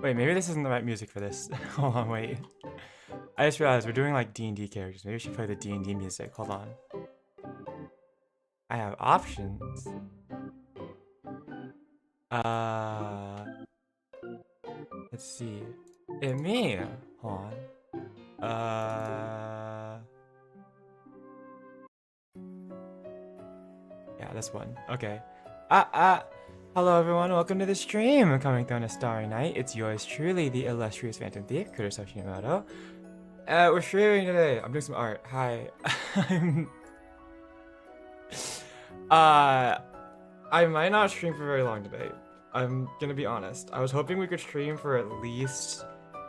Wait, maybe this isn't the right music for this. Hold on, wait. I just realized we're doing like D&D characters. Maybe we should play the D&D music. Hold on. I have options. Let's see. Me. Hold on. Yeah, this one. Okay. Hello everyone, welcome to the stream. Coming through on a starry night. It's yours truly, the illustrious Phantom Thief, Kurtis. We're streaming today. I'm doing some art. Hi. I might not stream for very long today. I'm gonna be honest. I was hoping we could stream for at least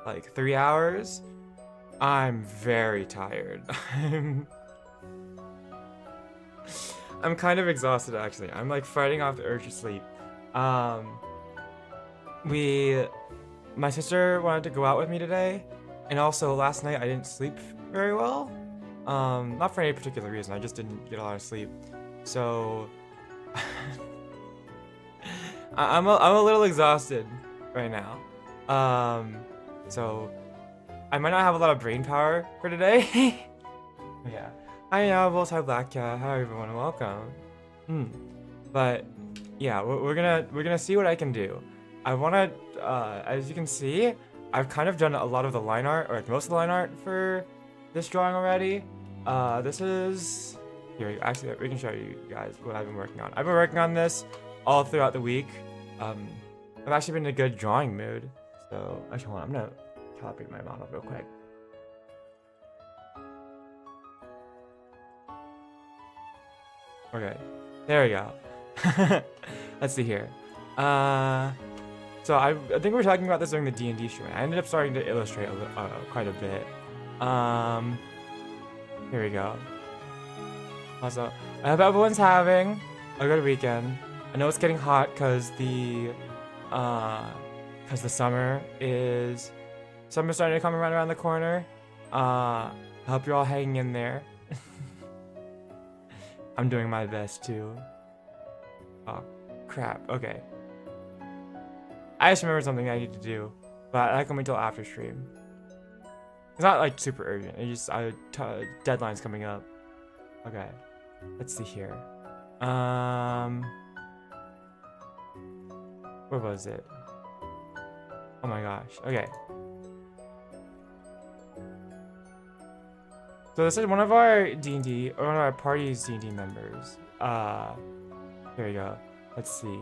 like 3 hours. I'm very tired. I'm kind of exhausted actually. I'm like fighting off the urge to sleep. My sister wanted to go out with me today, and also last night I didn't sleep very well. Not for any particular reason, I just didn't get a lot of sleep. So I'm a little exhausted right now. So I might not have a lot of brain power for today. Yeah. Hi, Both Hi Black Cat. Hi everyone, welcome. But yeah, we're gonna see what I can do. I wanna, as you can see, I've kind of done a lot of the line art, or like most of the line art for this drawing already. This is here. Actually, we can show you guys what I've been working on. I've been working on this all throughout the week. I've actually been in a good drawing mood. So actually, hold on, I'm gonna calibrate my model real quick. Okay, there we go. Let's see here. So I think we were talking about this during the D&D stream. I ended up starting to illustrate quite a bit. Here we go. Also, I hope everyone's having a good weekend. I know it's getting hot because the summer's starting to come around the corner. I hope you're all hanging in there. I'm doing my best too. Oh, crap. Okay. I just remembered something I need to do, but I can wait till after stream. It's not like super urgent. It's just deadline's coming up. Okay. Let's see here. Where was it? Oh my gosh. Okay. So this is one of our D&D, or one of our party's D&D members. Here we go. Let's see.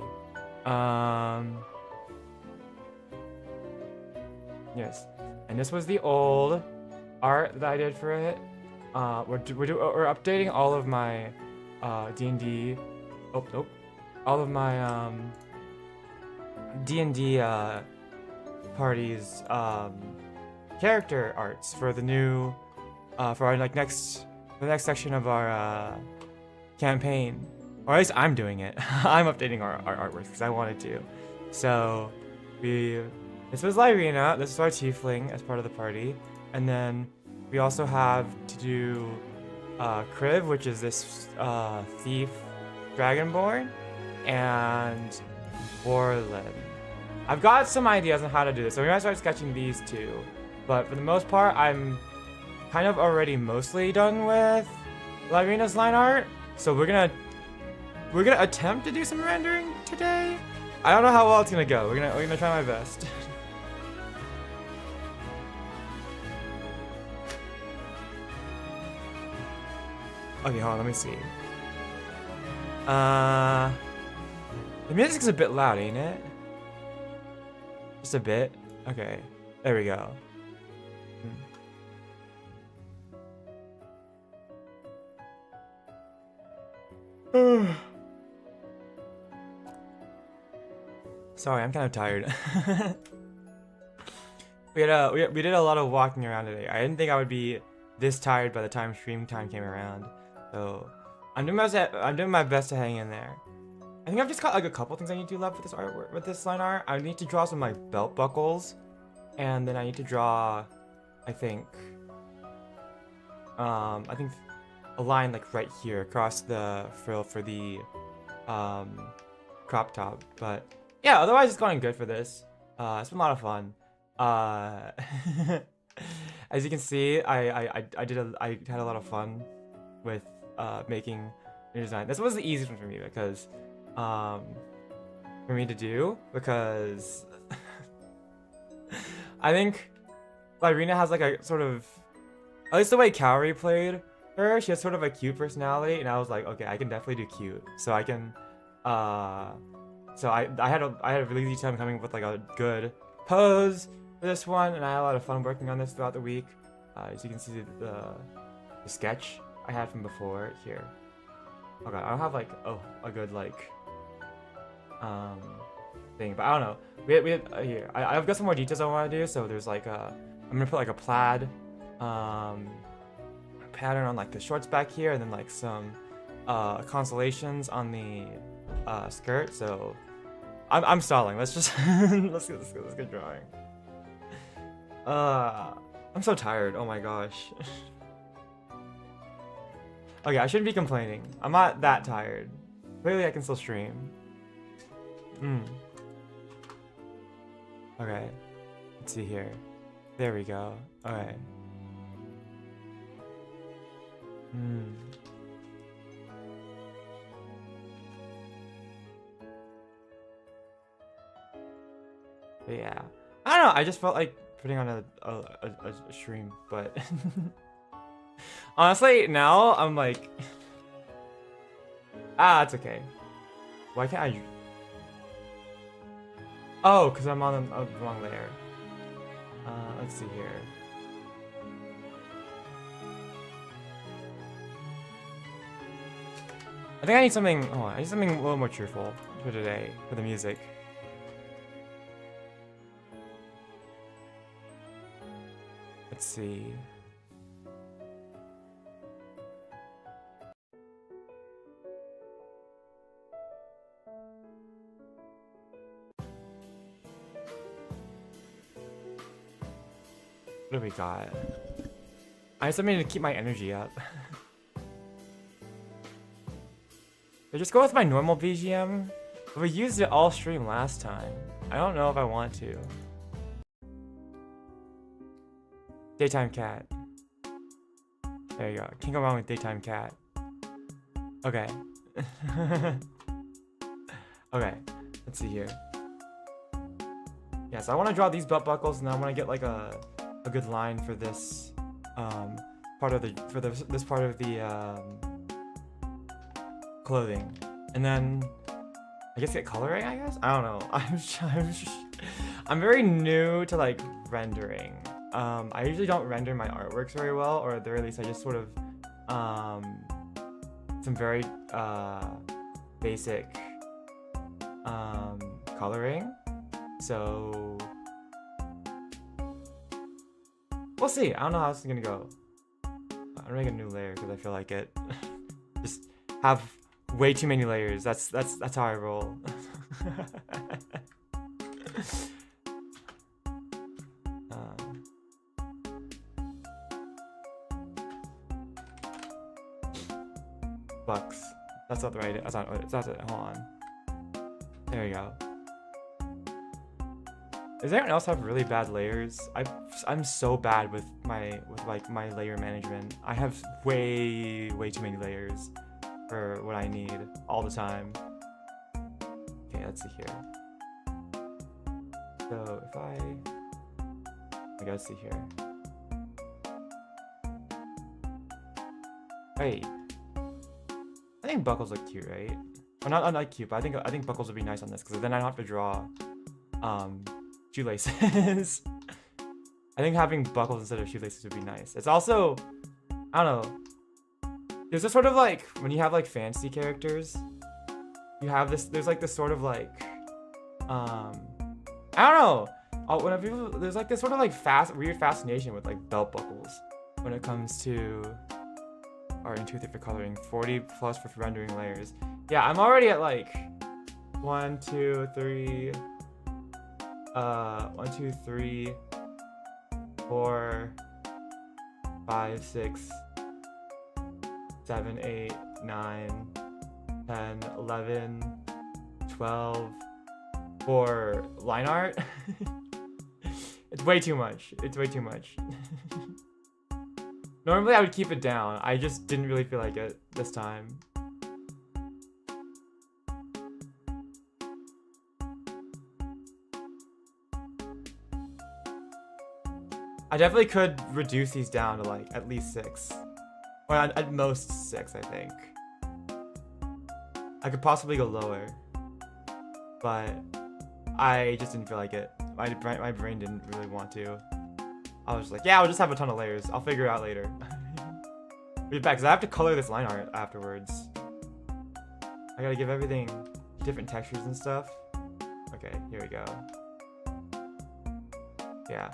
Yes. And this was the old art that I did for it. We're updating all of my D&D. Oh, nope. All of my D&D party's character arts for the new. For our the next section of our campaign, or at least I'm doing it. I'm updating our artwork because I wanted to. So this was Lyrina. This is our tiefling as part of the party, and then we also have to do Kriv, which is this thief dragonborn, and Orlin. I've got some ideas on how to do this, so we're gonna start sketching these two. But for the most part, I'm kind of already mostly done with Lyrina's line art, so we're gonna attempt to do some rendering today. I don't know how well it's gonna go. We're gonna try my best. Okay, hold on, let me see. The music's a bit loud, ain't it? Just a bit. Okay, there we go. Sorry, I'm kind of tired. we did a lot of walking around today. I didn't think I would be this tired by the time stream time came around. So I'm doing my best to hang in there. I think I've just got like a couple things I need to do left with this artwork, with this line art. I need to draw some like belt buckles, and then I need to draw, I think a line like right here across the frill for the crop top. But yeah, otherwise it's going good for this. It's been a lot of fun. Uh, as you can see, I had a lot of fun with making new design. This was the easiest one for me because for me to do because I think Irina has like a sort of, at least the way Kaori played her, she has sort of a cute personality, and I was like, okay, I can definitely do cute. So I can, so I had a really easy time coming up with like a good pose for this one, and I had a lot of fun working on this throughout the week. As you can see the sketch I had from before here. Okay, I don't have like a good like thing, but I don't know. We had here. I've got some more details I want to do. So there's like I'm gonna put like a plaid pattern on like the shorts back here, and then like some constellations on the skirt. So I'm stalling. Let's just let's get drawing. I'm so tired. Oh my gosh. Okay, I shouldn't be complaining. I'm not that tired. Clearly, I can still stream. Okay. Let's see here. There we go. Okay. But yeah. I don't know. I just felt like putting on a stream, but honestly, now I'm like, it's okay. Why can't I? Oh, because I'm on the wrong layer. Let's see here. I think I need something. Oh, I need something a little more cheerful for today for the music. Let's see. What do we got? I need something to keep my energy up. I just go with my normal BGM, but we used it all stream last time. I don't know if I want to. Daytime cat. There you go. Can't go wrong with daytime cat. Okay. Okay. Let's see here. Yeah, so I want to draw these belt buckles, and I want to get like a good line for this part of the this part of the clothing, and then I guess get coloring. I guess I don't know. I'm very new to like rendering. I usually don't render my artworks very well, or at the very least I just sort of some very basic coloring. So we'll see. I don't know how this is gonna go. I'm gonna make a new layer because I feel like it. Just have way too many layers. That's how I roll. Bucks. That's not the right. That's not it. Hold on. There you go. Does anyone else have really bad layers? I'm so bad with my layer management. I have way too many layers for what I need all the time. Okay, let's see here. So if I gotta see here. Wait. I think buckles look cute, right? Well, not cute, but I think buckles would be nice on this because then I don't have to draw shoelaces. I think having buckles instead of shoelaces would be nice. It's also, I don't know. There's this sort of like when you have like fantasy characters, you have this. There's like this sort of like, I don't know. When people, there's like this sort of like weird fascination with like belt buckles when it comes to art and 2 3 for coloring, 40 plus for rendering layers. Yeah, I'm already at like 1 2 3 1 2 3 4 5 6 7 8 9 10 11 12 for line art. It's way too much. It's way too much. Normally I would keep it down. I just didn't really feel like it this time. I definitely could reduce these down to like at least 6. Or at most 6, I think. I could possibly go lower. But I just didn't feel like it. My brain didn't really want to. I was like, yeah, I'll just have a ton of layers. I'll figure it out later. Be back, because I have to color this line art afterwards. I gotta give everything different textures and stuff. Okay, here we go. Yeah.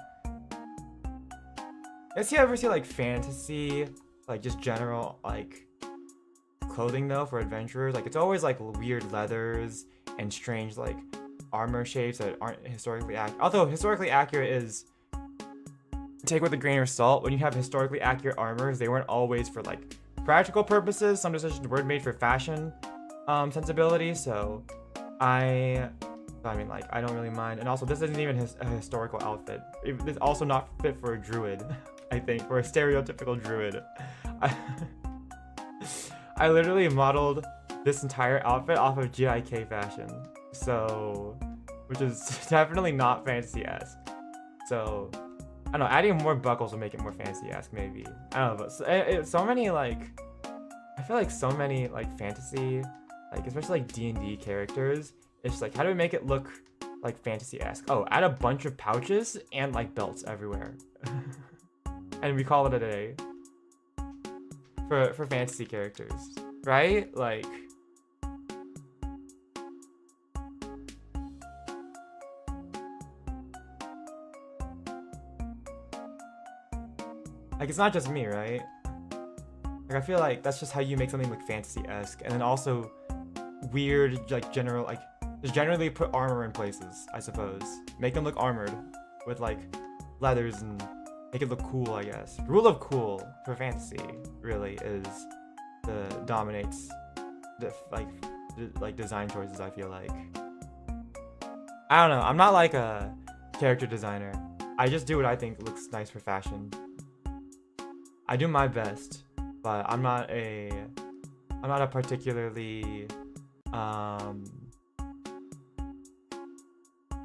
Guess you ever see like fantasy, like just general like clothing though for adventurers? Like it's always like weird leathers and strange like armor shapes that aren't historically accurate. Although historically accurate is take with a grain of salt. When you have historically accurate armors, they weren't always for like practical purposes. Some decisions were made for fashion sensibility. So I mean, like, I don't really mind. And also, this isn't even a historical outfit. It's also not fit for a druid, I think, or a stereotypical druid. I literally modeled this entire outfit off of GIK fashion. So, which is definitely not fantasy-esque. So, I don't know, adding more buckles will make it more fantasy-esque, maybe. I don't know, but so many, like, I feel like so many, like, fantasy, like, especially, like, D&D characters, it's just like, how do we make it look like fantasy-esque? Oh, add a bunch of pouches and like belts everywhere. And we call it a day. For fantasy characters. Right? Like it's not just me, right? Like I feel like that's just how you make something look fantasy-esque. And then also weird, like general, like just generally put armor in places, I suppose. Make them look armored with like leathers and make it look cool, I guess. Rule of cool for fantasy really is dominates the like design choices, I feel like. I don't know, I'm not like a character designer. I just do what I think looks nice for fashion. I do my best, but I'm not a particularly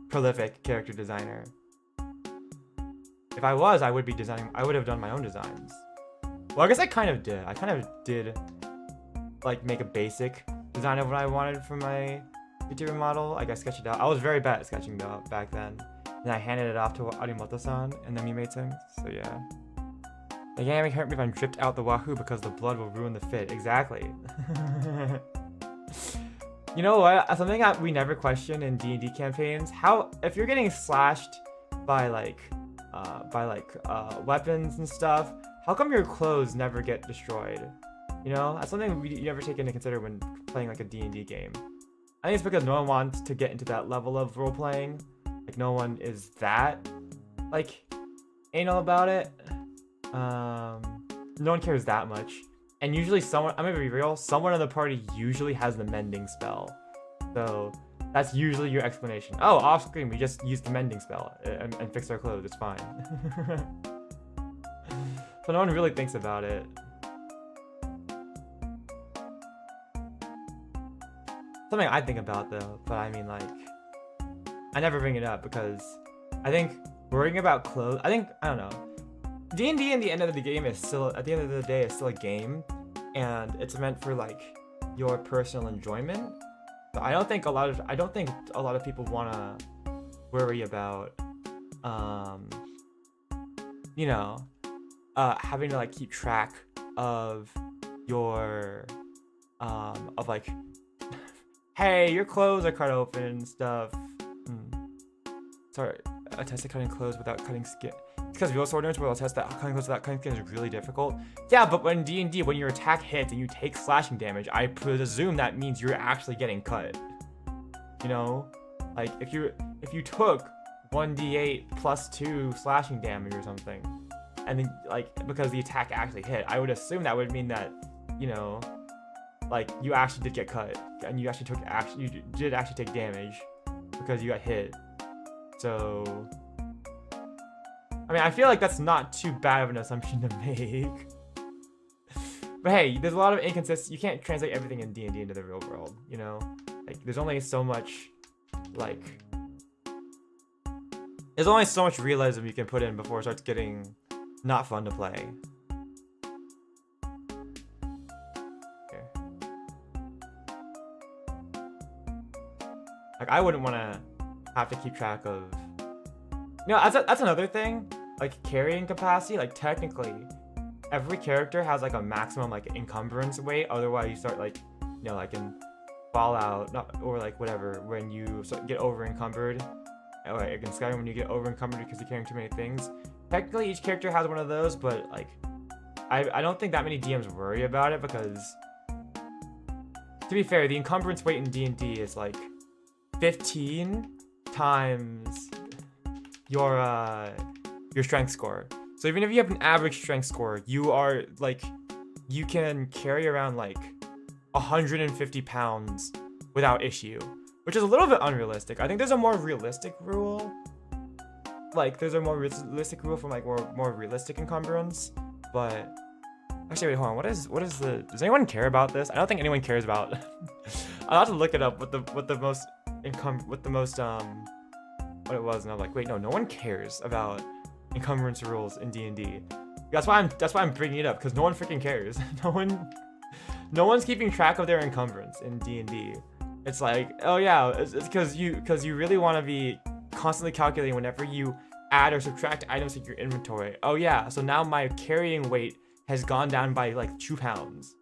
prolific character designer. If I was, I would have done my own designs. Well, I guess I kind of did. I kind of did like make a basic design of what I wanted for my YouTuber model. Like I sketched it out. I was very bad at sketching though back then. And I handed it off to Arimoto-san and then we made things. So yeah. The game hurt me if I'm dripped out the wahoo because the blood will ruin the fit. Exactly. You know what? Something that we never question in D&D campaigns: how if you're getting slashed by weapons and stuff, how come your clothes never get destroyed? You know, that's something you never take into consider when playing like a D&D game. I think it's because no one wants to get into that level of role playing. Like no one is that like anal about it. No one cares that much. And usually I'm gonna be real, someone in the party usually has the mending spell. So that's usually your explanation. Oh, off screen, we just used the mending spell and fixed our clothes, it's fine. So no one really thinks about it. Something I think about though, but I mean like, I never bring it up because I think worrying about clothes, I don't know. D&D at the end of the game is still, at the end of the day, is still a game, and it's meant for like your personal enjoyment. So I don't think a lot of people wanna worry about, you know, having to like keep track of your, of like, hey, your clothes are cut open and stuff. Sorry, a test of cutting clothes without cutting skin. Because real sworders will attest that cutting clothes without cutting skin is really difficult. Yeah, but when D&D, when your attack hits and you take slashing damage, I presume that means you're actually getting cut. You know? Like, if you took 1d8 plus 2 slashing damage or something, and then, like, because the attack actually hit, I would assume that would mean that, you know, like, you actually did get cut, and you did actually take damage, because you got hit. So I mean, I feel like that's not too bad of an assumption to make. But hey, there's a lot of inconsistency. You can't translate everything in D&D into the real world, you know? Like, there's only so much, like... There's only so much realism you can put in before it starts getting not fun to play. Here. Like, I wouldn't want to have to keep track of... You know, that's another thing. Like, carrying capacity, like, technically, every character has, like, a maximum, like, encumbrance weight. Otherwise, you start, like, you know, like, in Fallout, or, like, whatever, when you get over-encumbered. Or, like, in Skyrim, when you get over-encumbered because you're carrying too many things. Technically, each character has one of those, but, like, I don't think that many DMs worry about it because, to be fair, the encumbrance weight in D&D is, like, 15 times your strength score. So even if you have an average strength score, you are like, you can carry around like 150 pounds without issue, which is a little bit unrealistic. I think there's a more realistic rule. Like, there's a more realistic rule from like more realistic encumbrance. But actually, wait, hold on. What is the? Does anyone care about this? I don't think anyone cares about. I'll have to look it up. What the most what it was, and I'm like, wait, no one cares about encumbrance rules in D&D. That's why I'm bringing it up, because no one freaking cares. No one's keeping track of their encumbrance in D&D. It's like, oh yeah, it's because you really want to be constantly calculating whenever you add or subtract items to your inventory. Oh yeah, so now my carrying weight has gone down by like 2 pounds.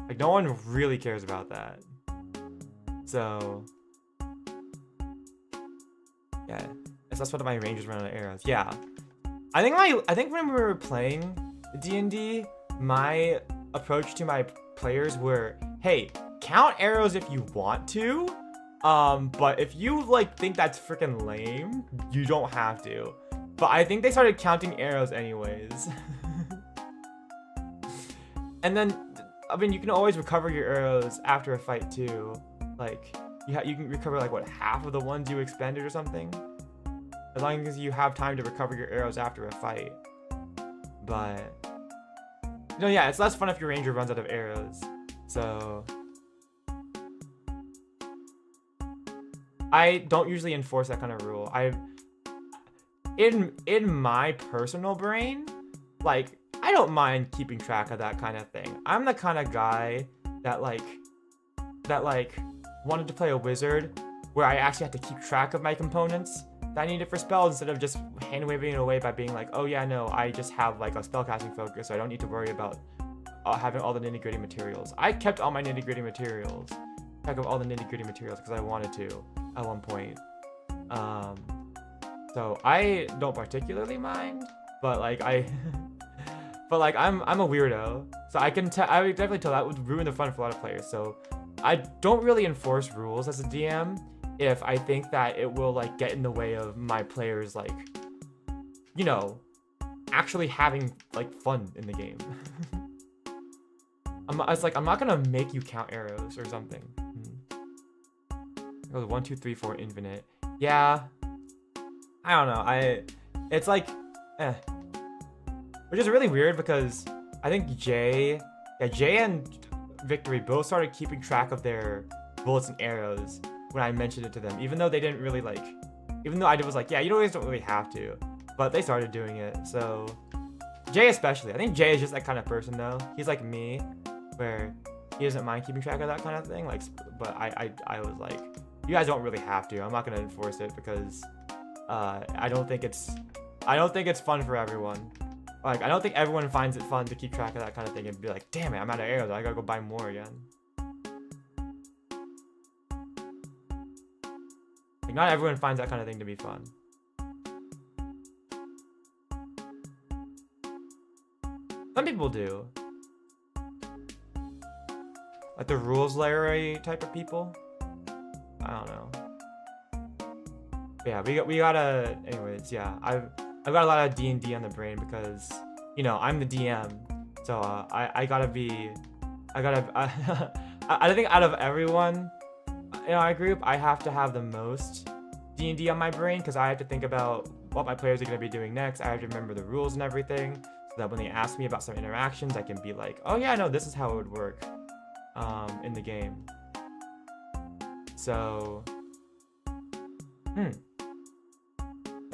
Like, no one really cares about that. So yeah, that's what my rangers run out of arrows. Yeah, I think when we were playing D&D, my approach to my players were, hey, count arrows if you want to, but if you like think that's freaking lame, you don't have to. But I think they started counting arrows anyways. And then, I mean, you can always recover your arrows after a fight too. Like, you can recover like what, half of the ones you expended or something, as long as you have time to recover your arrows after a fight. But you know, yeah, it's less fun if your ranger runs out of arrows. So I don't usually enforce that kind of rule. In my personal brain, like, I don't mind keeping track of that kind of thing. I'm the kind of guy that wanted to play a wizard where I actually had to keep track of my components that I needed for spells, instead of just hand waving it away by being like, oh yeah, no, I just have like a spellcasting focus, so I don't need to worry about having all the nitty-gritty materials. I kept all my nitty-gritty materials, because I wanted to at one point. So I don't particularly mind, but like but like I'm a weirdo, so I would definitely tell that would ruin the fun for a lot of players. So I don't really enforce rules as a DM if I think that it will like get in the way of my players, like, you know, actually having like fun in the game. I'm not gonna make you count arrows or something. It goes 1, 2, 3, 4 infinite. Yeah, I don't know. It's like, which is really weird because I think Jay and Victory both started keeping track of their bullets and arrows when I mentioned it to them, even though they didn't really like, even though I was like, yeah, you always don't really have to, but they started doing it. So Jay especially, I think Jay is just that kind of person though. He's like me, where he doesn't mind keeping track of that kind of thing. Like, but I was like, you guys don't really have to. I'm not gonna enforce it because I don't think it's fun for everyone. Like, I don't think everyone finds it fun to keep track of that kind of thing and be like, damn it, I'm out of arrows, I gotta go buy more again. Like, not everyone finds that kind of thing to be fun. Some people do. Like the rules layery type of people. I don't know. But yeah, we gotta. Anyways, yeah, I've got a lot of D&D on the brain because, you know, I'm the DM, so I think out of everyone in our group, I have to have the most D&D on my brain because I have to think about what my players are going to be doing next. I have to remember the rules and everything, so that when they ask me about some interactions, I can be like, oh yeah, no, this is how it would work in the game. So, yeah,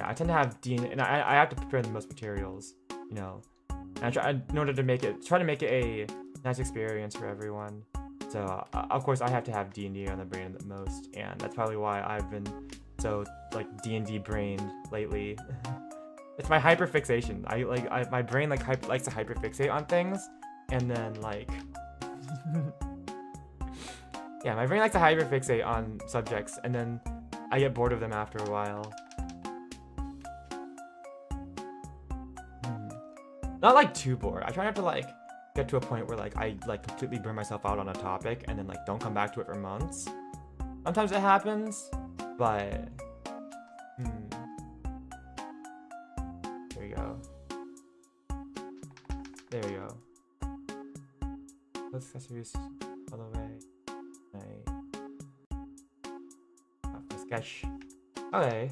I tend to have and I have to prepare the most materials, you know, and I try in order to try to make it a nice experience for everyone. So of course I have to have D&D on the brain the most, and that's probably why I've been so like D&D brained lately. It's my hyperfixation. My brain likes to hyperfixate on things, and then like yeah, my brain likes to hyperfixate on subjects, and then I get bored of them after a while. Not like too bored. I try not to like get to a point where like I like completely burn myself out on a topic and then like don't come back to it for months. Sometimes it happens, but there we go. There we go. Those accessories all the way. Sketch. Okay.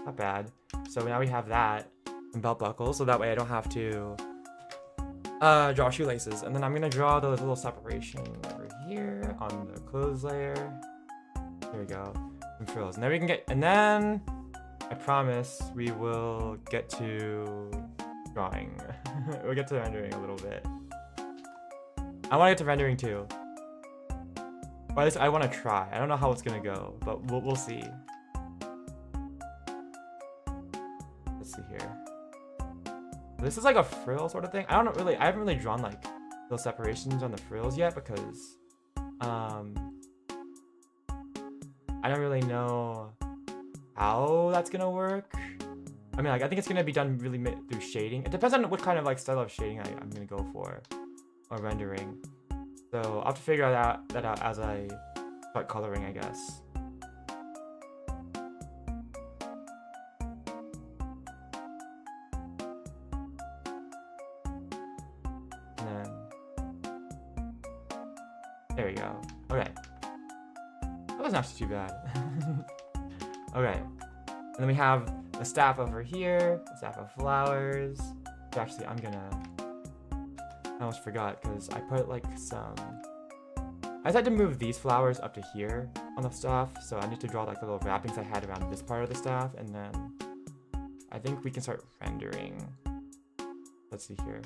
Not bad. So now we have that and belt buckles, so that way I don't have to draw shoelaces. And then I'm gonna draw the little separation over here on the clothes layer. There we go. Some frills. And then we can and then I promise we will get to drawing. We'll get to rendering a little bit. I want to get to rendering too. Or at least I want to try. I don't know how it's gonna go, but we'll see. Let's see here. This is like a frill sort of thing. I haven't really drawn like those separations on the frills yet because I don't really know how that's gonna work. I mean, like I think it's gonna be done really through shading. It depends on what kind of like style of shading I'm gonna go for, or rendering. So I'll have to figure that out as I start coloring, I guess. And then there we go. Okay. That wasn't actually too bad. Okay. And then we have the staff over here, the staff of flowers. Actually, I almost forgot because I put like some. I just had to move these flowers up to here on the staff, so I need to draw like the little wrappings I had around this part of the staff, and then I think we can start rendering. Let's see here.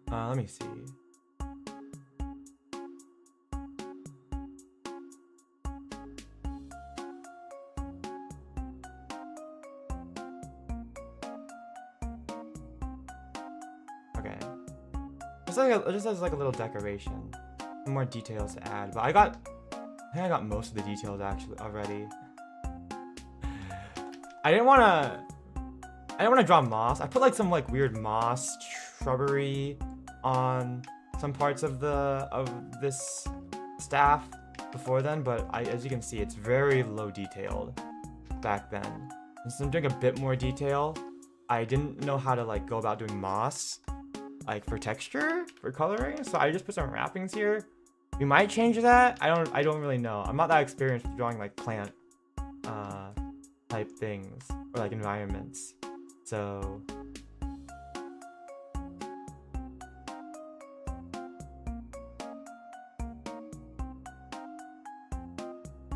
Let me see. Okay. It just has like a little decoration. Some more details to add, but I think I got most of the details actually already. I didn't want to draw moss. I put like some like weird moss shrubbery on some parts of this staff before then, but as you can see, it's very low detailed back then. And so I'm doing a bit more detail. I didn't know how to like go about doing moss like for texture, for coloring, so I just put some wrappings here. We might change that. I don't really know. I'm not that experienced with drawing like plant type things or like environments. So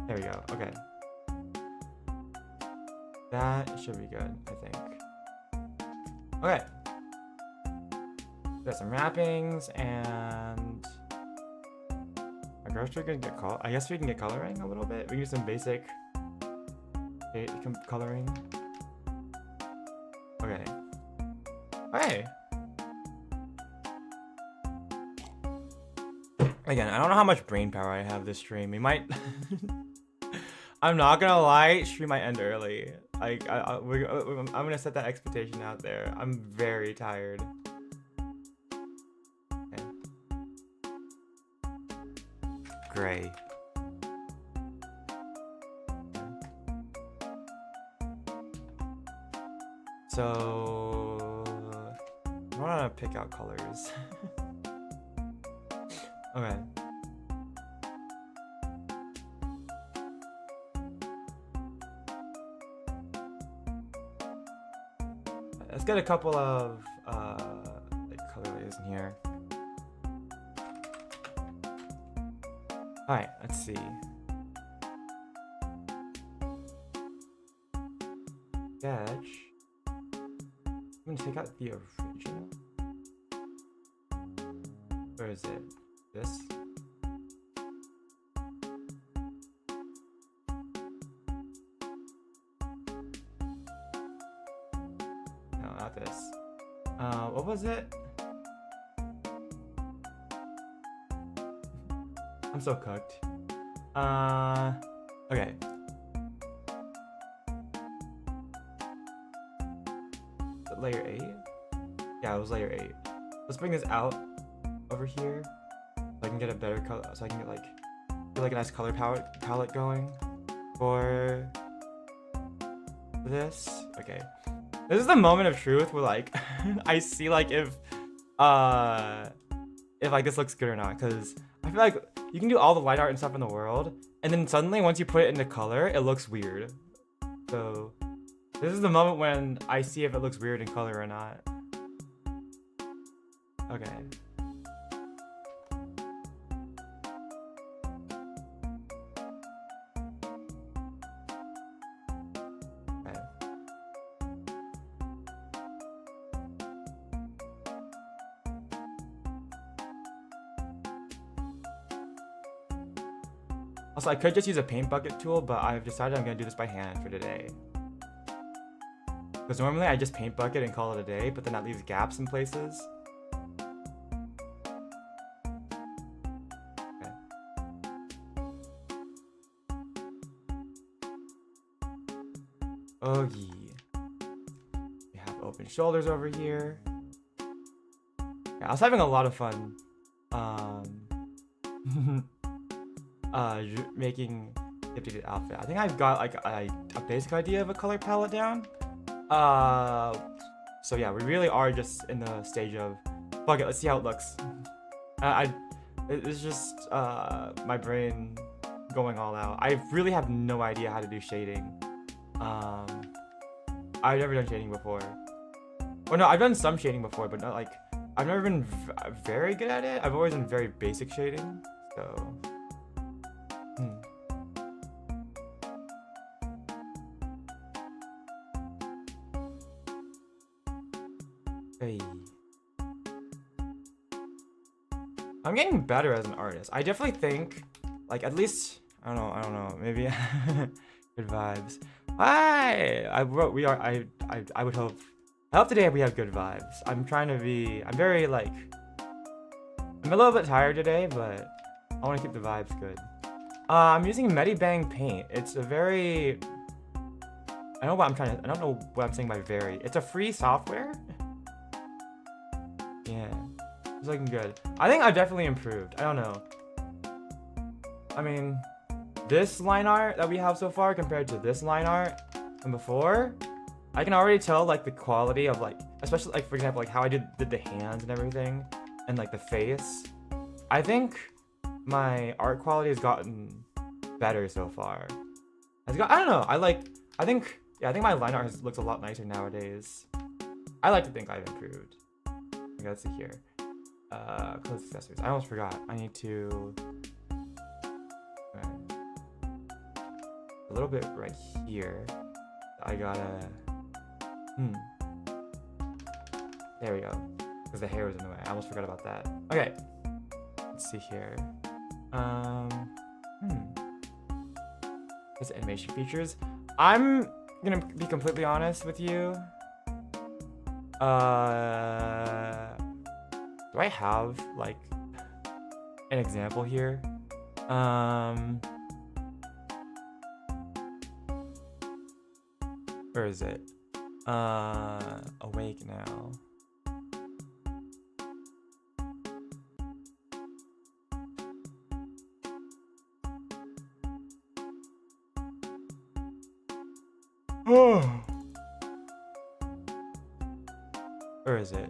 there we go. Okay. That should be good, I think. Okay. Got some wrappings, and I guess we can get coloring a little bit. We can do some basic coloring. Okay. Okay. Again, I don't know how much brain power I have this stream. We might. I'm not gonna lie, stream might end early. I'm gonna set that expectation out there. I'm very tired. Okay. Gray. So I wanna pick out colors. Okay. let's get a couple of like color layers in here. All right, let's see. Sketch. I'm gonna take out the original. Where is it? This? No, not this. What was it? I'm so cooked. Okay. Layer 8? Yeah, it was layer 8. Let's bring this out over here so I can get a better color, so I can get like a nice color palette going for this. Okay. This is the moment of truth where like I see like if like this looks good or not, because I feel like you can do all the light art and stuff in the world, and then suddenly once you put it into color, it looks weird. So this is the moment when I see if it looks weird in color or not. Okay. Also, I could just use a paint bucket tool, but I've decided I'm gonna do this by hand for today. Because normally I just paint bucket and call it a day, but then that leaves gaps in places. Okay. Oh yeah. We have open shoulders over here. Yeah, I was having a lot of fun. Making the updated outfit. I think I've got like a basic idea of a color palette down. So yeah, we really are just in the stage of fuck it, let's see how it looks. It's just my brain going all out. I really have no idea how to do shading. I've never done shading before. Well, no, I've done some shading before, but not like I've never been very good at it. I've always been very basic shading. So. Hey. I'm getting better as an artist. I definitely think, like, at least I don't know, maybe good vibes. Hi. I would hope. I hope today we have good vibes. I'm very like. I'm a little bit tired today, but I want to keep the vibes good. I'm using Medibang paint. It's a very. I don't know what I'm saying by very. It's a free software. Yeah, it's looking good. I think I've definitely improved. I don't know. I mean, this line art that we have so far compared to this line art from before, I can already tell like the quality of like, especially like for example, like how I did the hands and everything, and like the face. I think my art quality has gotten better so far. I don't know. I think my line art looks a lot nicer nowadays. I like to think I've improved. Okay, let's see here. Clothes accessories. I almost forgot. I need to. Okay. A little bit right here. I gotta. There we go. Because the hair was in the way. I almost forgot about that. Okay. Let's see here. What's animation features? I'm gonna be completely honest with you. Do I have like an example here? Where is it? Awake now. Where is it?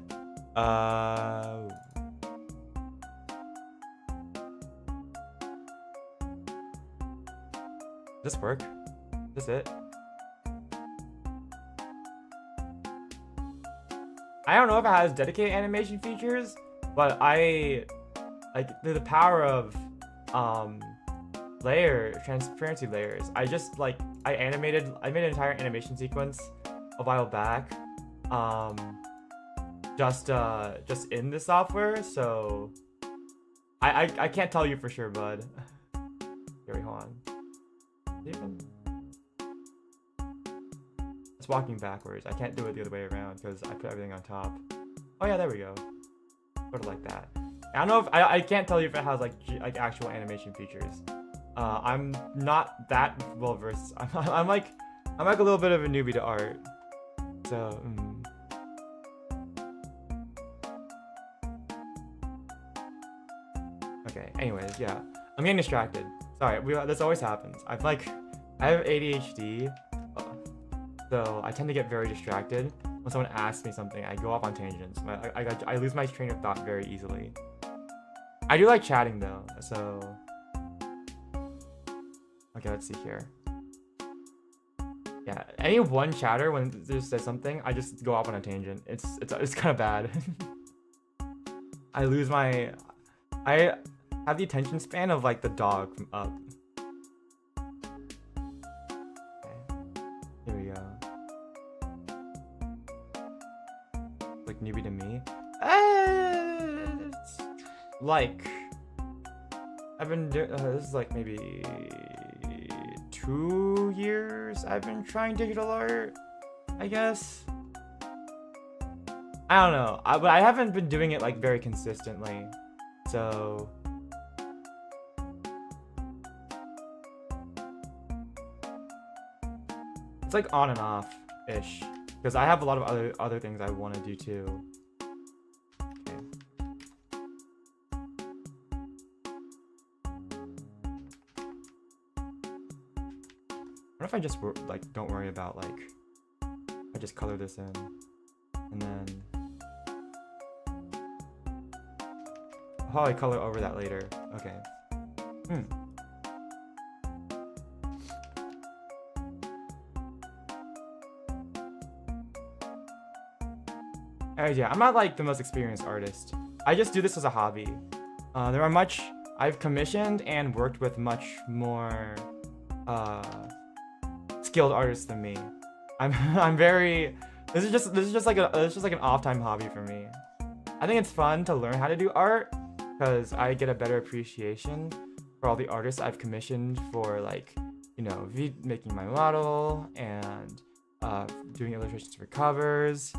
Does this work? Is this it? I don't know if it has dedicated animation features, but I like the power of transparency layers. I made an entire animation sequence a while back, just in the software, so I can't tell you for sure, bud. Here, wait, hold on. It's walking backwards. I can't do it the other way around because I put everything on top. Oh yeah, there we go. Sort of like that. I don't know if I can't tell you if it has like actual animation features. I'm not that well versed. I'm like a little bit of a newbie to art. So. Okay. Anyways, yeah. I'm getting distracted. Sorry. This always happens. I have ADHD, so I tend to get very distracted. When someone asks me something, I go off on tangents. I lose my train of thought very easily. I do like chatting though, so. Okay, let's see here. Yeah, any one chatter when there's says something, I just go off on a tangent. It's kind of bad. I have the attention span of like the dog from Up. Okay, here we go. Like newbie to me. Like I've been doing this is like maybe 2 years I've been trying digital art, I guess. I don't know, but I haven't been doing it like very consistently, so it's like on and off ish because I have a lot of other things I want to do too. What if I just like don't worry about like I just color this in and then I'll probably color over that later. Okay. Alright, yeah, I'm not like the most experienced artist. I just do this as a hobby. I've commissioned and worked with much more skilled artists than me. This is just like an off-time hobby for me. I think it's fun to learn how to do art because I get a better appreciation for all the artists I've commissioned for, like, you know, making my model and doing illustrations for covers.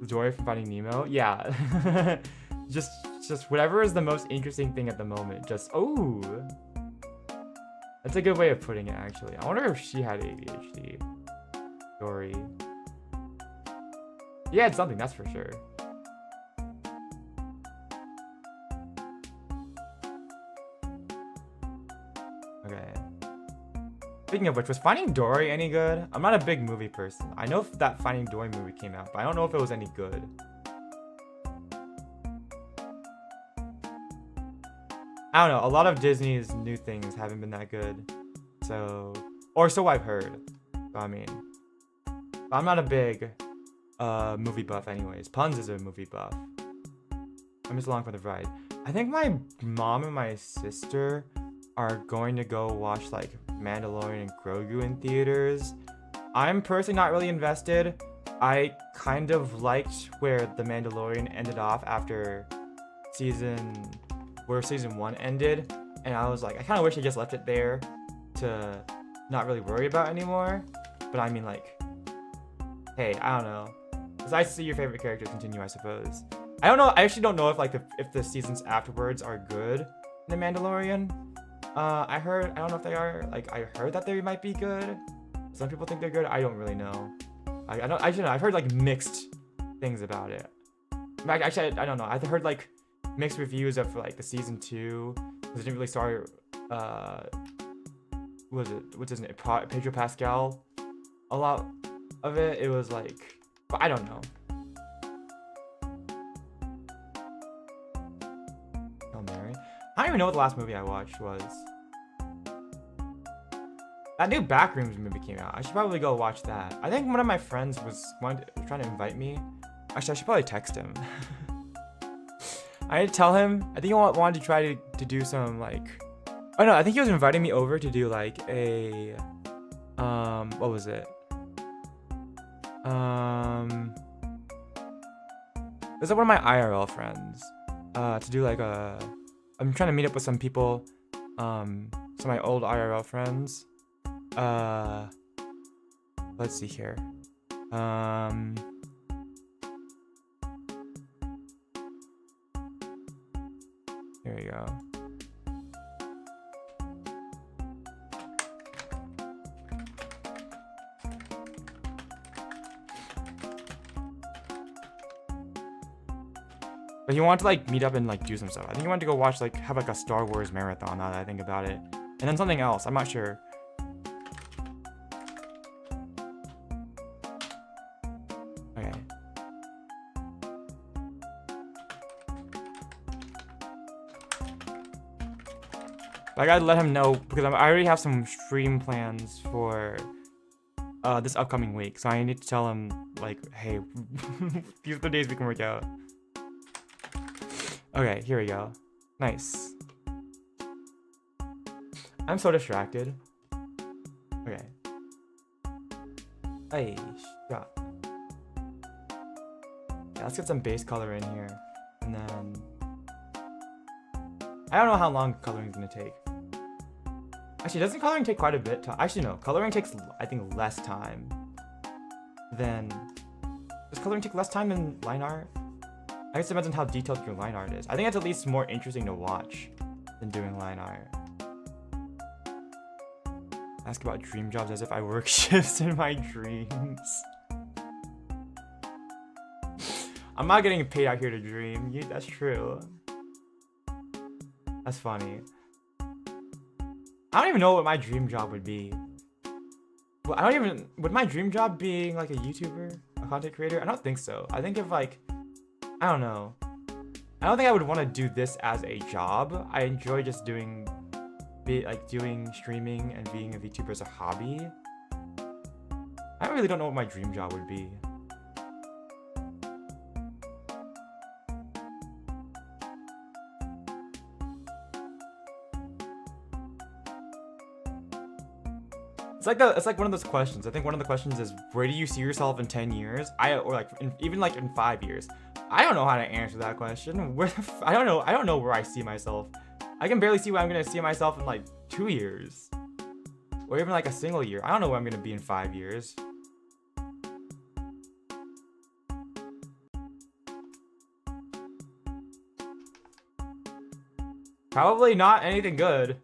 Dory from Finding Nemo? Yeah. just whatever is the most interesting thing at the moment. That's a good way of putting it, actually. I wonder if she had ADHD. Dory. Yeah, it's something, that's for sure. Okay. Speaking of which, was Finding Dory any good? I'm not a big movie person. I know if that Finding Dory movie came out, but I don't know if it was any good. I don't know, a lot of Disney's new things haven't been that good. So I've heard. So, I mean, I'm not a big movie buff anyways. Puns is a movie buff. I'm just along for the ride. I think my mom and my sister are going to go watch like Mandalorian and Grogu in theaters. I'm personally not really invested. I kind of liked where the Mandalorian ended off after season 1 ended, and I was like, I kind of wish I just left it there to not really worry about anymore. But I mean, like, hey, I don't know. It's nice to see your favorite character continue, I suppose. I don't know. I actually don't know if like if the seasons afterwards are good in The Mandalorian. I don't know if they are. Like, I heard that they might be good. Some people think they're good. I don't really know. I've heard like mixed things about it. Actually, I don't know. I've heard like mixed reviews of like the season 2 because it didn't really start. What's his name? Pedro Pascal. A lot of it was like, but I don't know. Oh, Mary. I don't even know what the last movie I watched was. That new Backrooms movie came out. I should probably go watch that. I think one of my friends was trying to invite me. Actually, I should probably text him. I need to tell him. I think he wanted to try to do some like. Oh no, I think he was inviting me over to do like a. What was it? This is one of my IRL friends. To do like a. I'm trying to meet up with some people. Some of my old IRL friends. Let's see here. Here we go. But he wanted to like meet up and like do some stuff. I think he wanted to go watch like have like a Star Wars marathon now that I think about it. And then something else, I'm not sure. Okay. I gotta let him know because I already have some stream plans for this upcoming week. So I need to tell him like, hey, these are the days we can work out. Okay, here we go. Nice. I'm so distracted. Okay. Hey, yeah. Yeah, let's get some base color in here. And then... I don't know how long coloring is going to take. Actually, doesn't coloring take quite a bit? Actually, no. Coloring takes, I think, less time than... Does coloring take less time than line art? I guess it depends on how detailed your line art is. I think it's at least more interesting to watch than doing line art. Ask about dream jobs as if I work shifts in my dreams. I'm not getting paid out here to dream. That's true. That's funny. I don't even know what my dream job would be. Well, I don't even... Would my dream job being like a YouTuber? A content creator? I don't think so. I think if like... I don't know. I don't think I would want to do this as a job. I enjoy just doing streaming and being a VTuber as a hobby. I really don't know what my dream job would be. It's like one of those questions. I think one of the questions is, where do you see yourself in 10 years? Even like in 5 years. I don't know how to answer that question. I don't know where I see myself. I can barely see where I'm gonna see myself in like 2 years. Or even like a single year. I don't know where I'm gonna be in 5 years. Probably not anything good.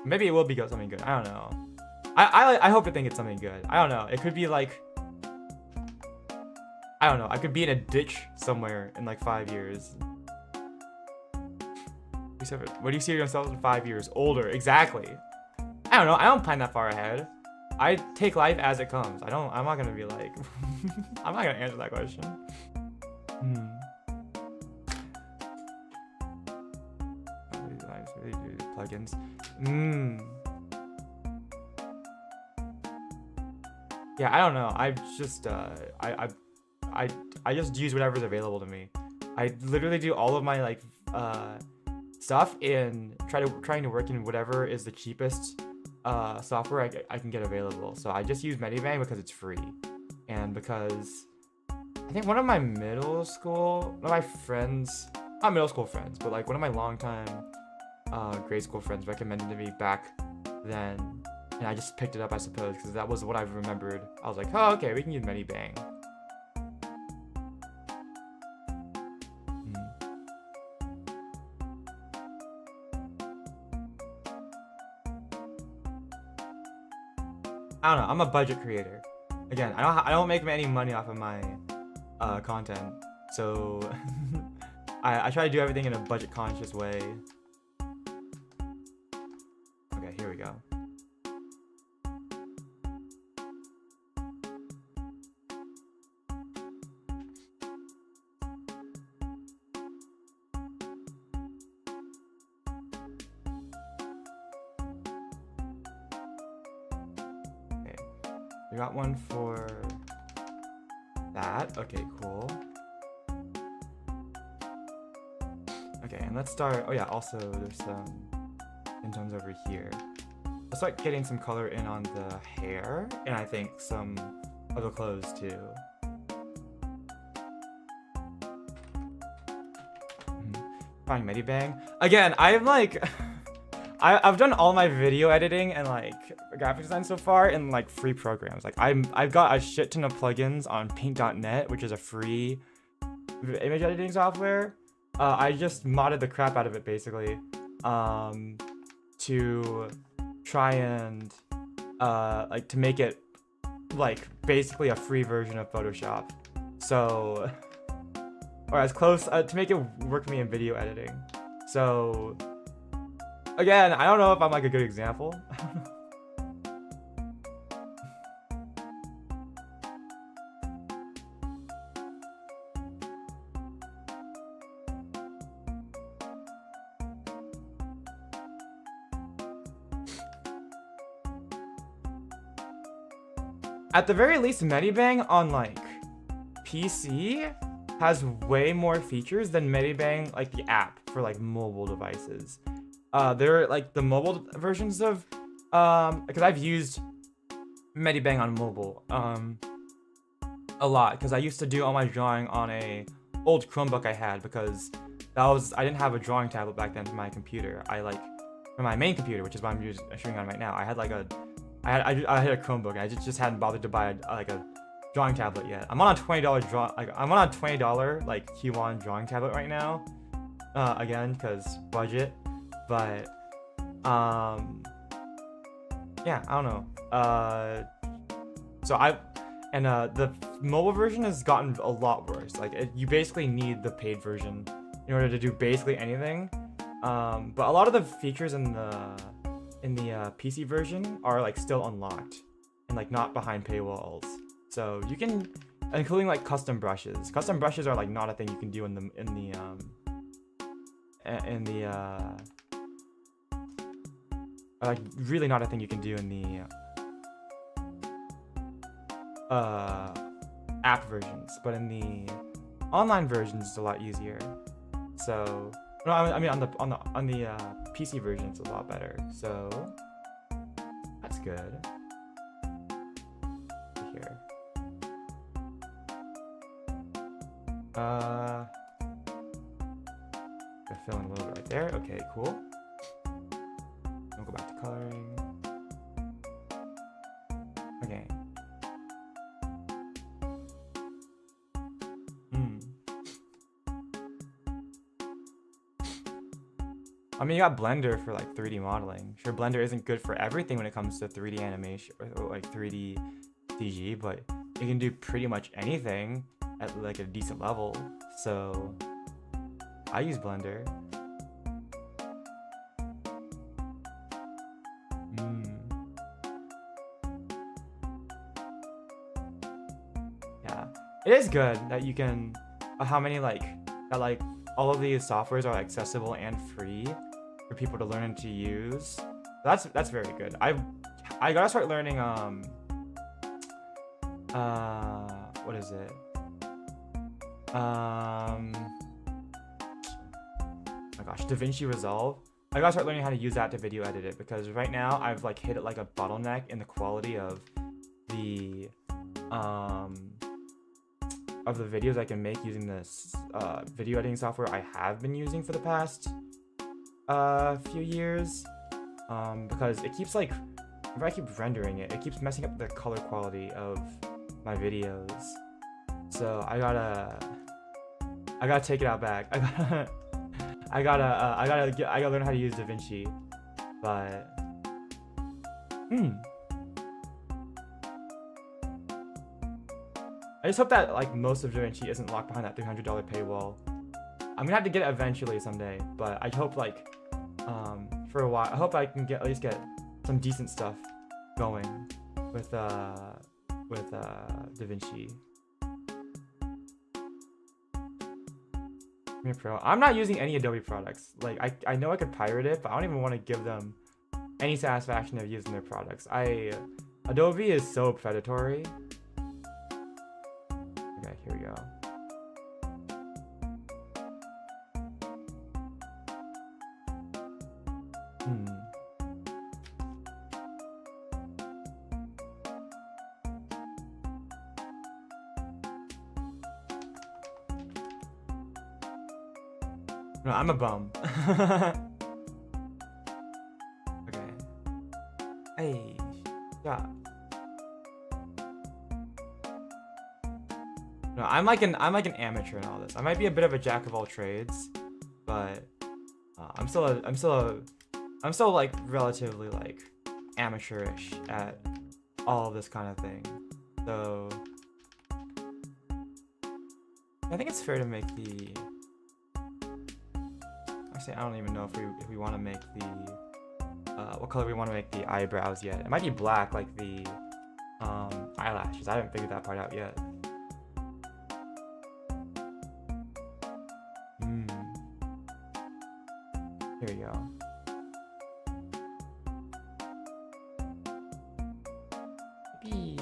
Maybe it will be something good. I don't know. I hope to think it's something good. I don't know. It could be like... I don't know. I could be in a ditch somewhere in like 5 years. What do you see yourself in 5 years? Older. Exactly. I don't know. I don't plan that far ahead. I take life as it comes. I'm not gonna be like... I'm not gonna answer that question. Plugins. Yeah, I don't know. I just use whatever's available to me. I literally do all of my like stuff and trying to work in whatever is the cheapest software I can get available. So I just use Medibang because it's free, and because I think one of my friends, not middle school friends, but like one of my longtime grade school friends recommended to me back then. And I just picked it up, I suppose, because that was what I remembered. I was like, oh, okay, we can use Medibang. I don't know. I'm a budget creator. Again, I don't make any money off of my content, so I try to do everything in a budget-conscious way. Okay, here we go. We got one for that. Okay, cool. Okay, and let's start. Oh yeah, also there's some tones over here. Let's start getting some color in on the hair, and I think some of the clothes too. Fine, Medibang. Again, I'm like, I've done all my video editing and like graphic design so far in like free programs. Like I've got a shit ton of plugins on Paint.net, which is a free image editing software. I just modded the crap out of it basically, to try and like to make it like basically a free version of Photoshop. So, or as close to make it work for me in video editing. So, again, I don't know if I'm like a good example. At the very least, Medibang on like PC has way more features than Medibang, like the app for like mobile devices. They're like the mobile versions of because I've used Medibang on mobile a lot because I used to do all my drawing on a old Chromebook I had because I didn't have a drawing tablet back then for my computer. For my main computer, which is what I'm showing on right now. I had a Chromebook and I just hadn't bothered to buy a drawing tablet yet. I'm on a $20 like Q1 drawing tablet right now. Again, because budget. But yeah, I don't know. The mobile version has gotten a lot worse. Like you basically need the paid version in order to do basically anything. But a lot of the features in the PC version are like still unlocked and like not behind paywalls. So you can, including like custom brushes. Custom brushes are like not a thing you can do like really not a thing you can do in the app versions, but in the online versions it's a lot easier. So no, I mean on the PC version it's a lot better. So that's good. Here. Fill in a little bit right there. Okay, cool. We'll go back to coloring. Okay. I mean, you got Blender for like 3D modeling. Sure, Blender isn't good for everything when it comes to 3D animation or like 3D CG, but you can do pretty much anything at like a decent level. So I use Blender. Yeah, it is good that you can all of these softwares are accessible and free for people to learn and to use. That's very good. I gotta start learning what is it? Oh my gosh, DaVinci Resolve. I gotta start learning how to use that to video edit it because right now I've like hit it like a bottleneck in the quality of the videos I can make using this video editing software I have been using for the past few years, because it keeps like, if I keep rendering it, it keeps messing up the color quality of my videos. So I gotta take it out back. I gotta learn how to use DaVinci, but I just hope that like most of DaVinci isn't locked behind that $300 paywall. I'm gonna have to get it eventually someday, but I hope like for a while, I hope I can at least get some decent stuff going with DaVinci. Premiere Pro. I'm not using any Adobe products. Like I know I could pirate it, but I don't even want to give them any satisfaction of using their products. I Adobe is so predatory. Okay, here we go. No, I'm a bum. Okay. Hey, yeah. No, I'm like an amateur in all this. I might be a bit of a jack of all trades, but I'm still like relatively like amateurish at all of this kind of thing. So I think it's fair to make the. Actually, I don't even know if we want to make the what color we want to make the eyebrows yet. It might be black like the eyelashes. I haven't figured that part out yet. Here we go. Maybe.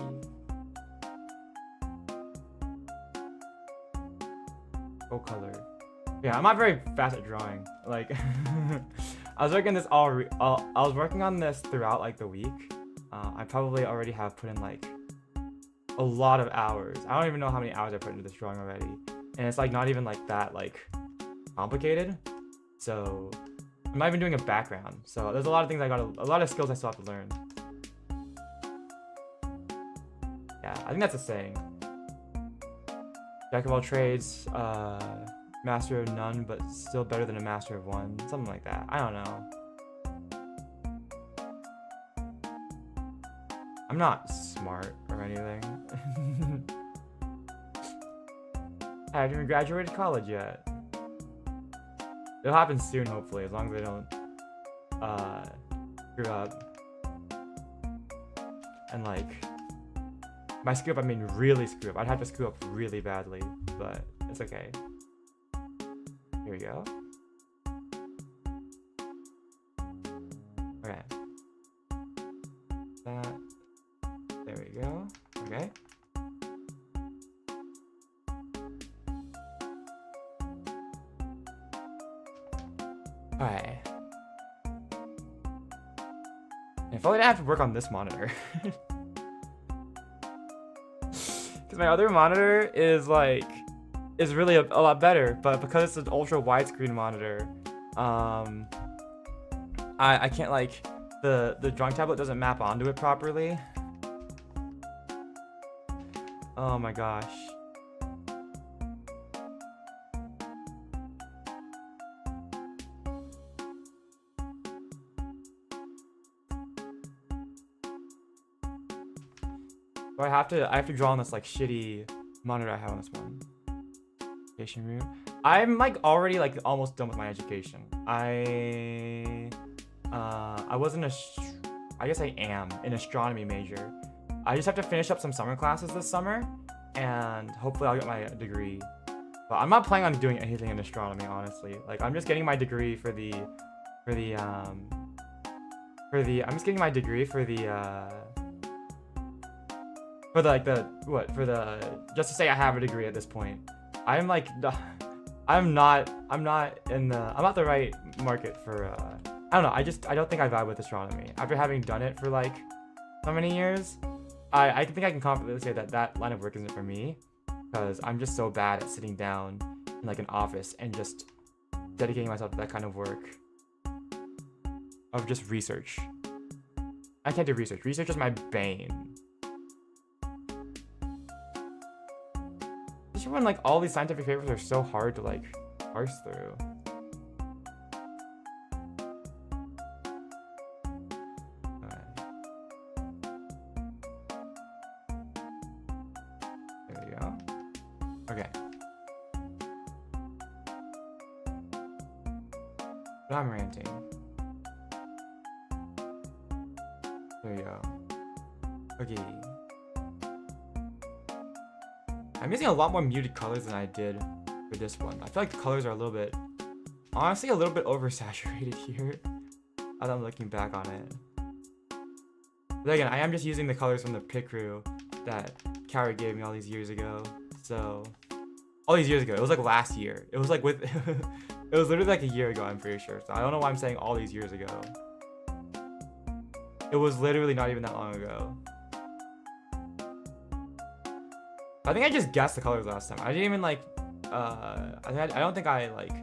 Full color. Yeah, I'm not very fast at drawing. Like, I was working on this throughout like the week. I probably already have put in like a lot of hours. I don't even know how many hours I put into this drawing already, and it's like not even like that like complicated. So I'm not even doing a background. So there's a lot of things a lot of skills I still have to learn. Yeah, I think that's a saying. Jack of all trades. Master of none, but still better than a master of one. Something like that. I don't know. I'm not smart or anything. I haven't even graduated college yet. It'll happen soon, hopefully, as long as I don't screw up. And like, by screw up, I mean really screw up. I'd have to screw up really badly, but it's okay. Here we go. Okay. That. There we go. Okay. Alright. If only I have to work on this monitor. Because my other monitor is like is really a lot better, but because it's an ultra widescreen monitor, I can't like the drawing tablet doesn't map onto it properly. Oh my gosh. So I have to draw on this like shitty monitor I have on this one. Room. I'm like already like almost done with my education. I guess I am an astronomy major. I just have to finish up some summer classes this summer, and hopefully I'll get my degree. But I'm not planning on doing anything in astronomy, honestly. Like I'm just getting my degree for the just to say I have a degree at this point. I'm like, I'm not the right market for, I don't know, I don't think I vibe with astronomy. After having done it for like so many years, I think I can confidently say that line of work isn't for me, because I'm just so bad at sitting down in like an office and just dedicating myself to that kind of work of just research. I can't do research. Research is my bane. Especially when like all these scientific papers are so hard to like parse through. Alright. There we go. Okay. But I'm ranting. There you go. Okay. I'm using a lot more muted colors than I did for this one. I feel like the colors are honestly a little bit oversaturated here, as I'm looking back on it. But again, I am just using the colors from the Picrew that Carrie gave me all these years ago. So, all these years ago. It was like last year. It was like with, it was literally like a year ago, I'm pretty sure. So I don't know why I'm saying all these years ago. It was literally not even that long ago. I think I just guessed the colors last time. I didn't even like, I don't think I like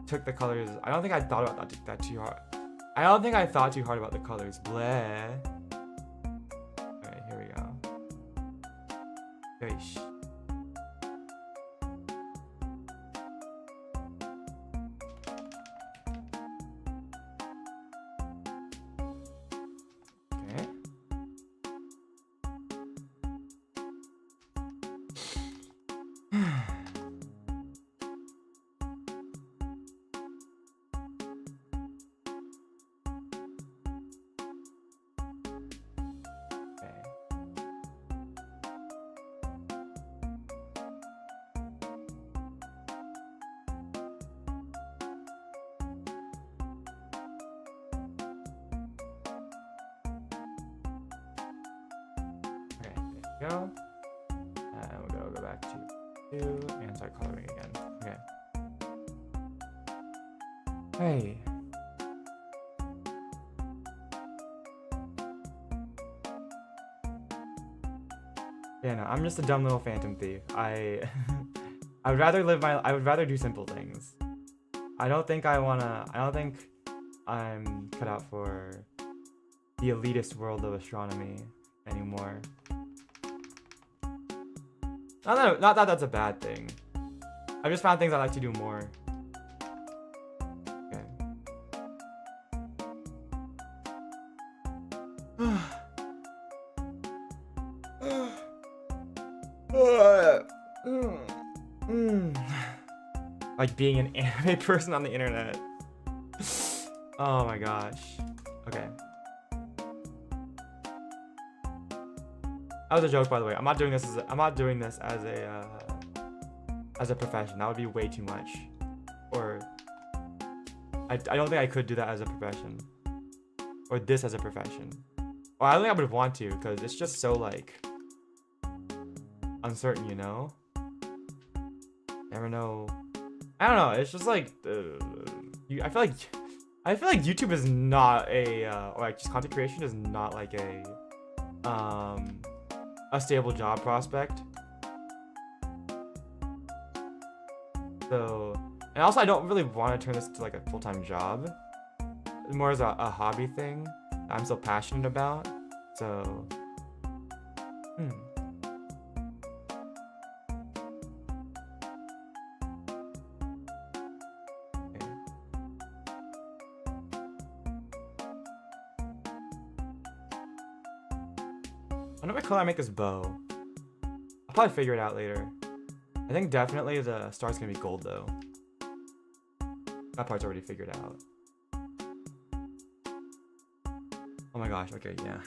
took the colors. I don't think I thought about that too hard. I don't think I thought too hard about the colors. Bleh. Alright, here we go. Gosh. Okay. Go. And we'll go back to 2 and start coloring again. Okay. Hey. Yeah, no, I'm just a dumb little phantom thief. I would rather do simple things. I don't think I'm cut out for the elitist world of astronomy anymore. Not that that's a bad thing. I've just found things I like to do more. Okay. Like being an anime person on the internet. Oh my gosh. Okay. That was a joke, by the way. I'm not doing this as a profession. That would be way too much. Or I don't think I could do that as a profession. Or this as a profession. Well, I don't think I would want to, because it's just so like uncertain, you know? Never know. I don't know. It's just like I feel like YouTube is not a or like just content creation is not like a stable job prospect. So, and also I don't really want to turn this to like a full-time job. More as a hobby thing that I'm so passionate about. So, Okay. I wonder what color I make this bow. I'll probably figure it out later. I think definitely the star's gonna be gold though. That part's already figured out. Oh my gosh, okay, yeah.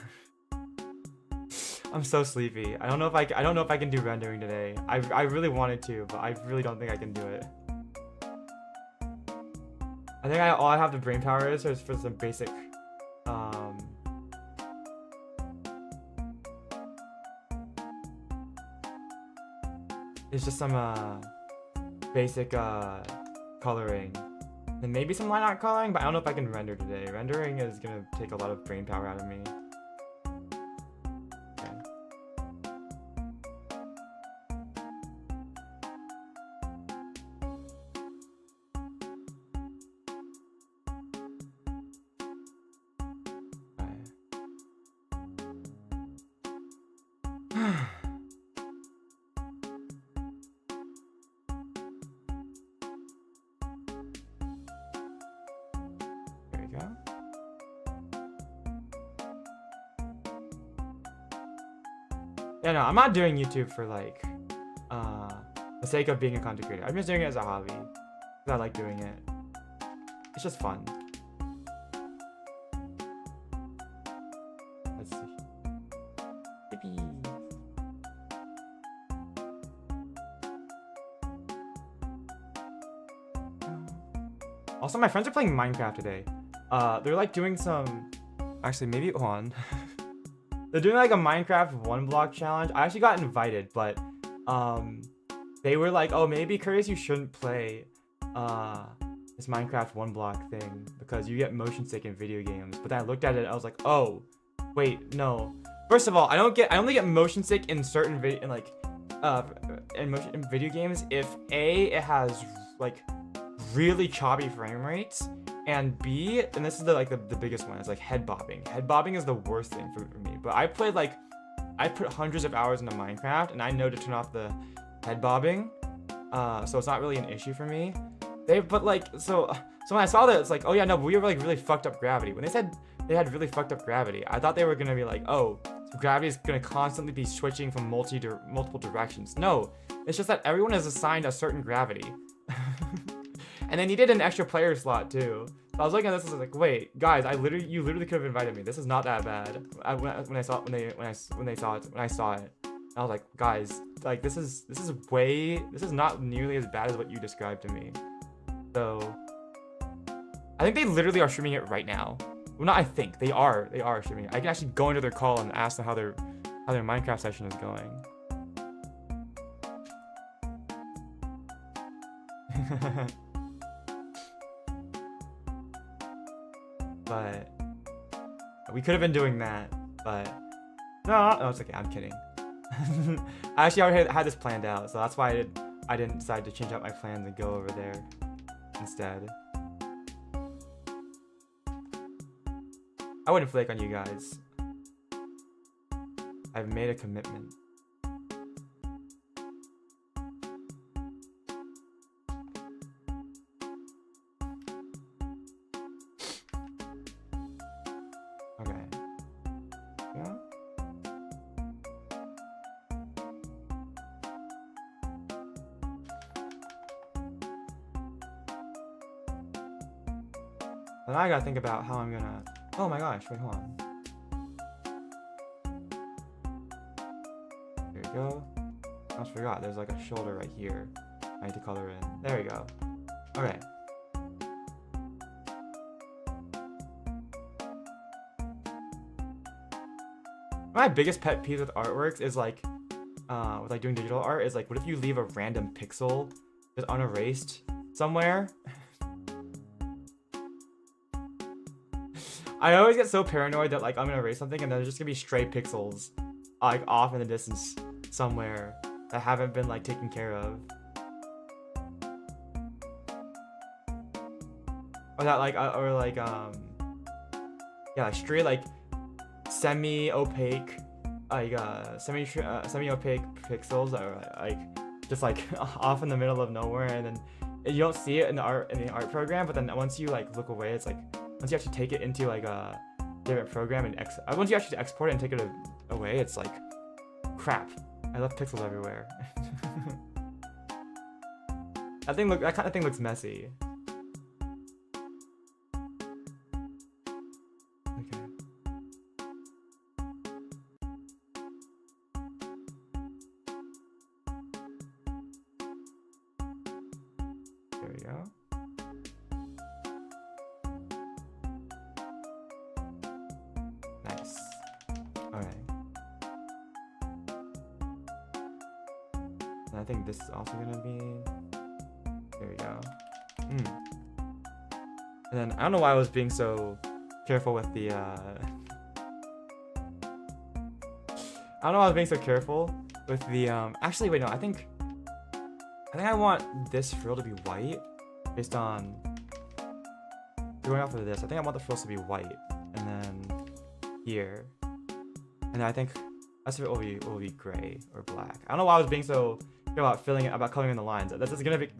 I'm so sleepy. I don't know if I can do rendering today. I really wanted to, but I really don't think I can do it. I think all I have the brain power is for some basic it's just some basic coloring. And maybe some line art coloring, but I don't know if I can render today. Rendering is gonna take a lot of brain power out of me. Okay. Okay. Yeah, no, I'm not doing YouTube for like the sake of being a content creator. I'm just doing it as a hobby because I like doing it. It's just fun. Let's see. Yippee. Also, my friends are playing Minecraft today. They're like doing some. Actually, maybe hold on. they're doing like a Minecraft 1 block challenge. I actually got invited, but they were like, oh, maybe Kurtis, you shouldn't play this Minecraft 1 block thing because you get motion sick in video games. But then I looked at it, I was like, oh, wait, no. First of all, I only get motion sick in certain video in video games if A, it has like really choppy frame rates, and B, and this is the biggest one, it's like head bobbing. Head bobbing is the worst thing for me. But I put hundreds of hours into Minecraft, and I know to turn off the head bobbing, so it's not really an issue for me. So when I saw that, it's like, oh yeah, no, but we have like really fucked up gravity. When they said they had really fucked up gravity, I thought they were gonna be like, oh, so gravity is gonna constantly be switching from multiple directions. No, it's just that everyone is assigned a certain gravity. And they needed an extra player slot too. So I was looking at this, I was like, wait, guys, you literally could have invited me. This is not that bad. When I saw it, I was like, guys, like this is not nearly as bad as what you described to me. So I think they literally are streaming it right now. Well, not I think, they are streaming it. I can actually go into their call and ask them how their Minecraft session is going. But we could have been doing that, but no, it's okay. I'm kidding. I actually already had this planned out, so that's why I didn't decide to change out my plans and go over there instead. I wouldn't flake on you guys. I've made a commitment. Then I gotta think about how I'm gonna... Oh my gosh, wait, hold on. There we go. I almost forgot, there's like a shoulder right here. I need to color in. There we go. Okay. My biggest pet peeve with artworks is like, with like doing digital art, is like, what if you leave a random pixel just unerased somewhere? I always get so paranoid that like I'm gonna erase something and there's just gonna be stray pixels like off in the distance somewhere that haven't been like taken care of. Or that like yeah, like stray like semi-opaque semi-opaque pixels that are like just like off in the middle of nowhere, and then you don't see it in the art program, but then once you like look away, it's like once you actually take it into like a different program and once you actually export it and take it away, it's like crap. I left pixels everywhere. That kind of thing looks messy. Okay. There we go. Nice. Alright. And I think this is also gonna be... There we go. And then, I don't know why I was being so careful with the, I don't know why I was being so careful with the, actually, wait, no, I think I want this frill to be white, based on, going off of this, I think I want the frills to be white, and then here, and then I think the rest of it will be gray or black. I don't know why I was being so about coloring in the lines.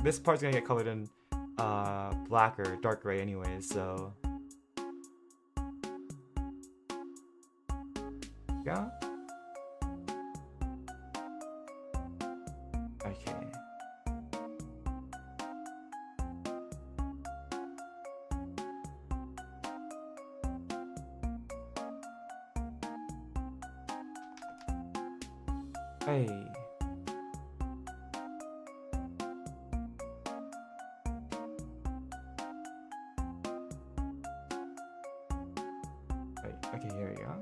This part's gonna get colored in black or dark gray anyways, so yeah. Okay. Hey. Okay, here we go.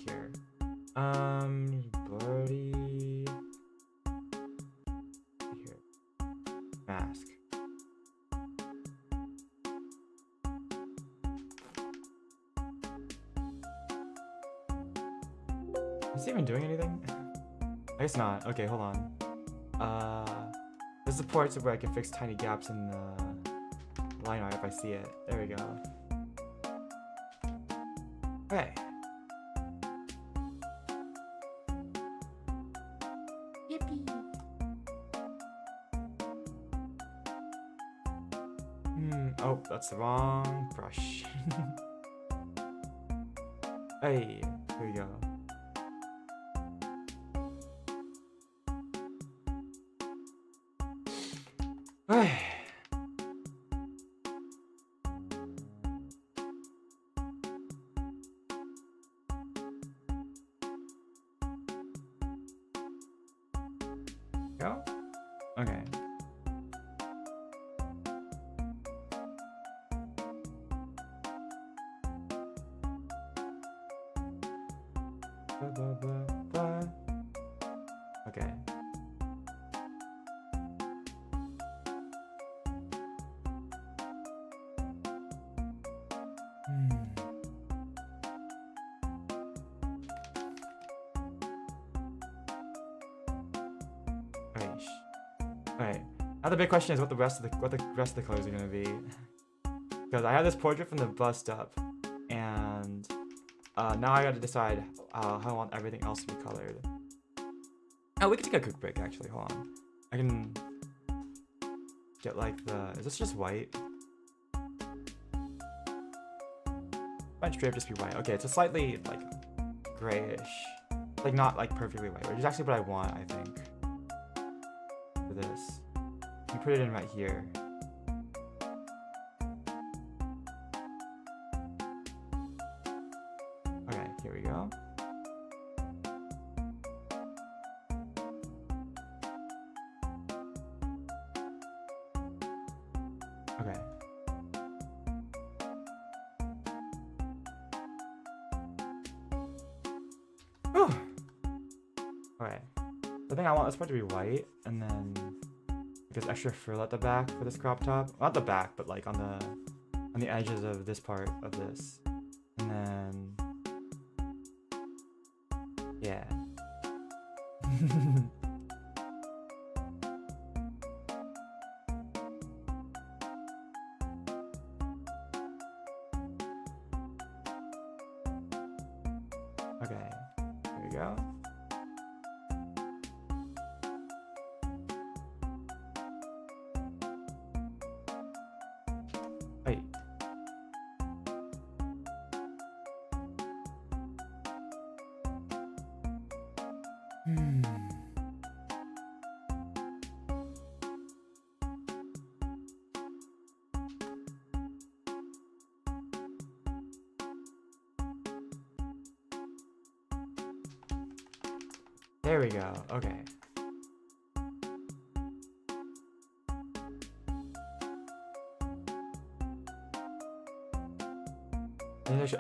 here. Birdie. Here. Mask. Is he even doing anything? I guess not. Okay, hold on. This is the ports where I can fix tiny gaps in the line art if I see it. There we go. Okay. Yippee! Oh, that's the wrong brush. Hey, here we go. Hey. Go? Okay. Okay. Alright. Now the big question is what the rest of the colors are gonna be. Because I have this portrait from the bust up, and now I gotta decide how I want everything else to be colored. Oh, we can take a quick break actually, hold on. I can get like is this just white? Might straight up just be white. Okay, it's a slightly like grayish. Like not like perfectly white, which is actually what I want, I think. For this. You put it in right here. Okay, here we go. Okay. Whew. Okay. I think I want this part to be white, and then there's extra frill at the back for this crop top. Not the back, but like on the edges of this part of this. And then yeah. Okay, here we go. Wait. There we go. Okay.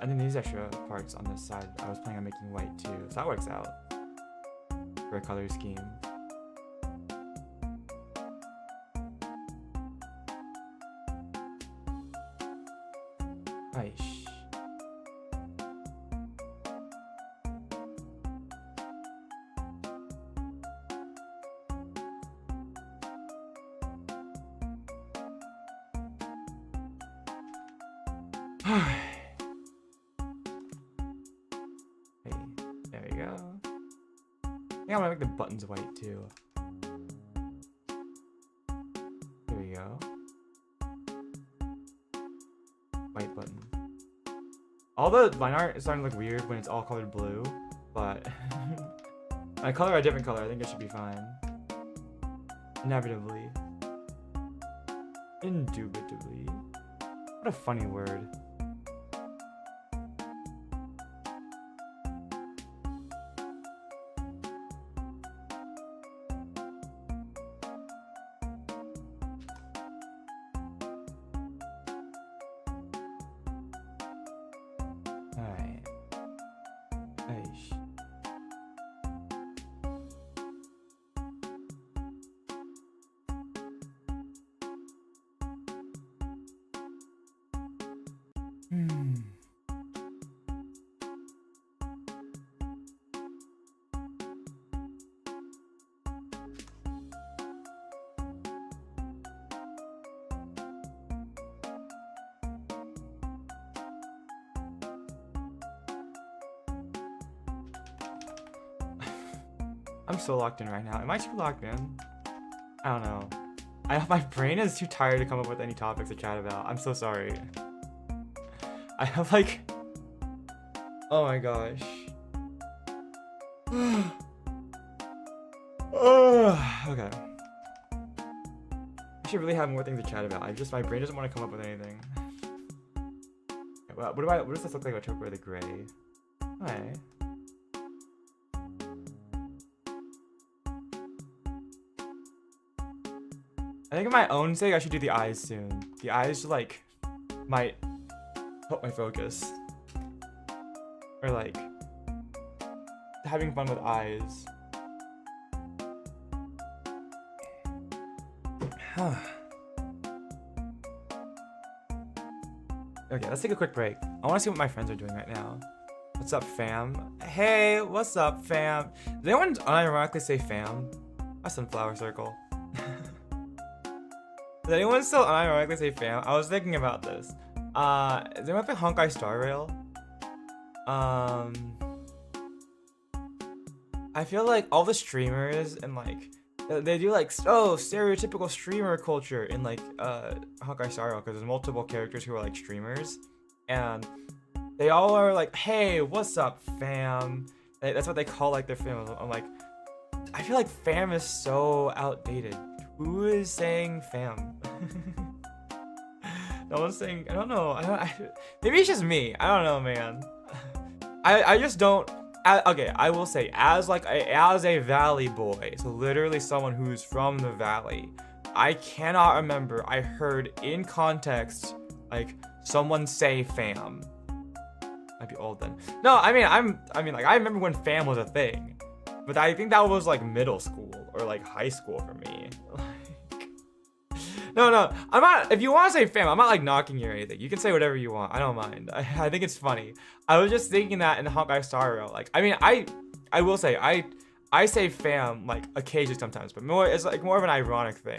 And then these extra parts on this side, I was planning on making white too, so that works out for a color scheme. Aish. Hey, there we go. I think I'm gonna make the buttons white too. There we go. White button. All the line art is starting to look weird when it's all colored blue, but I color a different color. I think it should be fine. Inevitably. Indubitably. What a funny word. Alright. Aish. I'm so locked in right now. Am I too locked in? I don't know. My brain is too tired to come up with any topics to chat about. I'm so sorry. I have like... Oh my gosh. Okay. I should really have more things to chat about. My brain doesn't want to come up with anything. Well, what does this look like if I took away the gray? Okay. I think of my own sake, I should do the eyes soon. The eyes like might help my focus. Or like having fun with eyes. Okay, let's take a quick break. I want to see what my friends are doing right now. What's up, fam? Hey, what's up, fam? Does anyone unironically say fam? A sunflower circle. Does anyone still unironically say fam? I was thinking about this. Does anyone play Honkai Star Rail? I feel like all the streamers and like they do like stereotypical streamer culture in like Honkai Star Rail, because there's multiple characters who are like streamers, and they all are like, hey, what's up, fam? That's what they call like their fam. I'm like, I feel like fam is so outdated. Who is saying fam? No one's saying. I don't know. Maybe it's just me. I don't know, man. I just don't. Okay, I will say, as a valley boy, so literally someone who's from the valley, I cannot remember I heard in context like someone say fam. I'd be old then. No, I mean like I remember when fam was a thing, but I think that was like middle school or like high school for me. No, I'm not. If you want to say fam, I'm not like knocking you or anything. You can say whatever you want. I don't mind. I think it's funny. I was just thinking that in Honkai Star Rail. Like, I mean, I will say I say fam like occasionally sometimes, but it's like more of an ironic thing.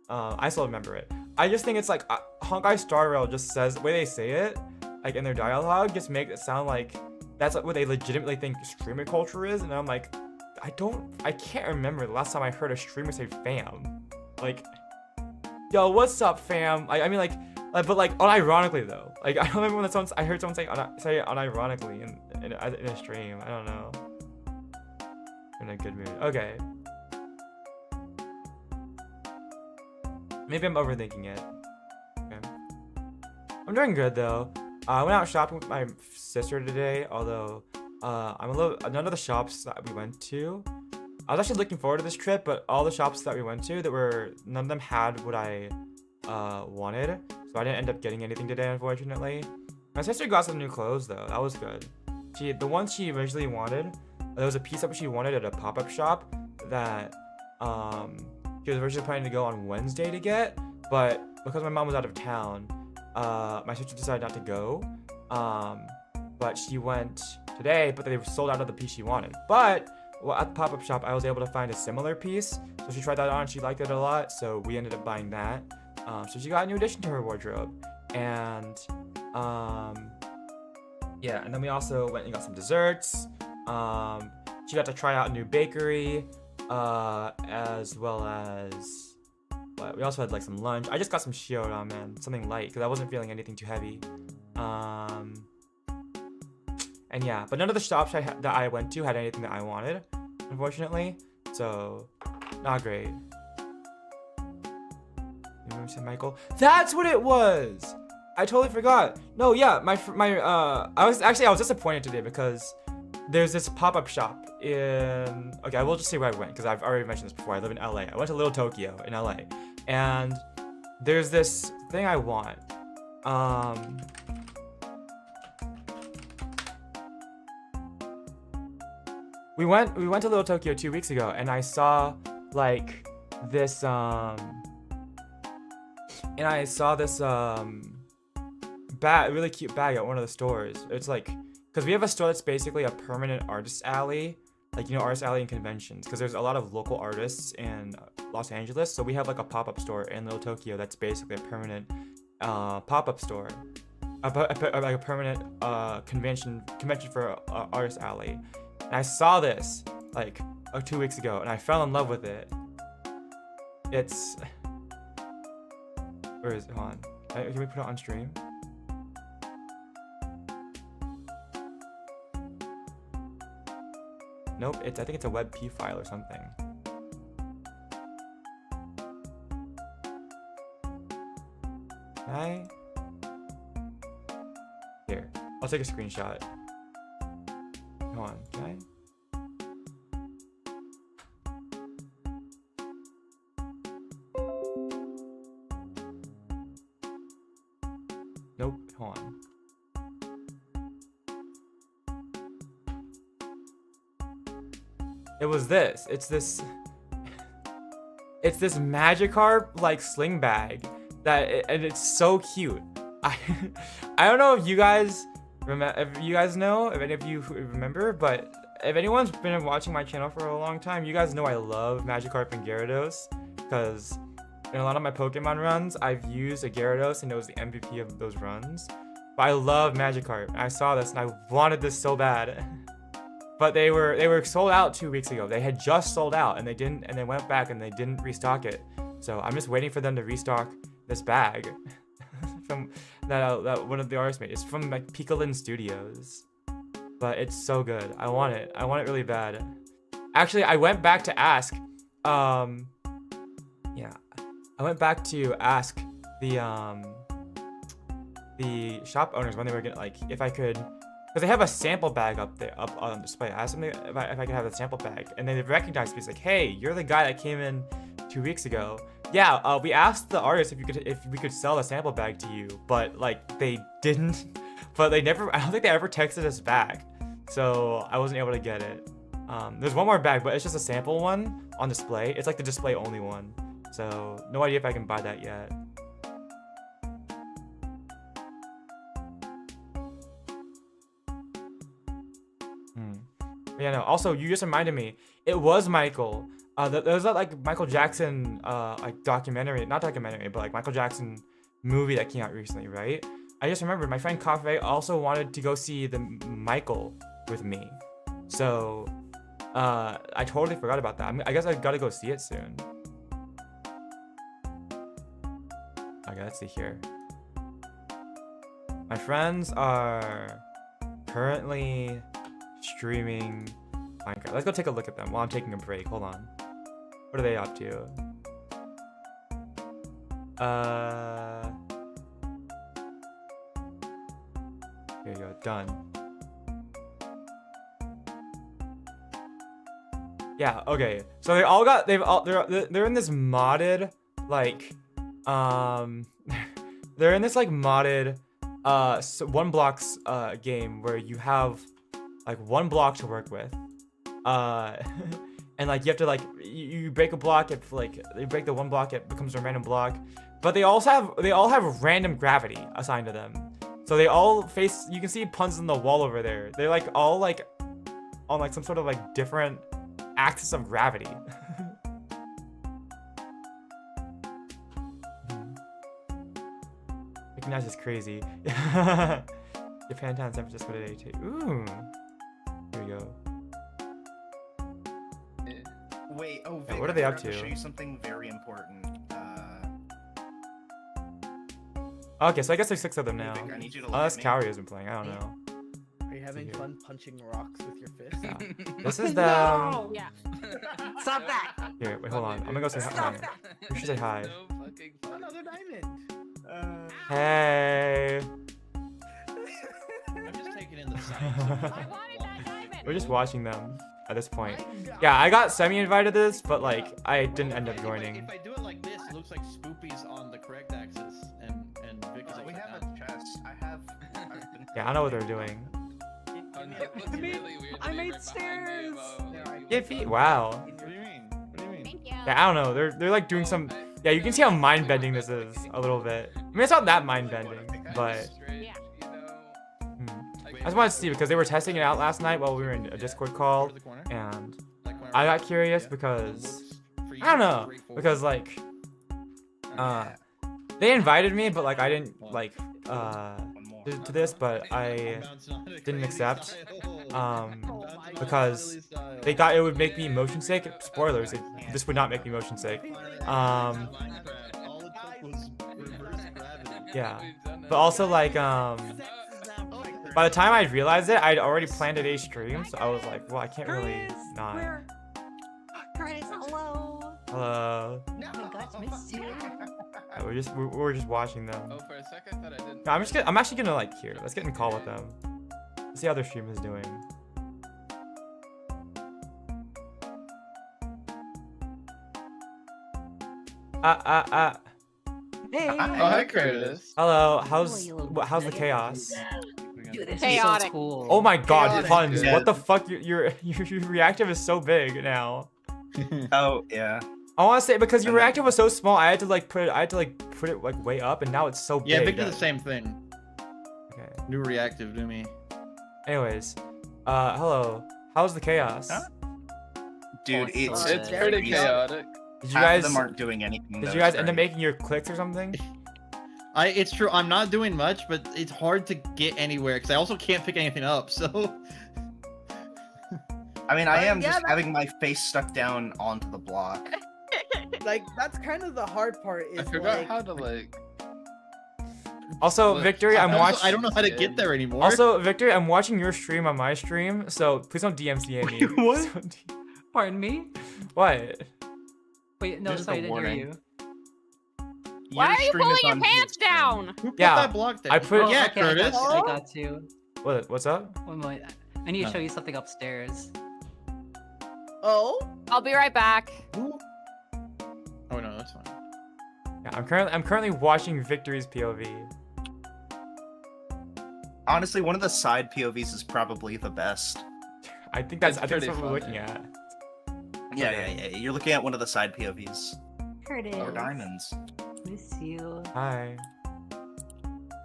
I still remember it. I just think it's like Honkai Star Rail just says the way they say it, like in their dialogue, just makes it sound like that's like what they legitimately think streamer culture is. And I'm like, I can't remember the last time I heard a streamer say fam. Like, yo, what's up, fam? I mean, like, but like, unironically though. Like, I don't remember when I heard someone say it unironically in a stream. I don't know. In a good mood. Okay. Maybe I'm overthinking it. Okay. I'm doing good though. I went out shopping with my sister today. Although, none of the shops that we went to. I was actually looking forward to this trip, but all the shops that we went to, none of them had what I wanted, so I didn't end up getting anything today, unfortunately. My sister got some new clothes though. That was good. The ones she originally wanted, there was a piece that she wanted at a pop-up shop that she was originally planning to go on Wednesday to get, but because my mom was out of town, my sister decided not to go. But she went today, but they were sold out of the piece she wanted. But at the pop-up shop, I was able to find a similar piece, so she tried that on. She liked it a lot, so we ended up buying that. So she got a new addition to her wardrobe, and yeah. And then we also went and got some desserts. She got to try out a new bakery, as well as we also had like some lunch. I just got some shio ramen, something light, because I wasn't feeling anything too heavy. And yeah, but none of the shops that I went to had anything that I wanted, unfortunately. So, not great. You remember St. Michael? That's what it was! I totally forgot. No, yeah, I was disappointed today because there's this pop-up shop in... Okay, I will just say where I went, because I've already mentioned this before. I live in LA. I went to Little Tokyo in LA. And there's this thing I want. We went to Little Tokyo 2 weeks ago, and I saw like this really cute bag at one of the stores. It's like, because we have a store that's basically a permanent artist alley, like, you know, artist alley and conventions, because there's a lot of local artists in Los Angeles. So we have like a pop-up store in Little Tokyo that's basically a permanent pop-up store, like a permanent convention for artist alley. And I saw this like 2 weeks ago, and I fell in love with it. It's... Where is it? Hold on. Can we put it on stream? Nope, I think it's a WebP file or something. Here, I'll take a screenshot. Hold on, can I? Nope, hold on. It was this. It's this Magikarp like sling bag and it's so cute. I don't know if you guys know, if any of you remember, but if anyone's been watching my channel for a long time, you guys know I love Magikarp and Gyarados, because in a lot of my Pokemon runs, I've used a Gyarados and it was the MVP of those runs. But I love Magikarp. And I saw this and I wanted this so bad. But they were sold out 2 weeks ago. They had just sold out and they went back and they didn't restock it. So I'm just waiting for them to restock this bag from that one of the artists made. It's from like Picolin Studios. But it's so good. I want it. I want it really bad. Actually, I went back to ask I went back to ask the shop owners when they were gonna, like, if I could, because they have a sample bag up on display. I asked them if I could have the sample bag, and they recognized me. It's like, hey, you're the guy that came in 2 weeks ago. Yeah, we asked the artist if we could sell a sample bag to you, but like they didn't. But they never. I don't think they ever texted us back, so I wasn't able to get it. There's one more bag, but it's just a sample one on display. It's like the display only one, so no idea if I can buy that yet. Yeah, no. Also, you just reminded me. It was Michael. There was that like Michael Jackson like documentary, not documentary, but like Michael Jackson movie that came out recently, right? I just remembered my friend Cafe also wanted to go see the Michael with me, so I totally forgot about that. I guess I gotta go see it soon. Okay, let's see here. My friends are currently streaming Minecraft. Let's go take a look at them while I'm taking a break. Hold on. What are they up to? Here you go. Done. Yeah. Okay. So they're in this modded like they're in this like modded one blocks game where you have like one block to work with, and like you have to like you break a block, if like you break the one block, it becomes a random block. But they all have random gravity assigned to them, so they all face. You can see puns on the wall over there. They're like all like on like some sort of like different axis of gravity. Recognize is crazy. Japan Town, San Francisco today too. Ooh. Here we go. Wait, oh, yeah, what are they up to? Show you something very important. Okay, so I guess there's 6 of them now. Vic, I need you to Unless Kaori has been playing, I don't know. Are you having fun punching rocks with your fist? Yeah. This is the... No! Yeah. Stop that! Here, wait, hold on. I'm gonna go say hi. You should say hi. Another diamond! Hey! I'm just taking in the sights. I wanted that diamond! We're just watching them at this point. Yeah, I got semi-invited to this, but like, I didn't end up joining. If I do it like this, it looks like Spoopy's on the correct axis, and Vic is We upside have down. a chest. I've been Yeah, I know what they're doing. I made stairs! Give feet. Wow. What do you mean? What do you mean? Thank you. Yeah, I don't know. They're like doing some... Yeah, you can see how mind-bending this is a little bit. I mean, it's not that mind-bending, but... Yeah. I just wanted to see because they were testing it out last night while we were in a Discord call, and I got curious because I don't know, because like they invited me, but like I didn't like to this, but I didn't accept. Oh my because they thought it would make me motion sick. Spoilers, this would not make me motion sick. All it took was reverse gravity. Yeah. We've done But it. also like Sex is not like by the time I realized it, I'd already planned a stream, so I was like, well, I can't really Kurtis, not. where? Kurtis, hello. Hello. No. Oh my gosh, missed you. Yeah, we're just watching them. Oh, for a second I thought I didn't. No, I'm actually gonna like here. Let's get in call with them. Let's see how their stream is doing. Hey. Oh, hi, Curtis. Hello. Hello, How's the chaos? Dude, this Chaotic. is so cool. Oh my God, Chaotic. puns! Yeah. What the fuck? Your reactive is so big now. Oh yeah. I want to say because your And then- reactive was so small, I had to put it like way up, and now it's so big. Yeah, Victor, that- the same thing. Okay. New reactive to me. Anyways, hello. How's the chaos? Huh? Dude, it's It's pretty chaotic. Did you half guys of them aren't doing anything. did though, you guys it's end up great. making your clicks or something? It's true. I'm not doing much, but it's hard to get anywhere because I also can't pick anything up. So I mean, I am Yeah, just that- having my face stuck down onto the block. Like that's kind of the hard part. Is I forgot like, how to like. Also, Look, Victory, I'm also, watching. I don't know how to get there anymore. Also, Victory, I'm watching your stream on my stream, so please don't DMCA me. Wait, what? Please don't Pardon me? What? Wait, no, Just a sorry, I didn't hear warning. you. Why Your are you stream is pulling your on pants his stream. down? Who put Yeah, that block there? I put- Yeah, okay, Curtis. I got you. What's up? One moment. I need to No. show you something upstairs. Oh, I'll be right back. Oh no, that's fine. Yeah, I'm currently watching Victory's POV. Honestly, one of the side POVs is probably the best. I think that's It's what pretty we're funny. looking at. Yeah. You're looking at one of the side POVs. Kurtis. Or diamonds. Miss you. Hi.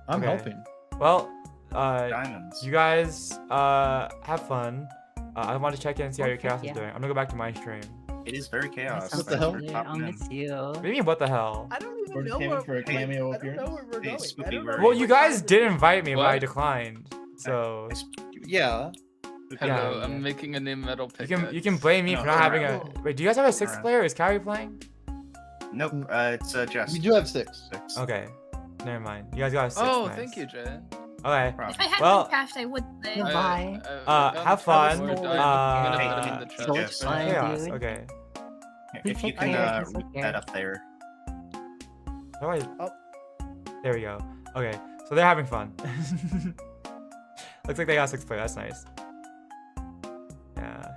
I'm Okay. helping. Well, Diamonds. you guys have fun. I want to check in and see how your chaos Yeah. is doing. I'm gonna go back to my stream. It is very chaos. What the Thanks hell? for Yeah, I'll popping in. miss you. What do you mean, what the hell? I don't even We're know aiming where, for a cameo I don't know appearance? where we're Hey, going. Spoopy, I don't know where- Well, where you we're guys going. did invite me, but I What? declined. So Yeah. Hello, Yeah. I'm making a new metal you pickaxe. can blame me No, for not having a. alright. Wait, do you guys have a sixth Alright. player? Is Carrie playing? Nope, it's Jess. We do have 6. Six. Okay, never mind. You guys got a sixth. Oh, nice. thank you, Jay. Okay. Problem. If I had Well- some cash, I would say. I- Goodbye. I got Have fun. more diamonds. Uh, I'm gonna put them in the chest. so for it's now. fine. Chaos. dude. Okay. If you Oh, can care, read care. that up there. How do I? Oh. There we go. Okay, so they're having fun. Looks like they got sixth player. That's nice. Yeah.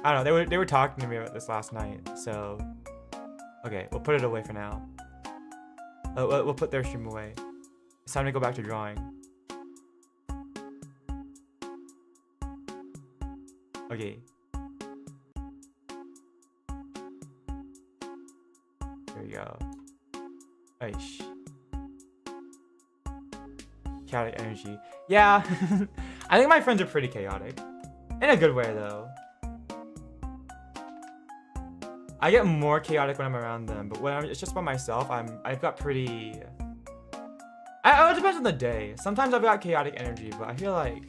I don't know. They were talking to me about this last night. So. Okay, we'll put it away for now. We'll put their stream away. It's time to go back to drawing. Okay. There we go. Aish. Chaotic energy. Yeah. I think my friends are pretty chaotic. In a good way though. I get more chaotic when I'm around them, but when it's just by myself, I've got pretty. It depends on the day. Sometimes I've got chaotic energy, but I feel like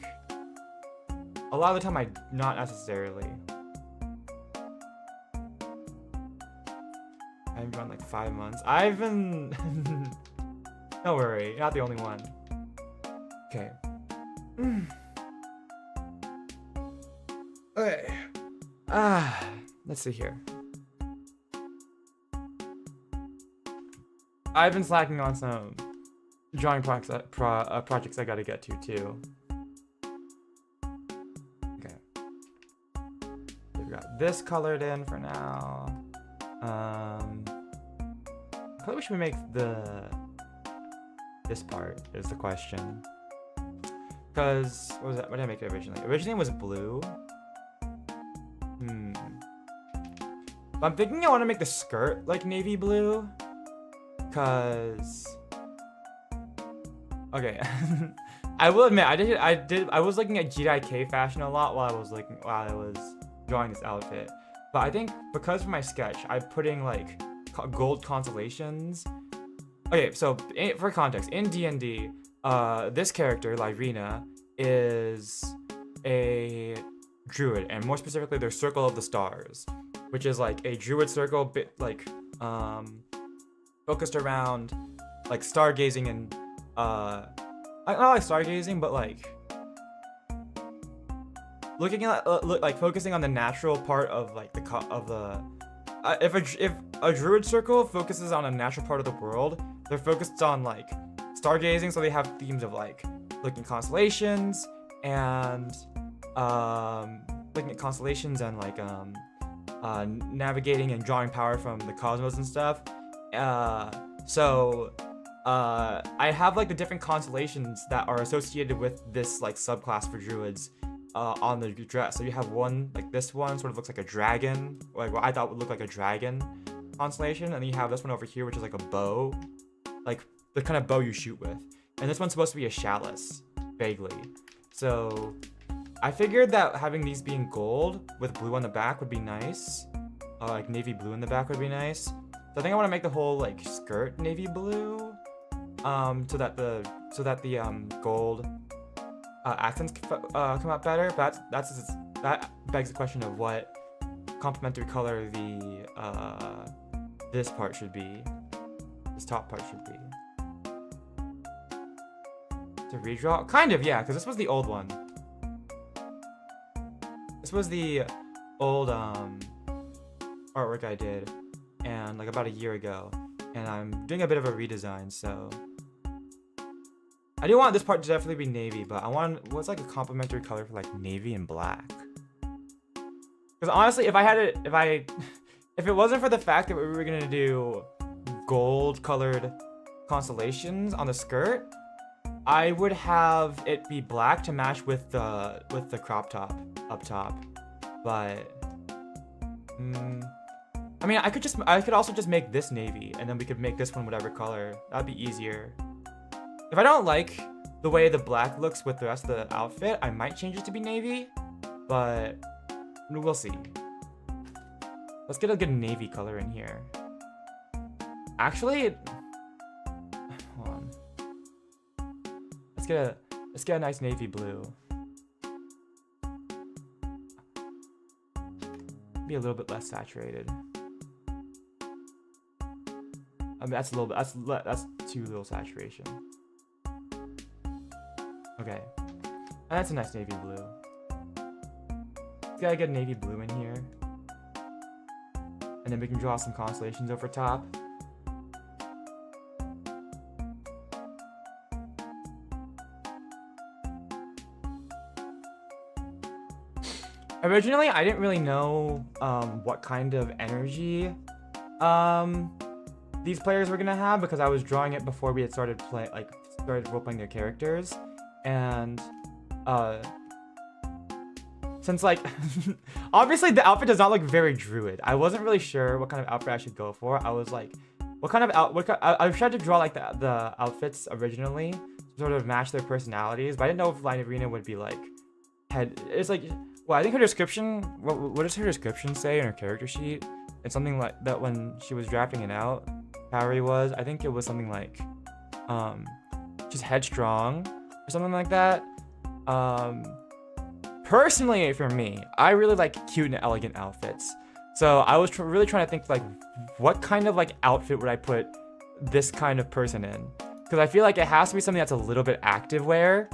a lot of the time I not necessarily. I haven't gone like 5 months. I've been. Don't worry, you're not the only one. Okay. Okay. Let's see here. I've been slacking on some drawing projects I gotta get to too. Okay. We've got this colored in for now. I thought we should make this part is the question. Because what was that? What did I make it originally? Originally it was blue. But I'm thinking I want to make the skirt like navy blue. Cause okay. I will admit I was looking at GIK fashion a lot while I was drawing this outfit. But I think because for my sketch I'm putting like gold constellations. Okay, so for context, in D&D, this character, Lyrina, is a druid, and more specifically their circle of the stars, which is like a druid circle bit like focused around like stargazing and not like stargazing, but like looking at like focusing on the natural part of like if a druid circle focuses on a natural part of the world, they're focused on like stargazing, so they have themes of like looking at constellations and like navigating and drawing power from the cosmos and stuff. So I have like the different constellations that are associated with this like subclass for druids on the dress. So you have one, like this one sort of looks like a dragon, like what I thought would look like a dragon constellation, and then you have this one over here which is like a bow, like the kind of bow you shoot with, and this one's supposed to be a chalice, vaguely. So I figured that having these being gold with blue on the back would be nice, like navy blue in the back would be nice. So I think I want to make the whole like skirt navy blue, so that the gold accents come out better. But that begs the question of what complementary color the this part should be. This top part should be. To redraw? Kind of, yeah, because this was the old one. This was the old artwork I did, and like about a year ago, and I'm doing a bit of a redesign, so I do want this part to definitely be navy, but I want what's like a complementary color for like navy and black. Because honestly, if it wasn't for the fact that we were gonna do gold colored constellations on the skirt, I would have it be black to match with the crop top up top. But I mean, I could also just make this navy, and then we could make this one whatever color. That'd be easier. If I don't like the way the black looks with the rest of the outfit, I might change it to be navy, but we'll see. Let's get a good navy color in here. Actually, hold on. Let's get a nice navy blue. Be a little bit less saturated. I mean, that's too little saturation. Okay, that's a nice navy blue. Let's get a good navy blue in here, and then we can draw some constellations over top. Originally, I didn't really know what kind of energy these players were gonna have, because I was drawing it before we had started role-playing their characters, and since like obviously the outfit does not look very druid, I wasn't really sure what kind of outfit I should go for. I was like, I tried to draw like the outfits originally to sort of match their personalities, but I didn't know if Line Arena would be like it's like. Well, I think her description, what does her description say in her character sheet? It's something like that when she was drafting it out, Harry was, I think it was something like, she's headstrong or something like that. Personally, for me, I really like cute and elegant outfits. So I was really trying to think like, what kind of like outfit would I put this kind of person in? Because I feel like it has to be something that's a little bit active wear,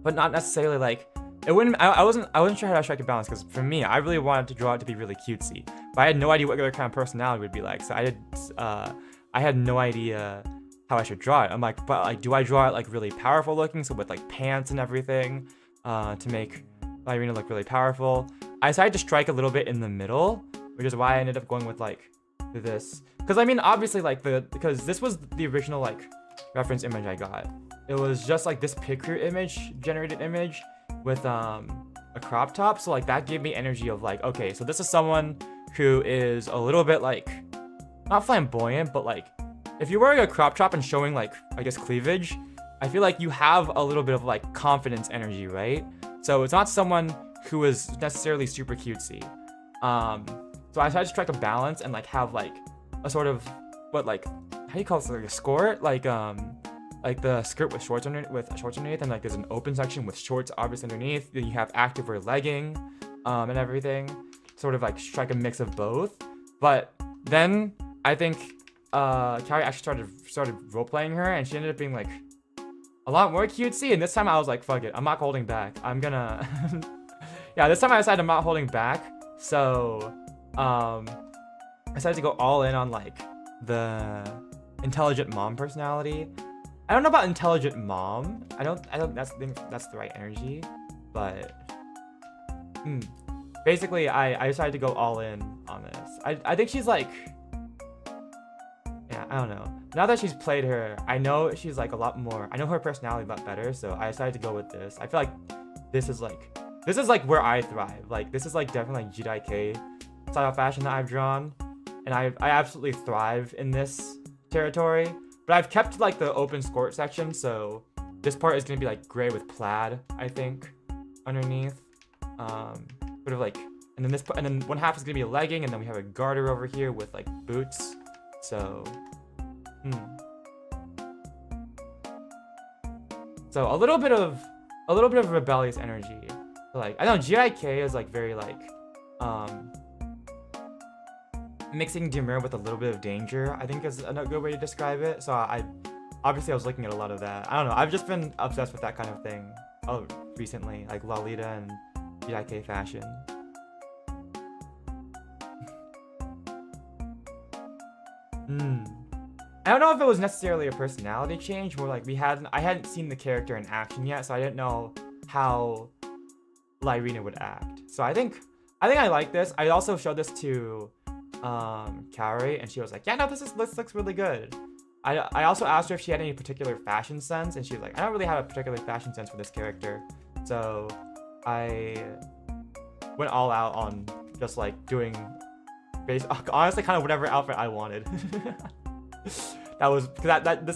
but not necessarily like, it wouldn't. I wasn't sure how to strike a balance, because for me, I really wanted to draw it to be really cutesy, but I had no idea what other kind of personality would be like. So I had no idea how I should draw it. I'm like, but like, do I draw it like really powerful looking, so with like pants and everything, to make Irina look really powerful? I decided to strike a little bit in the middle, which is why I ended up going with like this. Because I mean, obviously, like because this was the original like reference image I got. It was just like this picture image, generated image, with a crop top, so like that gave me energy of like, okay, so this is someone who is a little bit like not flamboyant, but like if you're wearing a crop top and showing like, I guess, cleavage, I feel like you have a little bit of like confidence energy, right? So it's not someone who is necessarily super cutesy. So I tried to strike a balance and like have like a sort of, what, like, how do you call this, like a skirt, like like the skirt with shorts underneath, and like there's an open section with shorts obviously underneath. Then you have activewear legging, and everything, sort of like strike a mix of both. But then I think Carrie actually started role playing her, and she ended up being like a lot more cutesy. And this time I was like, fuck it, I'm not holding back. I'm gonna yeah, this time I decided I'm not holding back. So I decided to go all in on like the intelligent mom personality. I don't know about intelligent mom. I don't think that's the right energy, but basically I decided to go all in on this. I think she's like, yeah, I don't know. Now that she's played her, I know she's like a lot more, I know her personality a lot better, so I decided to go with this. I feel like this is like where I thrive. Like this is like definitely like GIK style fashion that I've drawn, and I absolutely thrive in this territory. But I've kept like the open skirt section, so this part is gonna be like gray with plaid, I think, underneath. Sort of like, and then and then one half is gonna be a legging, and then we have a garter over here with like boots. So, so a little bit of rebellious energy. Like I know GIK is like very like mixing demure with a little bit of danger, I think is a good way to describe it. So I was looking at a lot of that. I don't know, I've just been obsessed with that kind of thing recently, like Lolita and GIK fashion. I don't know if it was necessarily a personality change, more like I hadn't seen the character in action yet, so I didn't know how Lyrina would act. So I think I like this. I also showed this to Kaori, and she was like, yeah, no, this looks really good. I also asked her if she had any particular fashion sense, and she was like, I don't really have a particular fashion sense for this character. So I went all out on just like doing honestly kind of whatever outfit I wanted. This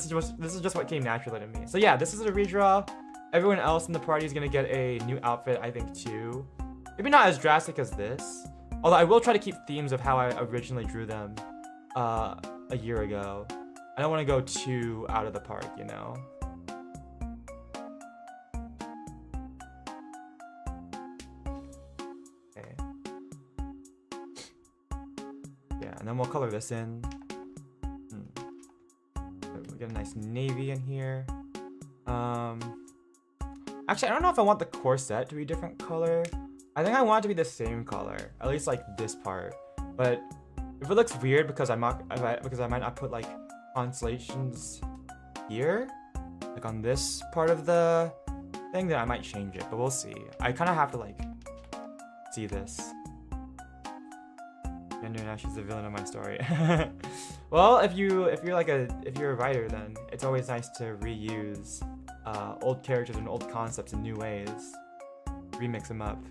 is just what came naturally to me. So yeah, this is a redraw. Everyone else in the party is gonna get a new outfit, I think, too. Maybe not as drastic as this, although I will try to keep themes of how I originally drew them a year ago. I don't want to go too out of the park, you know. Okay. Yeah, and then we'll color this in. We get a nice navy in here. Actually, I don't know if I want the corset to be a different color. I think I want it to be the same color, at least like this part. But if it looks weird because I might not put like constellations here, like on this part of the thing, then I might change it. But we'll see. I kind of have to like see this. And now she's the villain of my story. Well, if you're a writer, then it's always nice to reuse old characters and old concepts in new ways. Remix them up.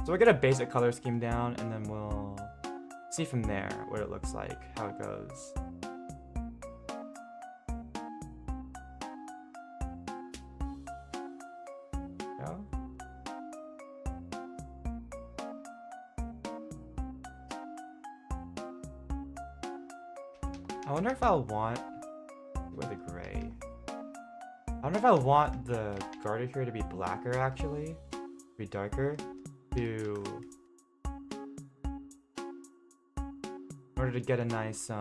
So we'll get a basic color scheme down, and then we'll see from there what it looks like, how it goes. Go. I wonder if I'll want with the gray. I wonder if I want the garter here to be blacker, actually, be darker. In order to get a nice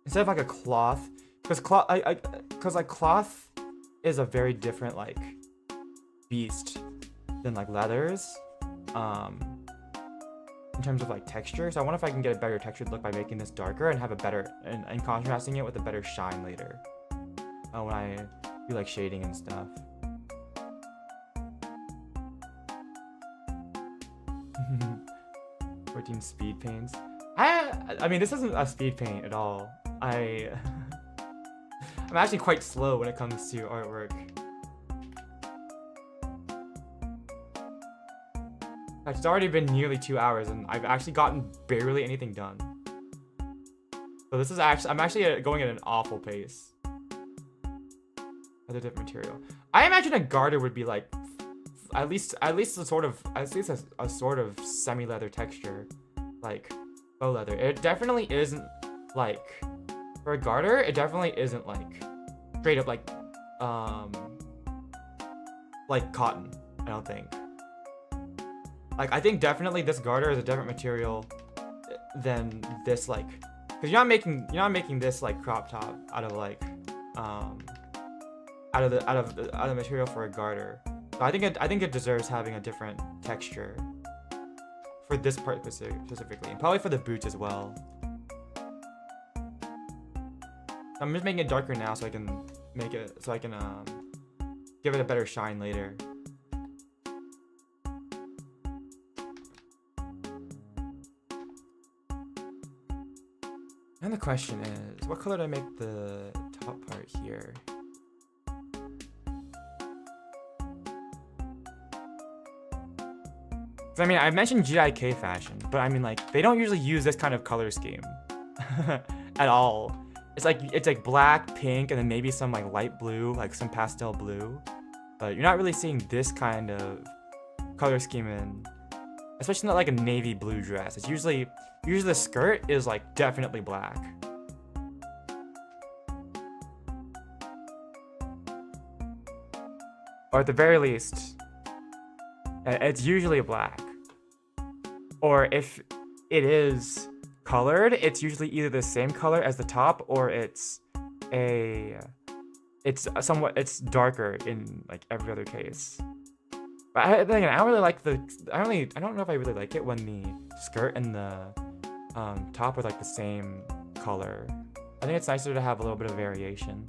instead of like a cloth, because cloth is a very different like beast than like leathers in terms of like texture. So I wonder if I can get a better textured look by making this darker and have a better and contrasting it with a better shine later when I do like shading and stuff. 14 speed paints. I mean, this isn't a speed paint at all. I I'm actually quite slow when it comes to artwork. It's already been nearly 2 hours and I've actually gotten barely anything done. So this is I'm actually going at an awful pace. Other different material. I imagine a garter would be like at least a sort of semi-leather texture, like faux leather. It definitely isn't like for a garter. It definitely isn't like straight up like cotton. I don't think. Like I think definitely this garter is a different material than this like, because you're not making this like crop top out of like out of the material for a garter. So I think it deserves having a different texture for this part specifically, and probably for the boots as well. I'm just making it darker now so I can give it a better shine later. And the question is, what color do I make the top part here? I mean, I mentioned GIK fashion, but I mean, like, they don't usually use this kind of color scheme at all. It's like black, pink, and then maybe some like light blue, like some pastel blue. But you're not really seeing this kind of color scheme in, especially not like a navy blue dress. It's usually the skirt is like definitely black. Or at the very least, it's usually black. Or if it is colored, it's usually either the same color as the top, or it's darker in like every other case. But I don't really like I don't know if I really like it when the skirt and the top are like the same color. I think it's nicer to have a little bit of variation.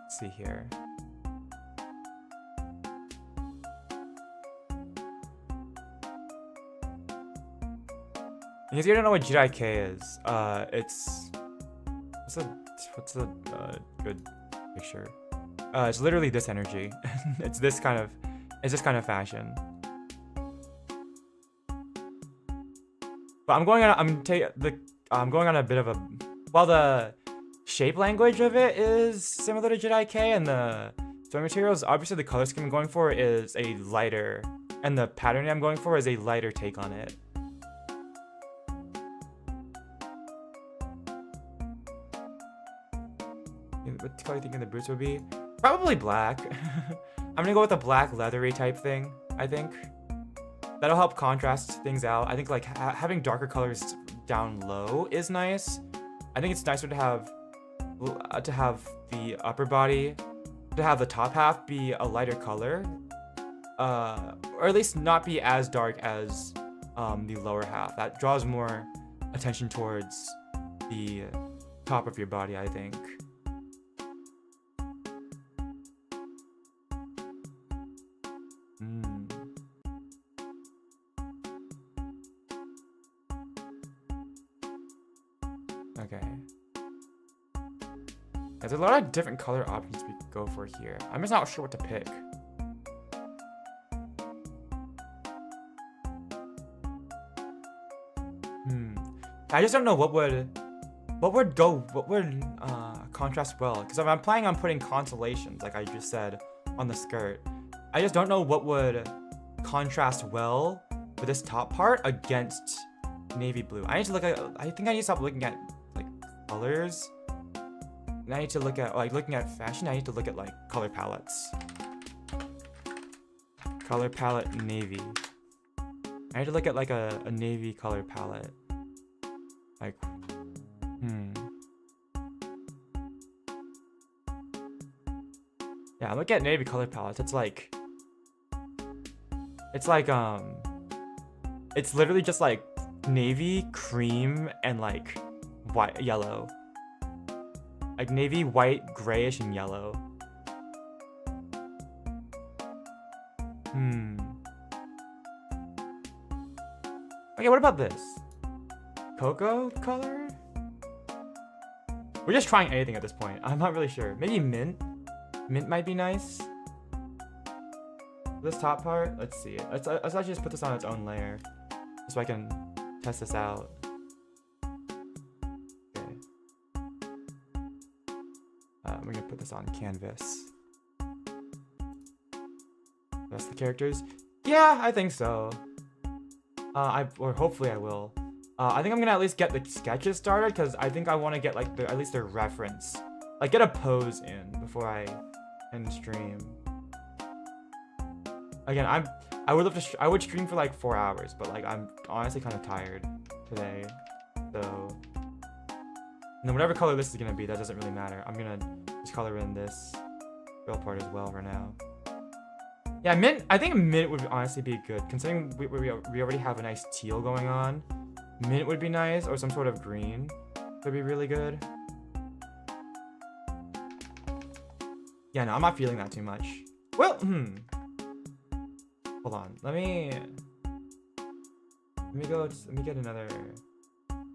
Let's see here. Because you don't know what GIK is, what's a good picture? It's literally this energy. it's this kind of fashion. But I'm going on a bit of a, while the shape language of it is similar to GIK, and the sewing materials, obviously the color scheme I'm going for is a lighter, and the pattern I'm going for is a lighter take on it. What color do you think the boots would be? Probably black. I'm gonna go with a black leathery type thing, I think. That'll help contrast things out. I think like having darker colors down low is nice. I think it's nicer to have the upper body, to have the top half be a lighter color, or at least not be as dark as the lower half. That draws more attention towards the top of your body, I think. Okay. There's a lot of different color options we could go for here. I'm just not sure what to pick. I just don't know what would contrast well, because I'm planning on putting constellations, like I just said, on the skirt. I just don't know what would contrast well with this top part against navy blue. I think I need to stop looking at like colors, and I need to look at looking at fashion. I need to look at like color palettes. Color palette navy. I need to look at like a navy color palette. Like, yeah, look at navy color palettes. It's literally just like navy, cream, and like white, yellow. Like navy, white, grayish, and yellow. Okay, Okay, what about this? Cocoa color? We're just trying anything at this point. I'm not really sure. Maybe mint? Mint might be nice. This top part, let's see it. Let's actually just put this on its own layer so I can test this out. Okay. We're gonna put this on canvas. That's the characters. Yeah, I think so. Or hopefully I will. I think I'm gonna at least get the sketches started because I think I want to get like at least their reference, like get a pose in before I end stream. Again, I would love to. I would stream for like 4 hours, but like I'm honestly kind of tired today, so. And then whatever color this is gonna be, that doesn't really matter. I'm gonna just color in this girl part as well for now. Yeah, mint. I think mint would honestly be good, considering we already have a nice teal going on. Mint would be nice, or some sort of green would be really good. Yeah, no, I'm not feeling that too much. Well, hold on. Let me get another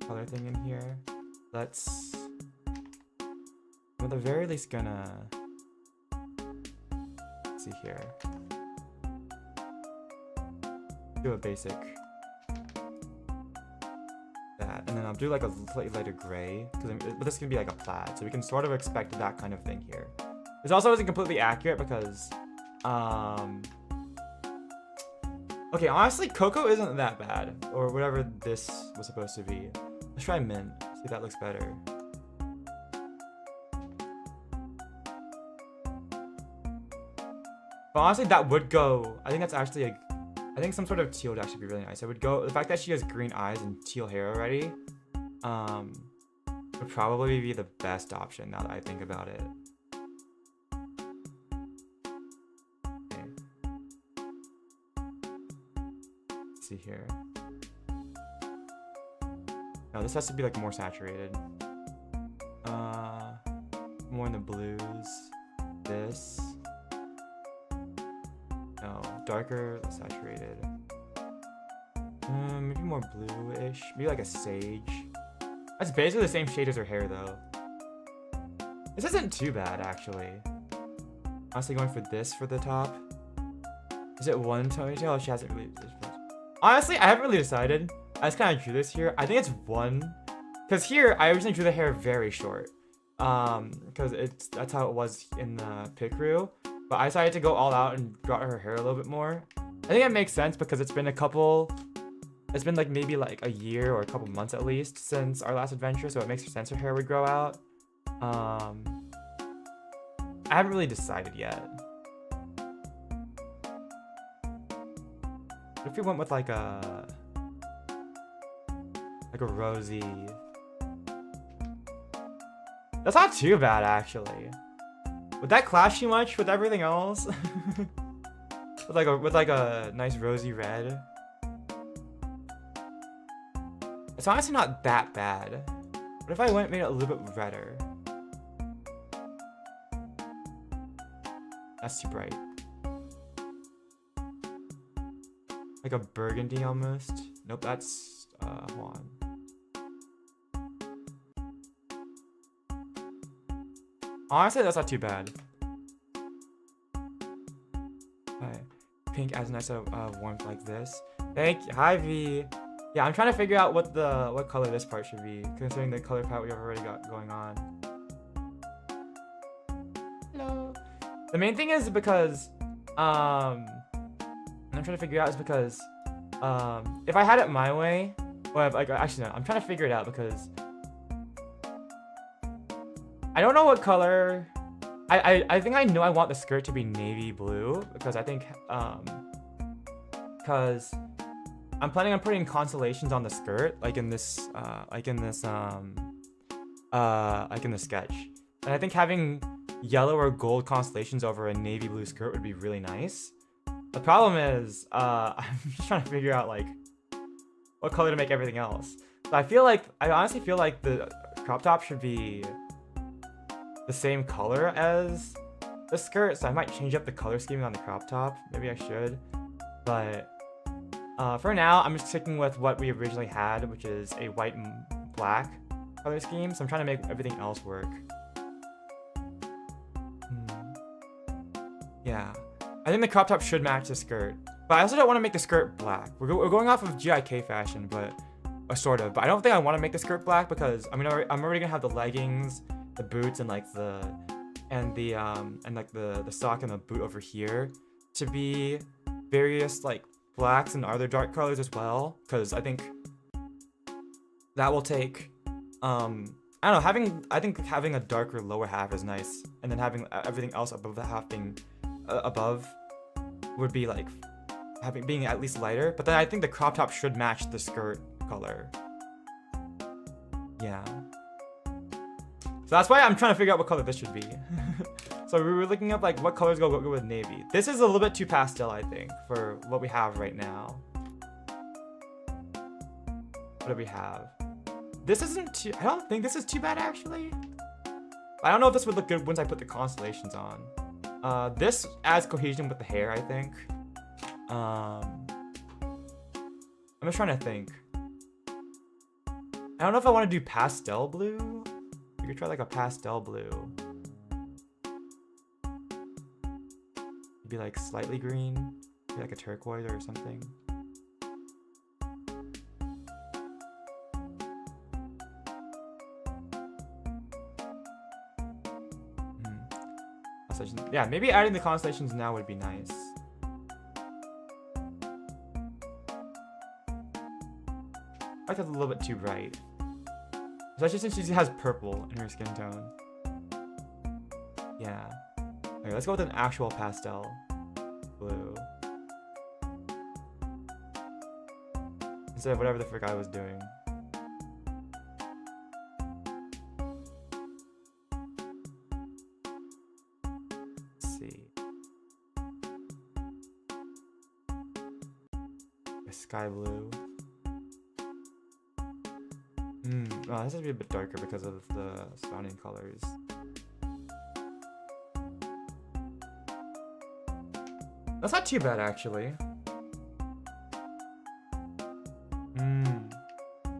color thing in here. I'm at the very least gonna see here. Do a basic that, and then I'll do like a slightly lighter gray, but this can be like a plaid, so we can sort of expect that kind of thing here. This also isn't completely accurate because, okay, honestly, cocoa isn't that bad, or whatever this was supposed to be. Let's try mint, see if that looks better. But honestly, that would go, I think that's actually I think some sort of teal would actually be really nice. It would go, the fact that she has green eyes and teal hair already, would probably be the best option now that I think about it. Okay. Let's see here. No, this has to be like more saturated. More in the blues. This. No, darker, saturated. Maybe more bluish. Maybe like a sage. That's basically the same shade as her hair, though. This isn't too bad, actually. Honestly, going for this for the top. Is it one ponytail? She hasn't really. Honestly, I haven't really decided. I just kind of drew this here. I think it's one, because here I originally drew the hair very short. Because that's how it was in the pic crew. But I decided to go all out and draw her hair a little bit more. I think it makes sense because it's been like maybe like a year or a couple months at least since our last adventure, so it makes sense her hair would grow out. I haven't really decided yet. What if we went with like a rosy? That's not too bad, actually. Would that clash too much with everything else? with like a nice rosy red. It's honestly not that bad. What if I made it a little bit redder? That's too bright. Like a burgundy almost. Nope, that's hold on. Honestly, that's not too bad. Okay. Pink adds a nice warmth like this. Thank you. Hi V. Yeah, I'm trying to figure out what color this part should be, considering the color palette we have already got going on. Hello. The main thing is because I'm trying to figure out is because if I had it my way, well, like actually no, I'm trying to figure it out because I don't know what color. I think I know I want the skirt to be navy blue because I think because I'm planning on putting constellations on the skirt like in this sketch, and I think having yellow or gold constellations over a navy blue skirt would be really nice. The problem is I'm just trying to figure out like what color to make everything else. So I honestly feel like the crop top should be the same color as the skirt, so I might change up the color scheme on the crop top. Maybe I should, but For now, I'm just sticking with what we originally had, which is a white and black color scheme. So I'm trying to make everything else work. Yeah, I think the crop top should match the skirt, but I also don't want to make the skirt black. We're going off of GIK fashion, but sort of. But I don't think I want to make the skirt black because I'm already gonna have the leggings, the boots, and like the sock and the boot over here to be various like blacks and other dark colors as well, because I think that will take I don't know, I think having a darker lower half is nice, and then having everything else above the half being above would be like being at least lighter. But then I think the crop top should match the skirt color. Yeah. So that's why I'm trying to figure out what color this should be. So we were looking up like what colors go with navy. This is a little bit too pastel, I think, for what we have right now. What do we have? This isn't too, I don't think this is too bad actually. I don't know if this would look good once I put the constellations on. This adds cohesion with the hair, I think. I'm just trying to think. I don't know if I want to do pastel blue. We could try like a pastel blue. Maybe like slightly green, maybe like a turquoise or something. Yeah, maybe adding the constellations now would be nice. I thought a little bit too bright. Especially since she has purple in her skin tone. Yeah. Okay, let's go with an actual pastel blue. Instead of whatever the frick I was doing. Let's see. A sky blue. Oh, this has to be a bit darker because of the surrounding colors. That's not too bad, actually.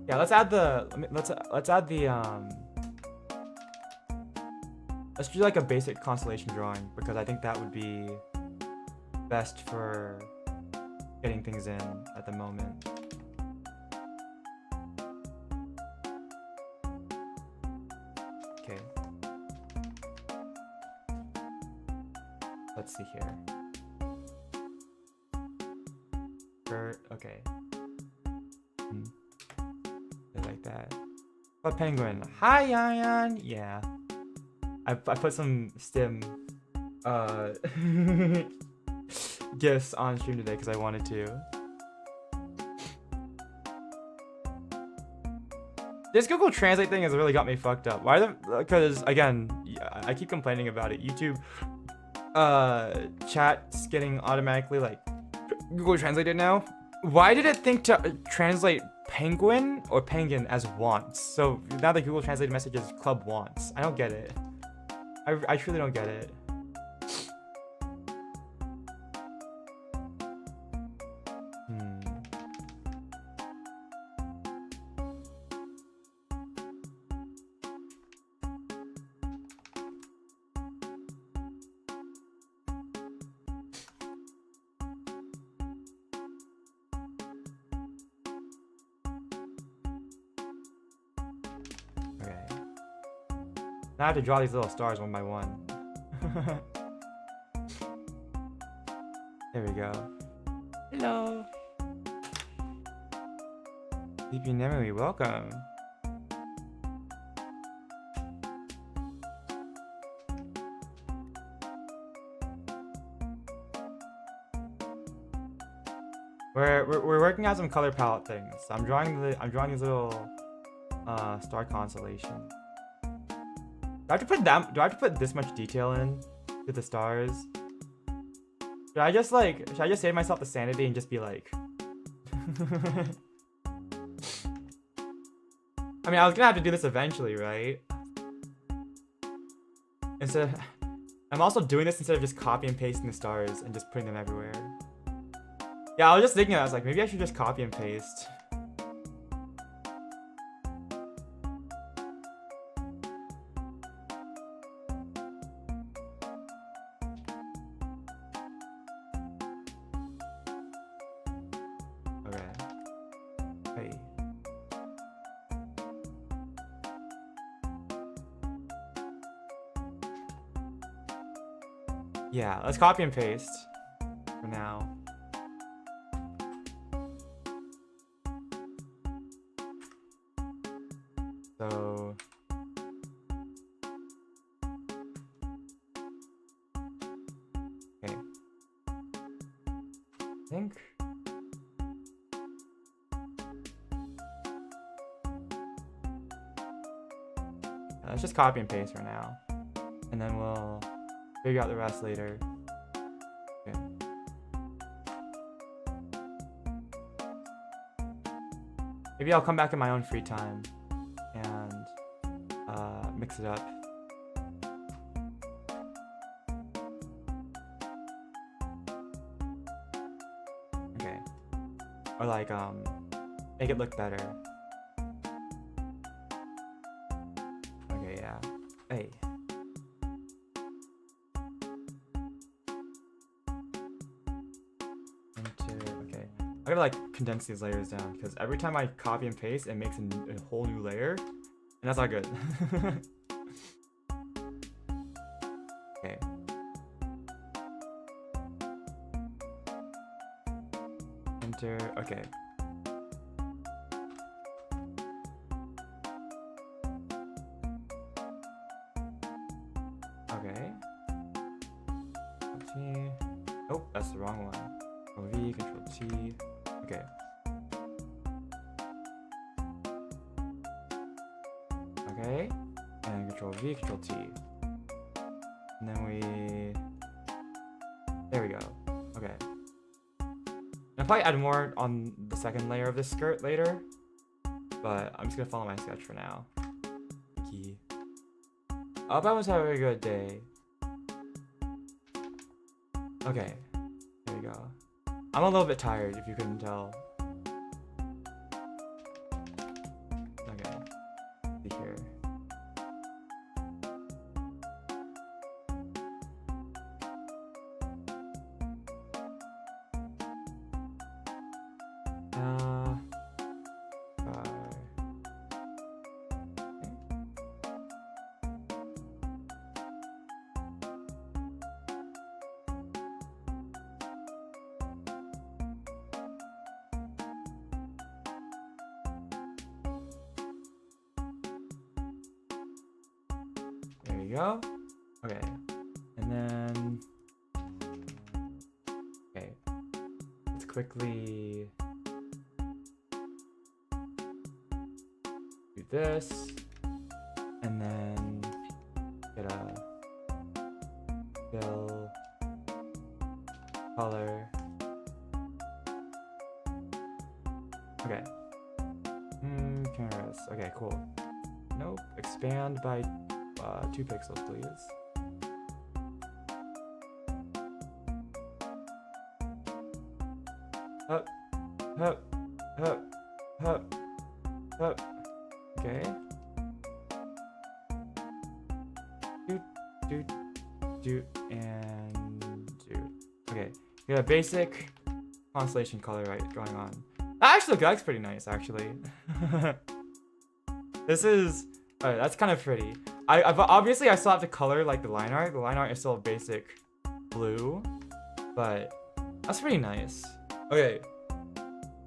Yeah, let's add the. Let's add the. Let's do like a basic constellation drawing because I think that would be best for getting things in at the moment. Okay. Let's see here. Okay. Like that. But penguin. Hi, Yan. Yeah. I put some stim gifts on stream today because I wanted to. This Google Translate thing has really got me fucked up. Why because again, I keep complaining about it. YouTube chat's getting automatically like Google translated now. Why did it think to translate penguin or penguin as wants? So now the Google translated message is club wants. I don't get it. I truly don't get it. Now I have to draw these little stars one by one. There we go. Hello. Sleepy Memory, welcome. We're working out some color palette things. So I'm drawing these little star constellations. Do I have to put this much detail in to the stars? Should I just save myself the sanity and just be like I mean, I was gonna have to do this eventually, right? I'm also doing this instead of just copy and pasting the stars and just putting them everywhere. Yeah, I was just thinking, I was like, maybe I should just copy and paste. Okay. Hey. Yeah, let's copy and paste for now. So okay. I think let's just copy and paste for now. And then we'll figure out the rest later. Okay. Maybe I'll come back in my own free time and mix it up. Okay. Or like make it look better. Okay, yeah. Hey. Okay. I gotta like condense these layers down because every time I copy and paste, it makes a whole new layer, and that's not good. Okay. Enter. Okay. Okay. T. Oh, that's the wrong one. Control V, Control T. Okay. Okay. And Control V, Control T. And then we. There we go. Okay. I'll probably add more on the second layer of this skirt later, but I'm just gonna follow my sketch for now. Key. I hope everyone's having a good day. Okay. There we go. I'm a little bit tired, if you couldn't tell. Okay. See here. There you go. Okay. And then okay. Let's quickly do this. And then get a fill color. Okay. Cameras. Okay, cool. Nope. Expand by 2 pixels, please. Up, up, up, up, up. Okay. Do, and do. Okay. We got a basic constellation color right going on. That actually looks pretty nice, actually. This is. Alright, that's kind of pretty. Obviously I still have to color like the line art. The line art is still a basic blue, but that's pretty nice. Okay,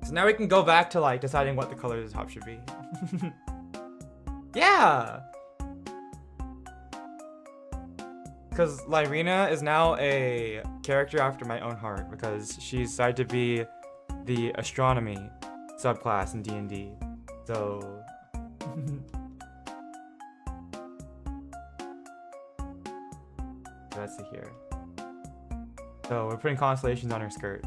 so now we can go back to like deciding what the color of the top should be. Yeah, because Lyrina is now a character after my own heart because she's decided to be the astronomy subclass in D&D. So. Let's see here. So we're putting constellations on her skirt.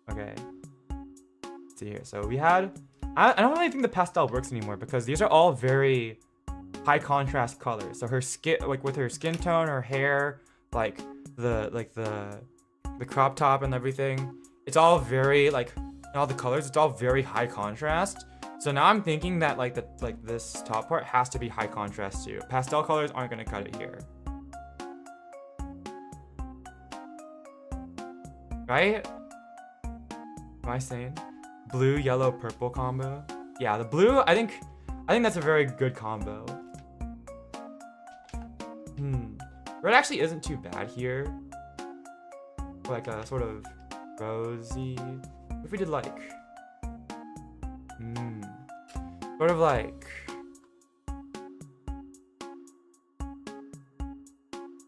Okay. Let's see here. So we had. I don't really think the pastel works anymore because these are all very high contrast colors. So her skin, like with her skin tone, her hair, like the the crop top and everything, it's all very like all the colors, it's all very high contrast. So now I'm thinking that like this top part has to be high contrast too. Pastel colors aren't gonna cut it here. Right? Am I sane? Blue, yellow, purple combo. Yeah, the blue, I think that's a very good combo. Red actually isn't too bad here. Like a sort of rosy. If we did like, sort of like,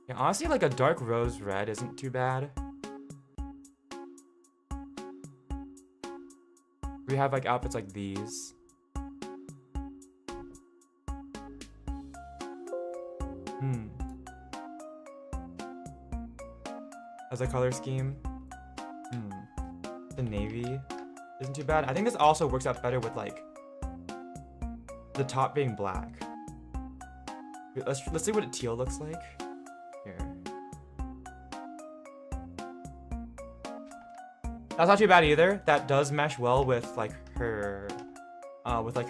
yeah, honestly, like a dark rose red isn't too bad. We have like outfits like these. As a color scheme. The navy isn't too bad. I think this also works out better with like the top being black. Let's see what a teal looks like. Here. That's not too bad either. That does mesh well with like her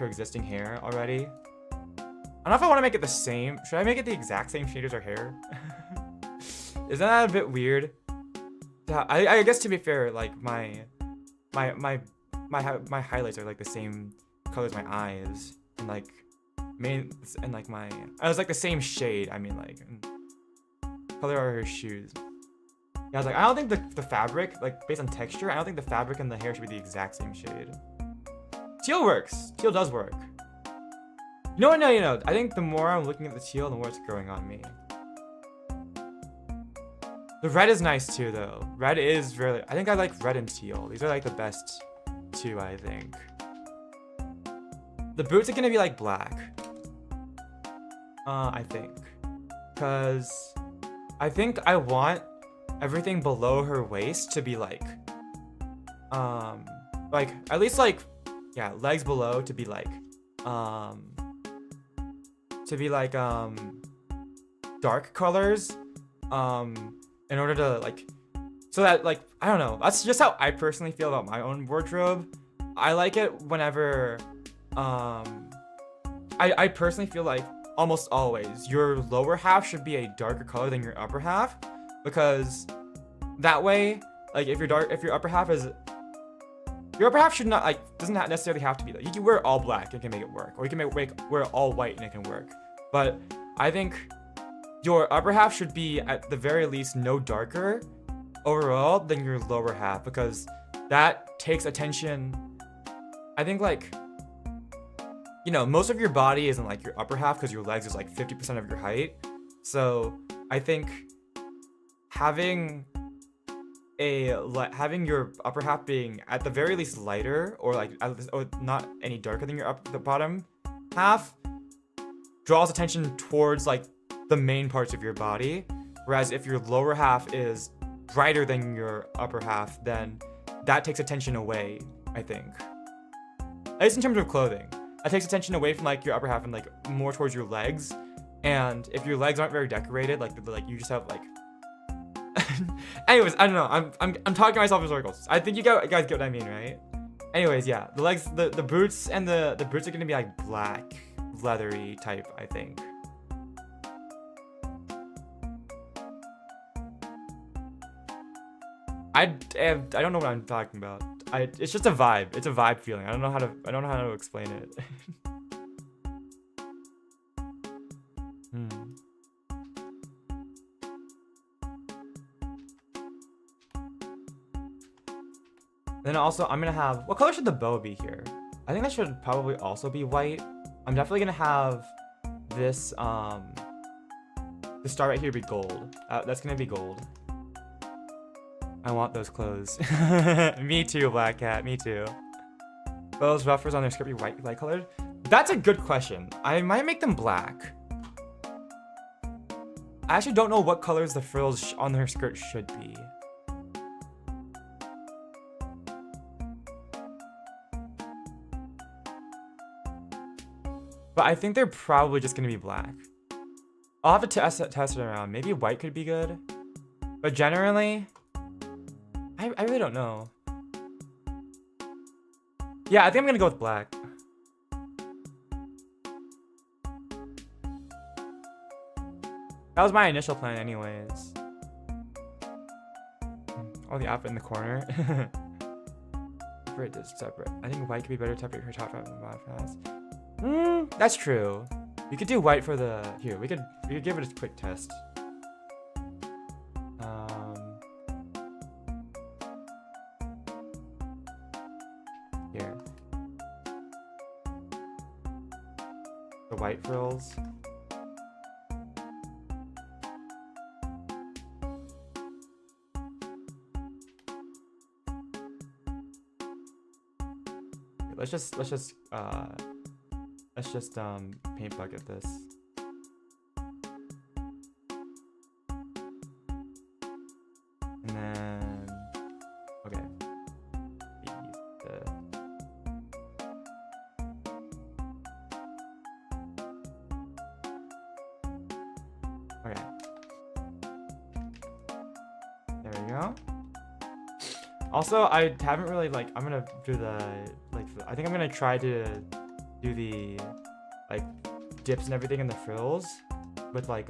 existing hair already. I don't know if I want to make it the same. Should I make it the exact same shade as her hair? Isn't that a bit weird? Yeah, I guess to be fair, like my highlights are like the same color as my eyes, and like I was like the same shade. I mean, like color are her shoes. Yeah, I was like, I don't think the fabric, like based on texture, I don't think the fabric and the hair should be the exact same shade. Teal works. Teal does work. You know what? No, you know. I think the more I'm looking at the teal, the more it's growing on me. The red is nice too, though. Red is really. I think I like red and teal. These are like the best two, I think. The boots are gonna be like black. I think, cause I think I want everything below her waist to be like at least like, yeah, legs below to be like dark colors in order to like, so that like, I don't know, that's just how I personally feel about my own wardrobe. I like it whenever I personally feel like almost always your lower half should be a darker color than your upper half, because that way, like if your upper half should not, like, doesn't necessarily have to be, like, you can wear all black and it can make it work, or you can wear all white and it can work. But I think your upper half should be at the very least no darker overall than your lower half, because that takes attention. I think, like, you know, most of your body isn't like your upper half because your legs is like 50% of your height. So I think having your upper half being at the very least lighter, or like or not any darker than the bottom half, draws attention towards like the main parts of your body. Whereas if your lower half is brighter than your upper half, then that takes attention away, I think. At least in terms of clothing. That takes attention away from like your upper half and like more towards your legs. And if your legs aren't very decorated, like you just have like anyways, I don't know, I'm talking myself in circles. I think you guys get what I mean, right? Anyways, yeah, the legs, the boots and the boots are gonna be like black, leathery type, I think. I don't know what I'm talking about. It's just a vibe. It's a vibe feeling. I don't know how to explain it. Then also, I'm gonna have, what color should the bow be here? I think that should probably also be white. I'm definitely gonna have this the star right here be gold. That's gonna be gold. I want those clothes. Me too, Black Cat. Me too. Those ruffers on their skirt be light colored? That's a good question. I might make them black. I actually don't know what colors the frills on her skirt should be. But I think they're probably just gonna be black. I'll have to test it around. Maybe white could be good. But generally, I really don't know. Yeah, I think I'm gonna go with black. That was my initial plan anyways. Oh, the outfit in the corner. Separate this separate. I think white could be better to separate her top half and bottom half. That's true. We could do white for the here. We could give it a quick test. Here. The white frills. Let's just paint bucket this. And then okay. Okay. There we go. Also, I haven't really like. I'm gonna do the like. I think I'm gonna try to do the like dips and everything in the frills with like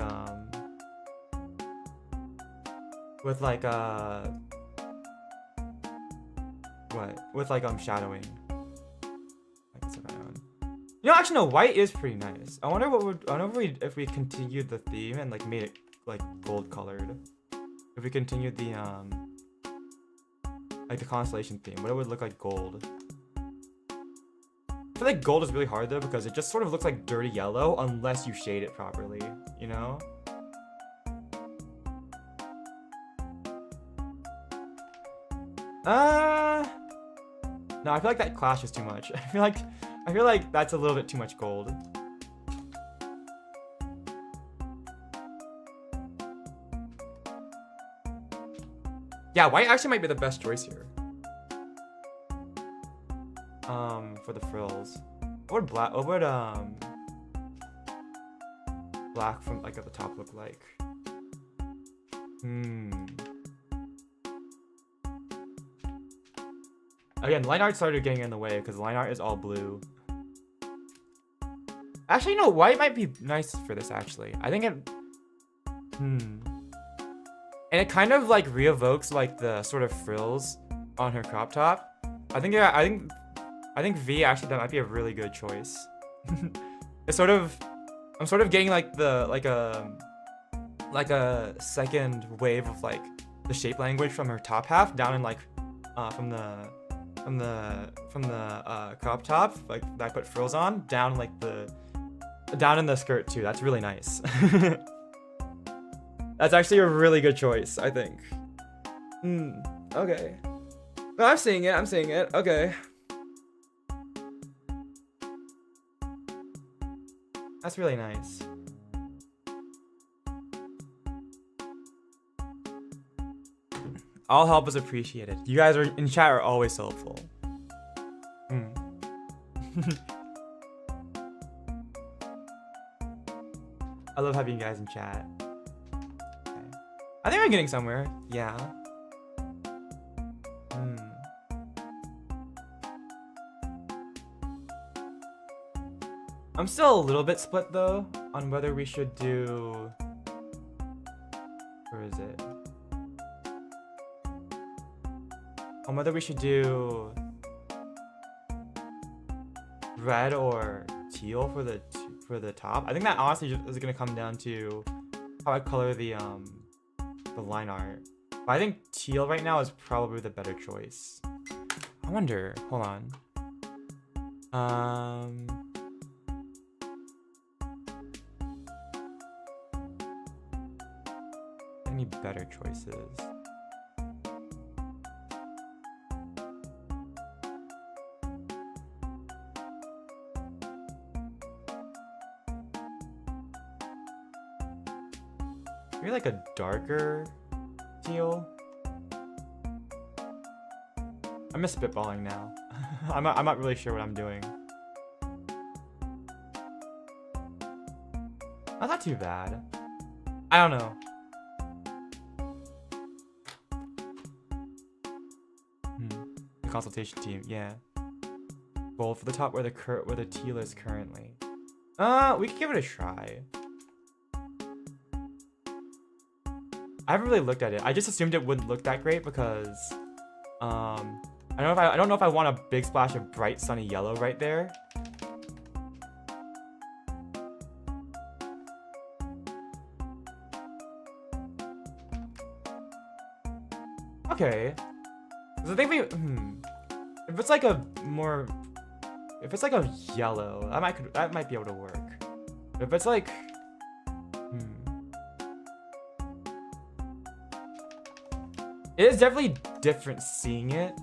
shadowing. Like this around. You know, actually no, white is pretty nice. I wonder if we continued the theme and like made it like gold colored. If we continued the like the constellation theme, what it would look like gold. I feel like gold is really hard though because it just sort of looks like dirty yellow unless you shade it properly, you know? No, I feel like that clashes too much. I feel like that's a little bit too much gold. Yeah, white actually might be the best choice here. For the frills. What would black from like at the top look like? Again, line art started getting in the way because line art is all blue. Actually, no, white might be nice for this actually. I think it and it kind of like re-evokes like the sort of frills on her crop top. I think V actually that might be a really good choice. I'm sort of getting like a second wave of like the shape language from her top half down in like from the crop top like that I put frills on down like down in the skirt too. That's really nice. That's actually a really good choice, I think. Okay. No, I'm seeing it. Okay. That's really nice. All help is appreciated. You guys in chat are always helpful. I love having you guys in chat. Okay. I think we're getting somewhere. Yeah. I'm still a little bit split though on whether we should do. Where is it? On whether we should do red or teal for the top. I think that honestly is gonna come down to how I color the line art. But I think teal right now is probably the better choice. I wonder. Hold on. Any better choices? Maybe like a darker teal. I'm just spitballing now. I'm not really sure what I'm doing. That's not too bad. I don't know. consultation team. Yeah. Gold for the top where the teal is currently. We could give it a try. I haven't really looked at it. I just assumed it wouldn't look that great because I don't know if I want a big splash of bright sunny yellow right there. Okay. So I think if it's like a yellow, that might be able to work. If it's like it is definitely different seeing it.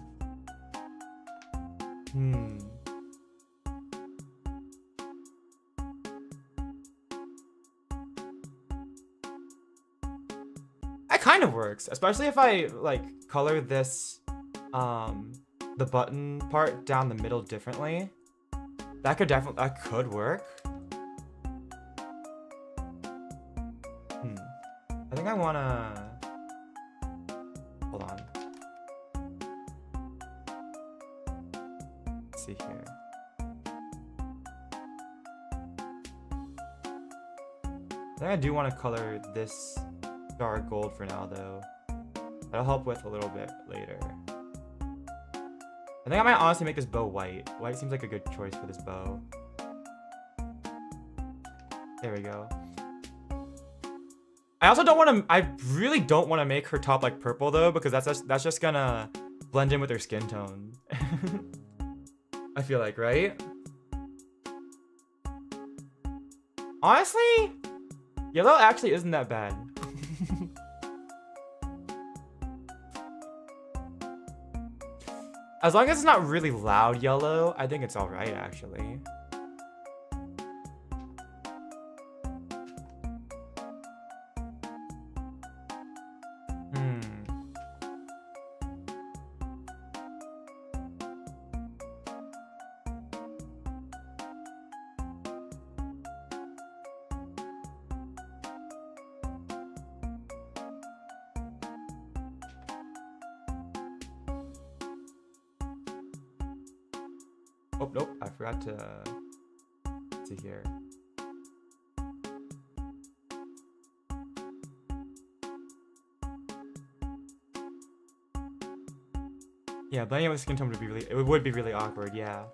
That kind of works, especially if I like color this the button part down the middle differently. That could work. I think I wanna hold on. Let's see here. I think I do want to color this dark gold for now though. That'll help with a little bit later. I think I might honestly make this bow white. White seems like a good choice for this bow. There we go. I really don't want to make her top like purple though, because that's just gonna blend in with her skin tone. I feel like, right? Honestly, yellow actually isn't that bad. As long as it's not really loud yellow, I think it's alright actually. Oh, nope, I forgot to see here. Yeah, blending it with skin tone would be really awkward, yeah.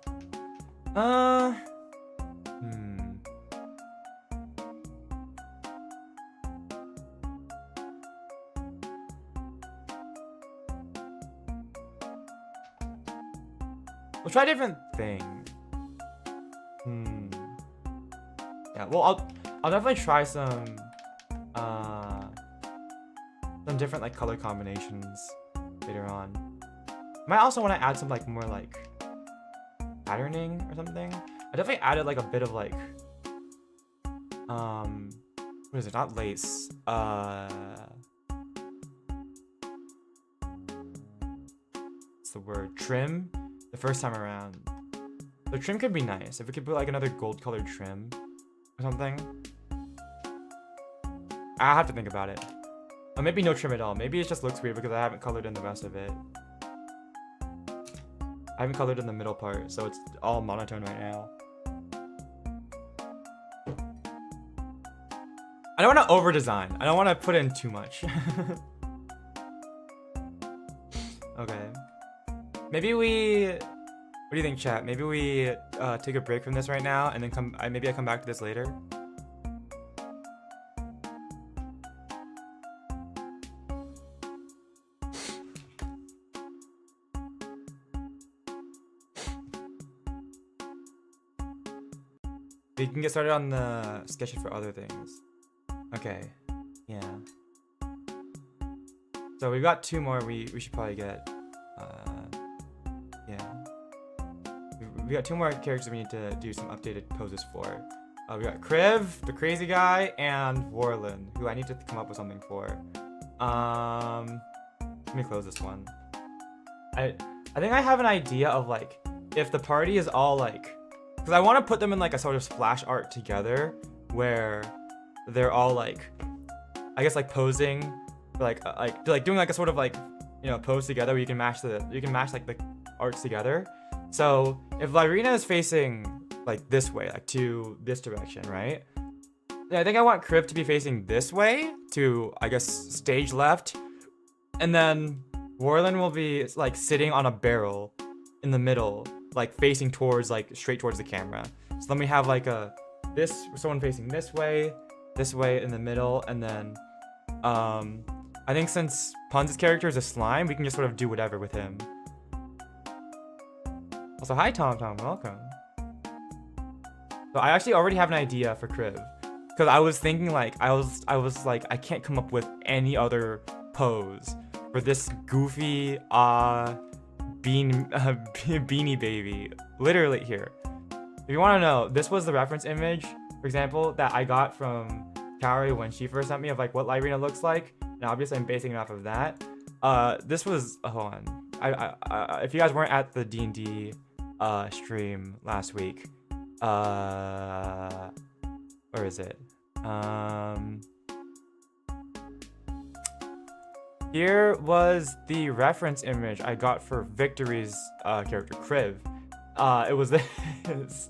We'll try a different thing. Yeah, well, I'll definitely try some different like color combinations later on. Might also want to add some like more like patterning or something. I definitely added like a bit of like what is it? Not lace. What's the word? Trim. The first time around. The trim could be nice. If we could put like another gold colored trim or something. I have to think about it. Or maybe no trim at all. Maybe it just looks weird because I haven't colored in the rest of it. I haven't colored in the middle part, so it's all monotone right now. I don't want to over design. I don't want to put in too much. Okay. Maybe what do you think, chat? Maybe we take a break from this right now and then maybe I come back to this later. We can get started on the sketches for other things. Okay, yeah. So we've got two more we should probably get. Yeah. We got two more characters we need to do some updated poses for. We got Kriv, the crazy guy, and Warlin, who I need to come up with something for. Let me close this one. I think I have an idea of like, if the party is all like, because I want to put them in like a sort of splash art together, where they're all like, I guess like posing, like doing like a sort of like, you know, pose together where you can match like the arts together. So if Lyrina is facing like this way, like to this direction, right? Then I think I want Kriv to be facing this way to, I guess, stage left. And then Warlin will be like sitting on a barrel in the middle, like facing towards, like straight towards the camera. So then we have like someone facing this way in the middle, and then I think since Pun's character is a slime, we can just sort of do whatever with him. Also, hi Tom, welcome. So I actually already have an idea for Kriv, because I was thinking like I was like I can't come up with any other pose for this goofy beanie baby. Literally here. If you want to know, this was the reference image, for example, that I got from Kaori when she first sent me of like what Lyrina looks like. And obviously I'm basing it off of that. This was hold on. If you guys weren't at the D&D stream last week, where is it? Here was the reference image I got for Victory's character Kriv. It was this.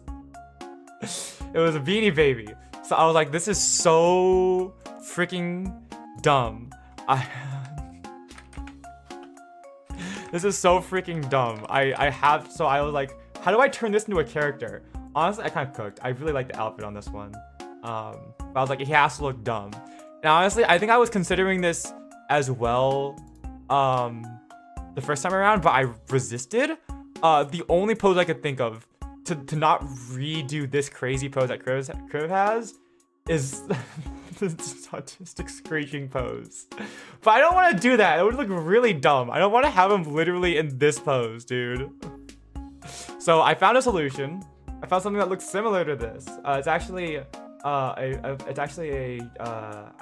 It was a Beanie Baby. So I was like, this is so freaking dumb. This is so freaking dumb. So I was like, how do I turn this into a character? Honestly, I kind of cooked. I really like the outfit on this one. But I was like, it has to look dumb. And honestly, I think I was considering this as well the first time around, but I resisted. The only pose I could think of to not redo this crazy pose that Kriv has is this autistic screeching pose. But I don't want to do that. It would look really dumb. I don't want to have him literally in this pose, dude. So I found a solution. I found something that looks similar to this. It's actually I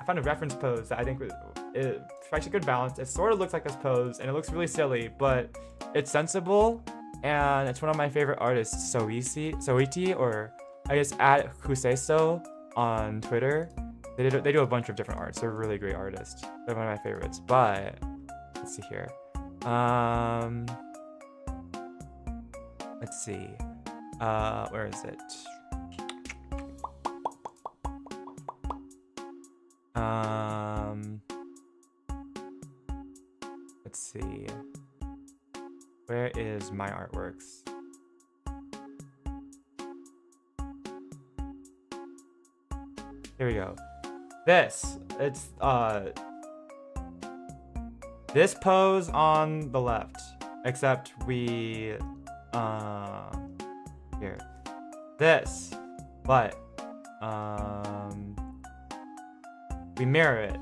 found a reference pose that I think it strikes a good balance. It sort of looks like this pose, and it looks really silly, but it's sensible, and it's one of my favorite artists, Soiti, or I guess at Huseso on Twitter. They do a bunch of different arts. They're really great artists. They're one of my favorites. But let's see here. Let's see. Where is it? Let's see. Where is my artworks? Here we go. It's this pose on the left, except we here. This, but we mirror it.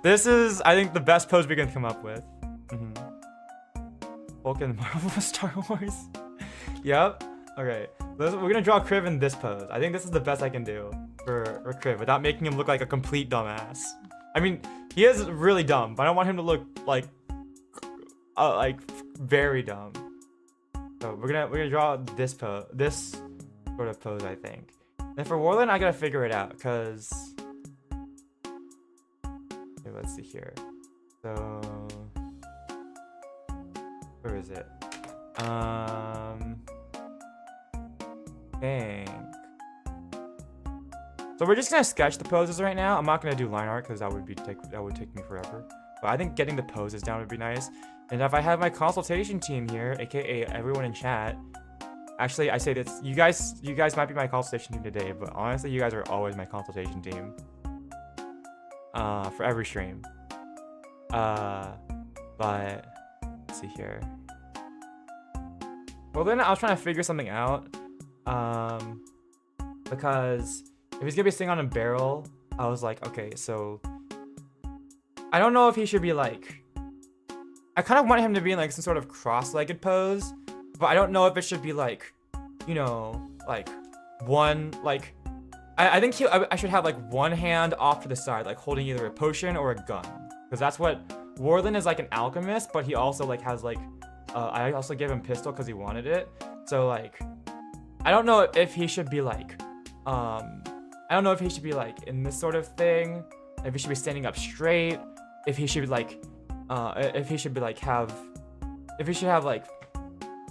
This is, I think, the best pose we can come up with. Vulcan Marvel Star Wars. Yep. Okay. We're gonna draw Kriv in this pose. I think this is the best I can do for Kriv without making him look like a complete dumbass. I mean, he is really dumb, but I don't want him to look like very dumb. So we're gonna draw this pose, this sort of pose, I think. And for Warland, I gotta figure it out, cause okay, let's see here. So where is it? Dang. So we're just gonna sketch the poses right now. I'm not gonna do line art because that would take me forever. But I think getting the poses down would be nice. And if I have my consultation team here, aka everyone in chat, actually I say this, you guys might be my consultation team today, but honestly you guys are always my consultation team. For every stream. But let's see here. Well then I was trying to figure something out. Because if he's gonna be sitting on a barrel, I was like, okay, so I don't know if he should be like, I kind of want him to be in like some sort of cross-legged pose, but I don't know if it should be like, you know, like one, like, I think I should have like one hand off to the side, like holding either a potion or a gun, because that's what Warland is, like an alchemist, but he also like has like, I also gave him pistol because he wanted it, so like, I don't know if he should be like, I don't know if he should be like in this sort of thing, if he should be standing up straight, if he should be like, have if we should have like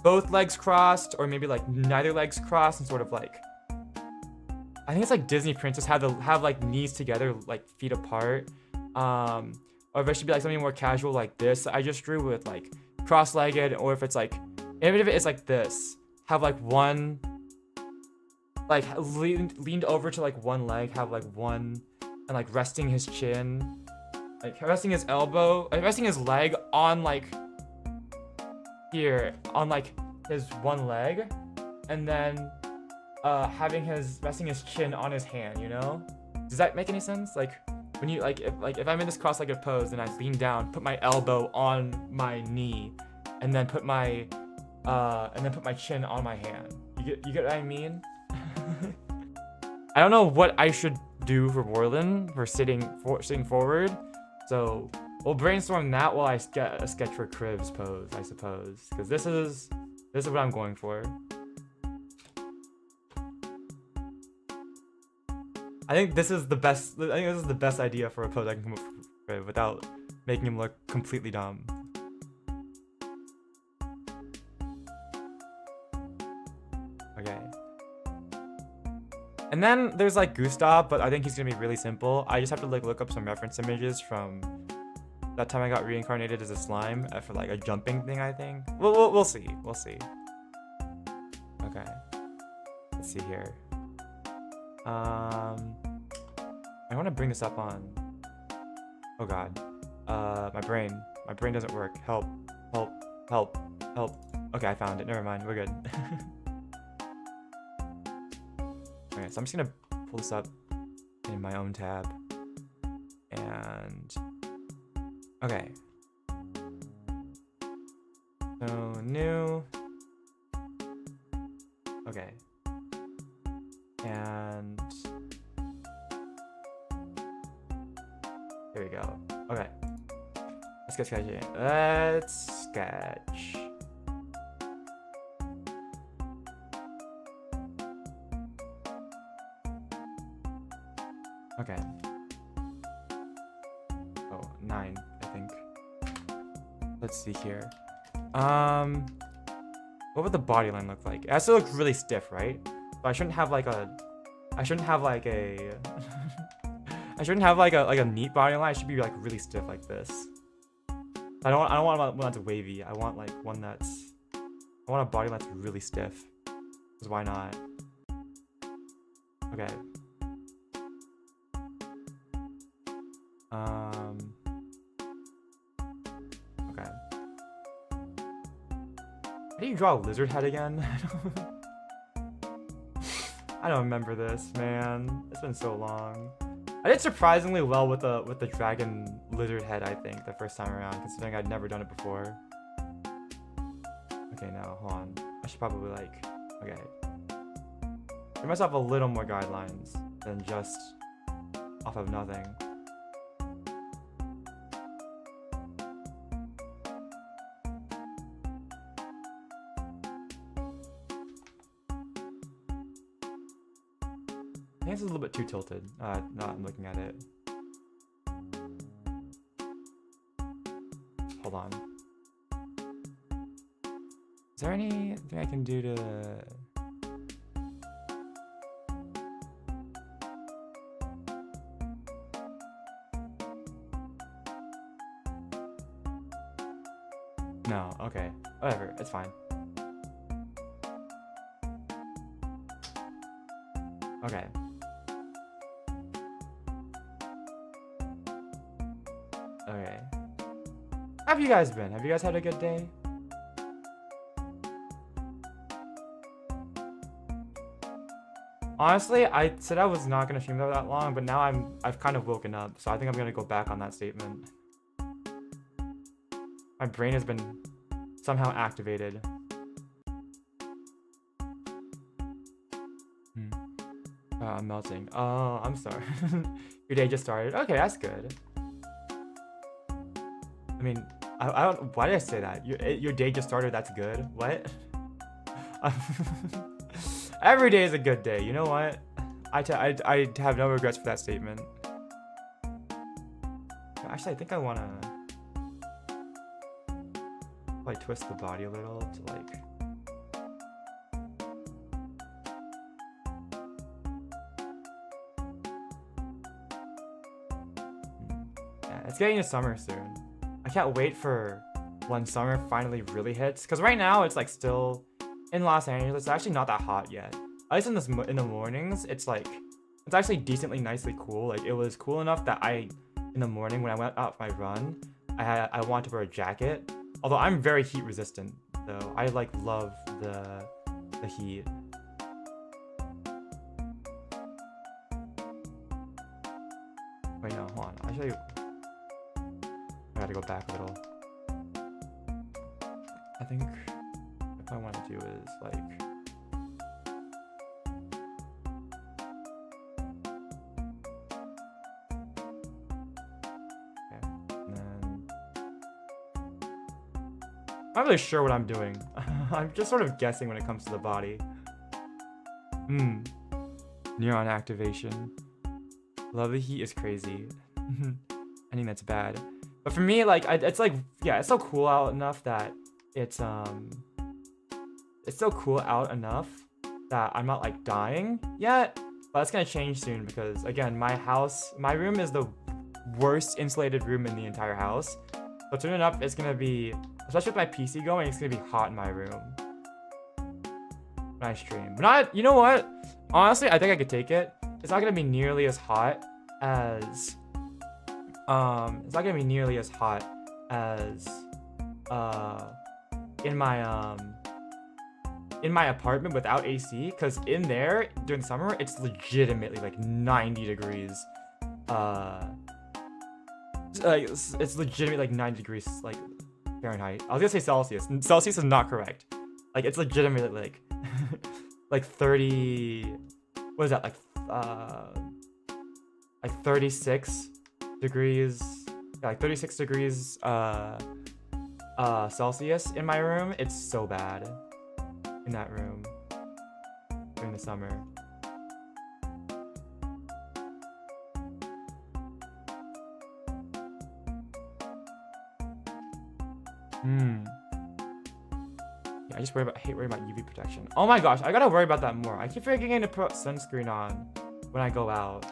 both legs crossed or maybe like neither legs crossed and sort of like, I think it's like Disney princess have like knees together, like feet apart. Or if it should be like something more casual like this I just drew with like cross-legged, or if it's like, even if it's like this, have like one, like leaned over to like one leg, have like one, and like resting his chin, like resting his elbow, like resting his leg on like here, on like his one leg, and then resting his chin on his hand, you know? Does that make any sense? Like when you if I'm in this cross-legged pose and I lean down, put my elbow on my knee, and then put my chin on my hand. You get what I mean? I don't know what I should do for Warlin for sitting forward, so we'll brainstorm that while I get a sketch for Crib's pose, I suppose, because this is what I'm going for. I think this is the best idea for a pose I can come up with without making him look completely dumb. Okay. And then there's like Gustav, but I think he's gonna be really simple. I just have to like look up some reference images from that time I got reincarnated as a slime for like a jumping thing, I think. We'll see. We'll see. Okay. Let's see here. I want to bring this up on. Oh god. My brain doesn't work. Help. Okay, I found it. Never mind. We're good. Okay, so I'm just gonna pull this up in my own tab. And okay. So new. Okay. And here we go. Okay. Let's get sketching. Let's sketch. Okay. Oh, 9, I think. Let's see here. What would the body line look like? It has to look really stiff, right? But I shouldn't have like a I shouldn't have like a neat body line. It should be like really stiff like this. I don't want one that's wavy. I want like one that's, I want a body that's really stiff. Because why not? Okay. Okay. How do you draw a lizard head again? I don't remember this, man. It's been so long. I did surprisingly well with the dragon lizard head, I think, the first time around, considering I'd never done it before. Okay, now, hold on. I should probably, like, okay. Give myself a little more guidelines than just off of nothing. I think it's a little bit too tilted. No, I'm looking at it. Hold on. Is there anything I can do to... No, okay. Whatever, it's fine. Okay. Okay. How have you guys been? Have you guys had a good day? Honestly, I said I was not gonna stream that long, but now I've kind of woken up, so I think I'm gonna go back on that statement. My brain has been somehow activated. I'm melting. Oh, I'm sorry. Your day just started. Okay, that's good. I mean, I don't. Why did I say that? Your day just started. That's good. What? Every day is a good day. You know what? I have no regrets for that statement. Actually, I think I wanna. Like twist the body a little to like. Yeah, it's getting to summer soon. I can't wait for when summer finally really hits. Cause right now it's like still in Los Angeles. It's actually not that hot yet. At least in the mornings, it's like it's actually decently nicely cool. Like it was cool enough that in the morning when I went out for my run, I wanted to wear a jacket. Although I'm very heat resistant, though. I like love the heat. Wait, no, hold on. Actually, I gotta go back a little. I think what I want to do is like. Okay, and then. I'm not really sure what I'm doing. I'm just sort of guessing when it comes to the body. Neuron activation. Love the heat is crazy. I think that's bad. But for me, like, it's like, yeah, it's still cool out enough that it's still cool out enough that I'm not like dying yet. But that's gonna change soon because again, my room is the worst insulated room in the entire house. So turning up, it's gonna be, especially with my PC going, it's gonna be hot in my room when I stream. But not, you know what? Honestly, I think I could take it. It's not gonna be nearly as hot as it's not gonna be nearly as hot as in my apartment without AC, because in there during the summer it's legitimately like 90 degrees. It's legitimately like 90 degrees like Fahrenheit. I was gonna say Celsius. Celsius is not correct. Like it's legitimately like like 30. What is that, like 36 degrees, yeah, like 36 degrees Celsius in my room. It's so bad in that room during the summer. Yeah, I just hate worrying about UV protection. Oh my gosh, I gotta worry about that more. I keep forgetting to put sunscreen on when I go out.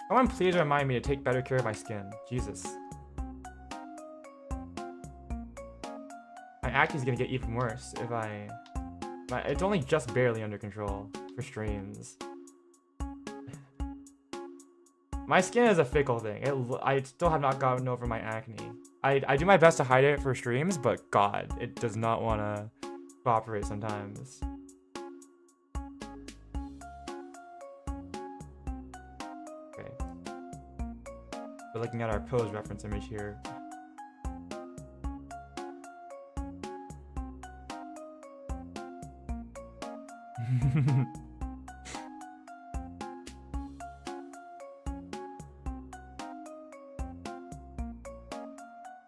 Someone please remind me to take better care of my skin. Jesus. My acne's gonna get even worse if it's only just barely under control for streams. My skin is a fickle thing. I still have not gotten over my acne. I do my best to hide it for streams, but God, it does not want to cooperate sometimes. Okay. We're looking at our pose reference image here.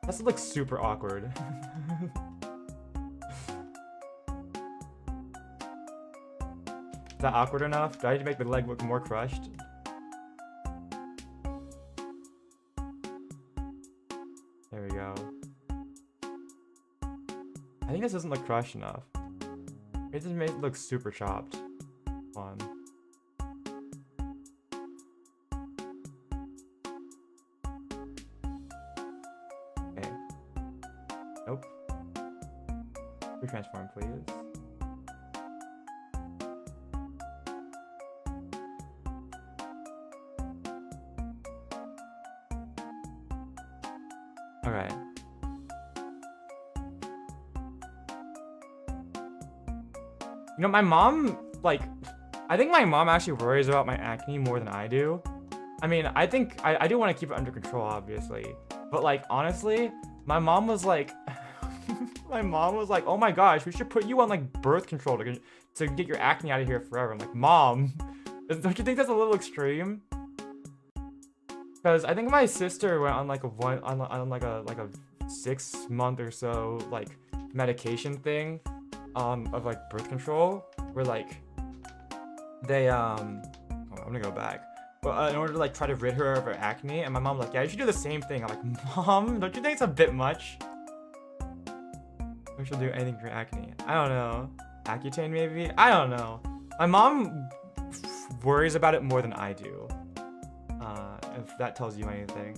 This looks super awkward. Is that awkward enough? Do I need to make the leg look more crushed? There we go. I think this doesn't look crushed enough. It doesn't make it look super chopped. Hold on. Okay. Nope. Retransform, please. Alright. You know, my mom, like, I think my mom actually worries about my acne more than I do. I mean, I think I do want to keep it under control, obviously. But, like, honestly, my mom was like, oh my gosh, we should put you on, like, birth control to get your acne out of here forever. I'm like, Mom, don't you think that's a little extreme? Because I think my sister went on, like, a 6 month or so, like, medication thing. Of like birth control, where like they I'm gonna go back, but in order to like try to rid her of her acne, and my mom was like, yeah, you should do the same thing. I'm like, Mom, don't you think it's a bit much? Don't Maybe she'll do anything for acne. I don't know. Accutane maybe? I don't know. My mom worries about it more than I do. If that tells you anything.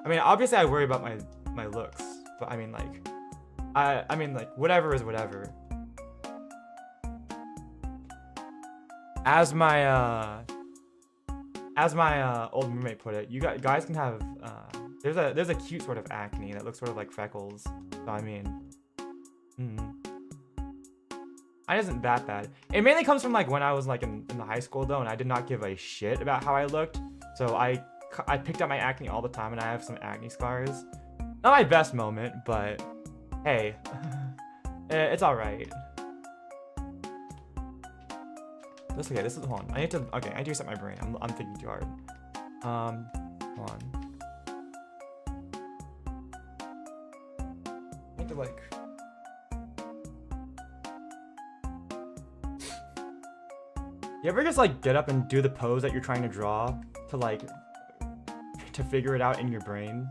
I mean, obviously I worry about my looks, but I mean like, I mean like whatever is whatever. As my old roommate put it, you guys can have there's a cute sort of acne that looks sort of like freckles. So I mean, mine isn't that bad. It mainly comes from like when I was like in the high school though, and I did not give a shit about how I looked. So I picked up my acne all the time, and I have some acne scars. Not my best moment, but hey, it's all right. This okay. This is hold on. I need to reset my brain. I'm thinking too hard. Hold on. I need to like. You ever just like get up and do the pose that you're trying to draw to figure it out in your brain?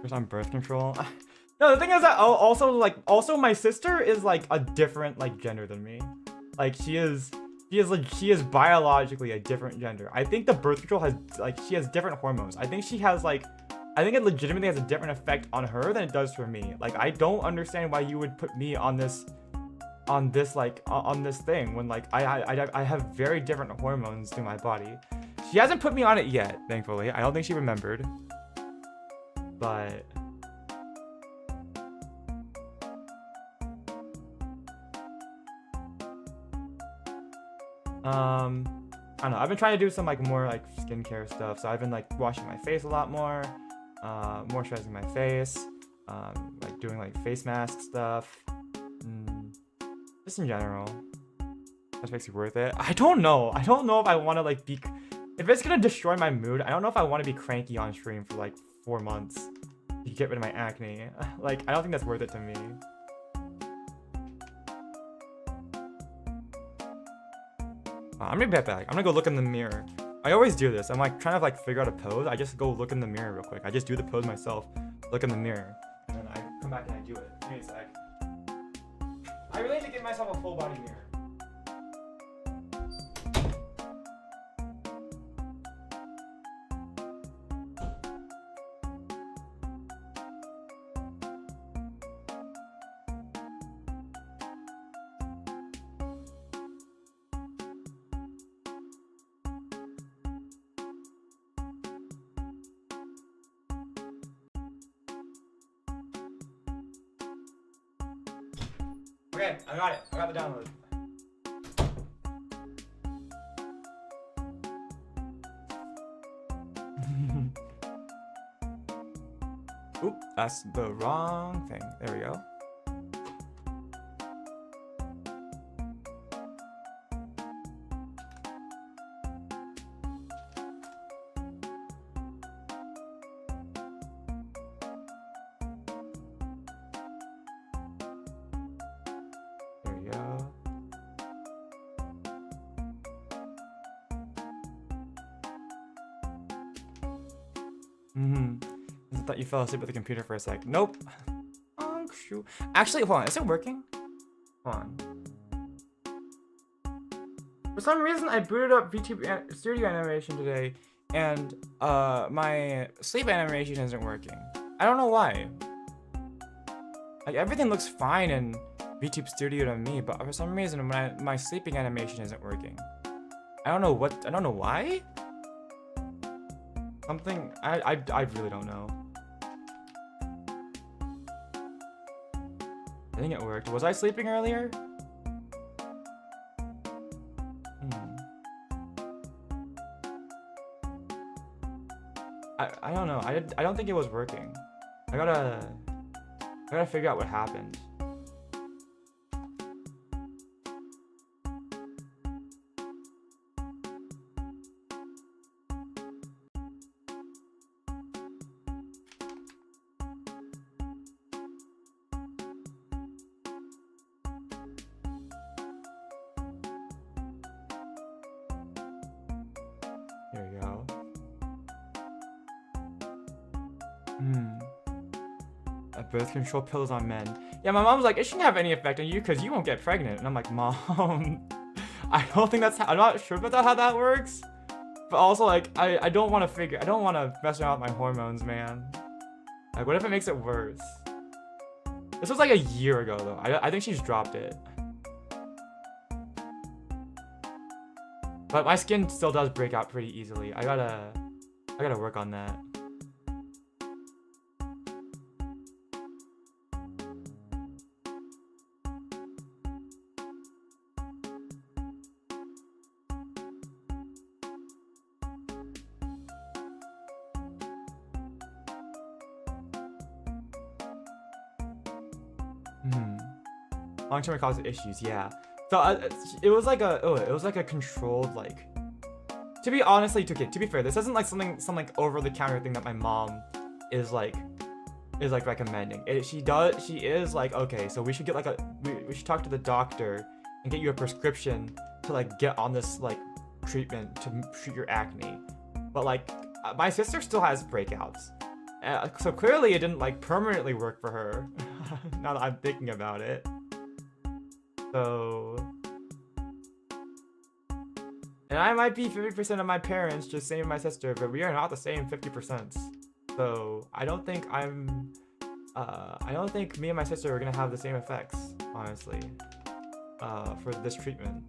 Just on birth control. No, the thing is that also my sister is like a different like gender than me. Like she is biologically a different gender. I think the birth control has like she has different hormones. I think it legitimately has a different effect on her than it does for me. Like I don't understand why you would put me on this thing when like I have very different hormones to my body. She hasn't put me on it yet, thankfully. I don't think she remembered. But I don't know. I've been trying to do some like more like skincare stuff. So I've been like washing my face a lot more, moisturizing my face, like doing like face mask stuff. Just in general. That makes it worth it. I don't know. I don't know if I want to like be. If it's gonna destroy my mood, I don't know if I want to be cranky on stream for like 4 months to get rid of my acne. Like I don't think that's worth it to me. I'm gonna be back. I'm gonna go look in the mirror. I always do this. I'm like trying to like figure out a pose. I just go look in the mirror real quick. I just do the pose myself, look in the mirror, and then I come back and I do it. Give me a sec. I really need to give myself a full body mirror. Okay, I got it. I got the download. Oop, that's the wrong thing. There we go. I thought you fell asleep at the computer for a sec. Nope. Oh, shoot. Actually, hold on. Is it working? Hold on. For some reason, I booted up VTube Studio Animation today, and my sleep animation isn't working. I don't know why. Like everything looks fine in VTube Studio to me, but for some reason, my sleeping animation isn't working. I don't know why. Something I really don't know. I think it worked. Was I sleeping earlier? I don't know. I don't think it was working. I gotta figure out what happened. Here we go. Birth control pills on men. Yeah, my mom's like, it shouldn't have any effect on you because you won't get pregnant. And I'm like, Mom, I don't think that's how, I'm not sure about how that works. But also, like, I don't want to mess around with my hormones, man. Like, what if it makes it worse? This was like a year ago, though. I think she's dropped it. But my skin still does break out pretty easily. I gotta work on that. Long-term causes issues, yeah. So it was like a controlled, like. To be fair, this isn't like some like over-the-counter thing that my mom is recommending. She is like, okay, so we should get like we should talk to the doctor and get you a prescription to like get on this like treatment to treat your acne. But like my sister still has breakouts, so clearly it didn't like permanently work for her. Now that I'm thinking about it. So, and I might be 50% of my parents, just same as my sister, but we are not the same 50%. So I don't think me and my sister are gonna have the same effects, honestly, for this treatment.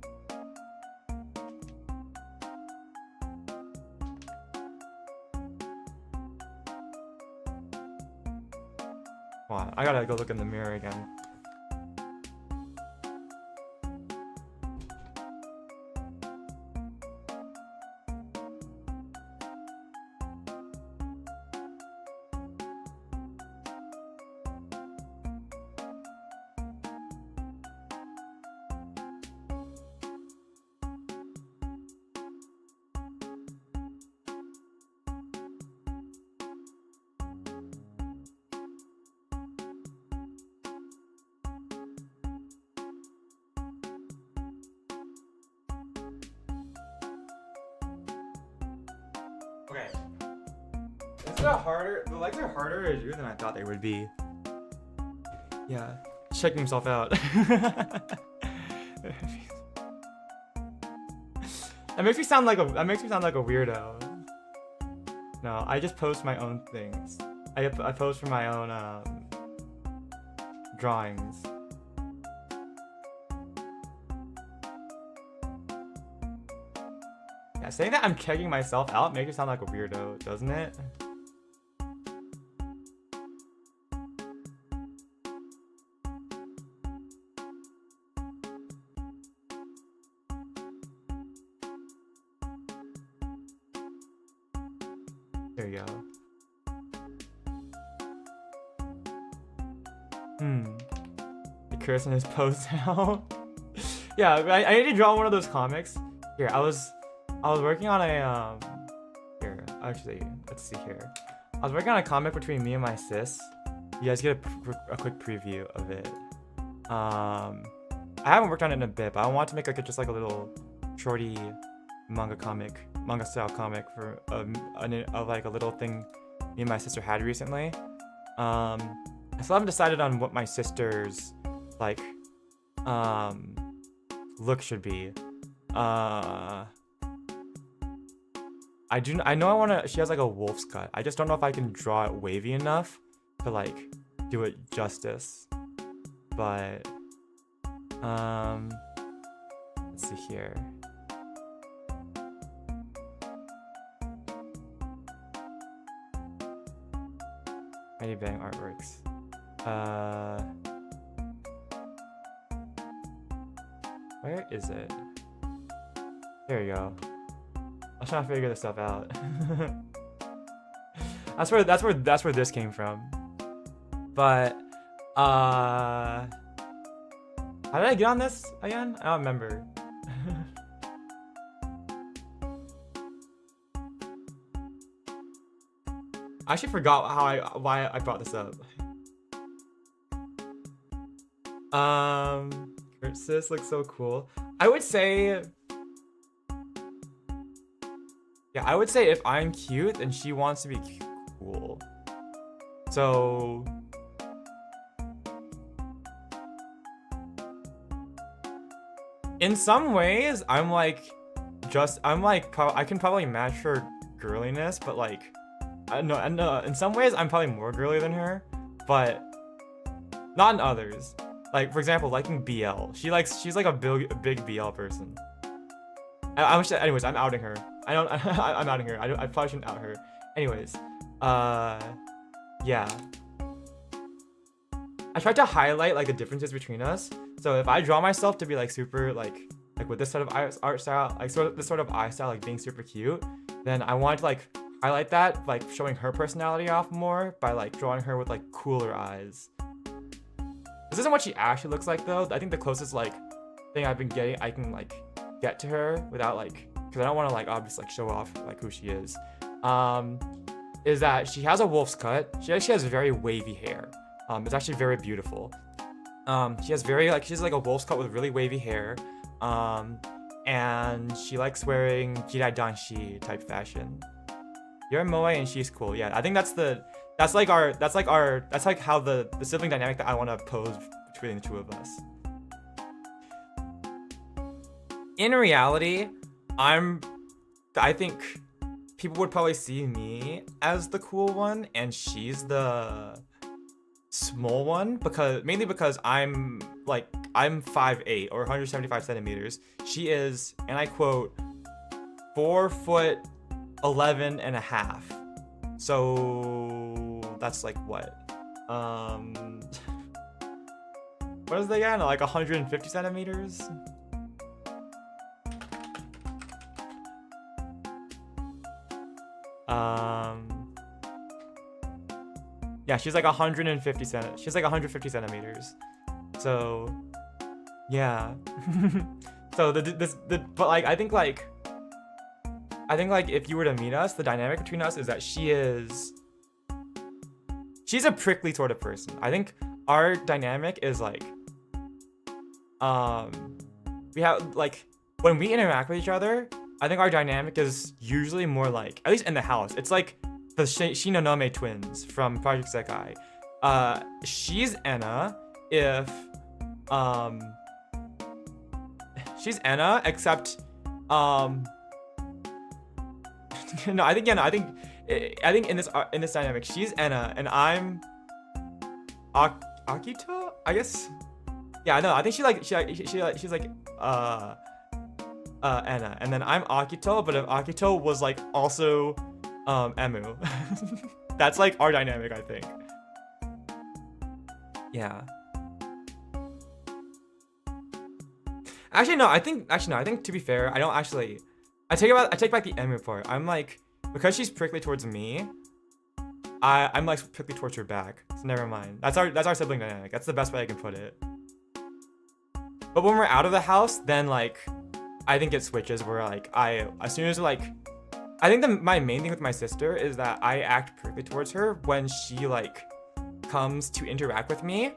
Come on, I gotta go look in the mirror again. Okay. The legs are harder to do than I thought they would be. Yeah, checking himself out. That makes me sound like a weirdo. No, I just post my own things. I post for my own drawings. Yeah, saying that I'm checking myself out makes me sound like a weirdo, doesn't it? There you go. Kurtis in his pose now. Yeah, I need to draw one of those comics. Here, I was working on a here, actually, let's see here. I was working on a comic between me and my sis. You guys get a quick preview of it. I haven't worked on it in a bit, but I want to make like just like a little shorty manga style comic for like a little thing me and my sister had recently. I still haven't decided on what my sister's like look should be. I know she has like a wolf's cut. I just don't know if I can draw it wavy enough to like do it justice. But let's see here. Mighty Bang Artworks. Where is it? There you go. I was trying to figure this stuff out. that's where this came from. But how did I get on this again? I don't remember. I actually forgot why I brought this up. Kurtis looks so cool. I would say if I'm cute and she wants to be cool. So in some ways, I can probably match her girliness, but like, no, in some ways, I'm probably more girly than her, but not in others. Like, for example, liking BL. She's like a big BL person. Anyways, I'm outing her. I'm outing her. I probably shouldn't out her. Anyways, yeah. I tried to highlight like the differences between us. So if I draw myself to be like super like with this sort of art style, like this sort of eye style, like being super cute, then I wanted to like highlight that, like showing her personality off more by like drawing her with like cooler eyes. This isn't what she actually looks like though. I think the closest like thing I've been getting, I can like get to her without like, because I don't want to like obviously like show off like who she is that she has a wolf's cut. She actually has very wavy hair. It's actually very beautiful. She's like a wolf's cut with really wavy hair. And she likes wearing jirai danshi type fashion. You're moe and she's cool. Yeah, I think that's like how the sibling dynamic that I want to pose between the two of us. In reality, I think people would probably see me as the cool one and she's the small one, mainly because I'm 5'8" or 175 centimeters. She is, and I quote, 4'11" and a half. So that's like what? What is the again? Like 150 centimeters? Yeah, she's like 150 centimeters. So yeah. So but like I think like if you were to meet us, the dynamic between us is that she's a prickly sort of person. I think our dynamic is like we have like when we interact with each other, I think our dynamic is usually more like, at least in the house, it's like the Shinonome twins from Project Sekai. She's Enna if she's Enna except no, I think in this dynamic she's Enna and I'm Akito, I guess. Yeah, no, I think she's like Enna, and then I'm Akito, but if Akito was like also Emu. That's like our dynamic, I think. Yeah. Actually no, I think to be fair, I don't actually I take back the Emu part. I'm like, because she's prickly towards me, I'm like prickly towards her back. So never mind. That's our sibling dynamic. That's the best way I can put it. But when we're out of the house, then like I think it switches where like as soon as like I think my main thing with my sister is that I act prickly towards her when she like comes to interact with me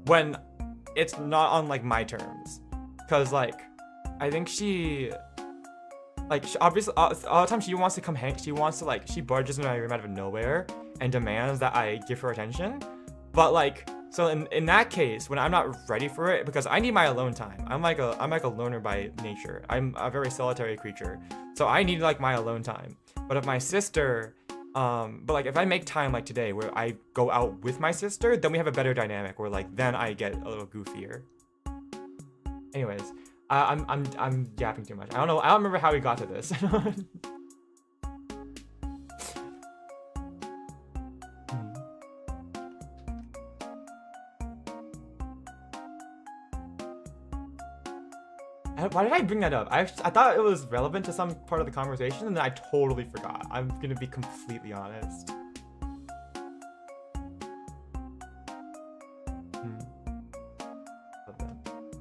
when it's not on like my terms. Cause like I think she obviously all the time she wants to come hang, she barges into my room out of nowhere and demands that I give her attention. But like, so in that case, when I'm not ready for it, because I need my alone time. I'm like a loner by nature. I'm a very solitary creature. So I need like my alone time. But if my sister, but like if I make time like today where I go out with my sister, then we have a better dynamic where like then I get a little goofier. Anyways, I'm yapping too much. I don't remember how we got to this. Why did I bring that up? I thought it was relevant to some part of the conversation, and then I totally forgot. I'm gonna be completely honest.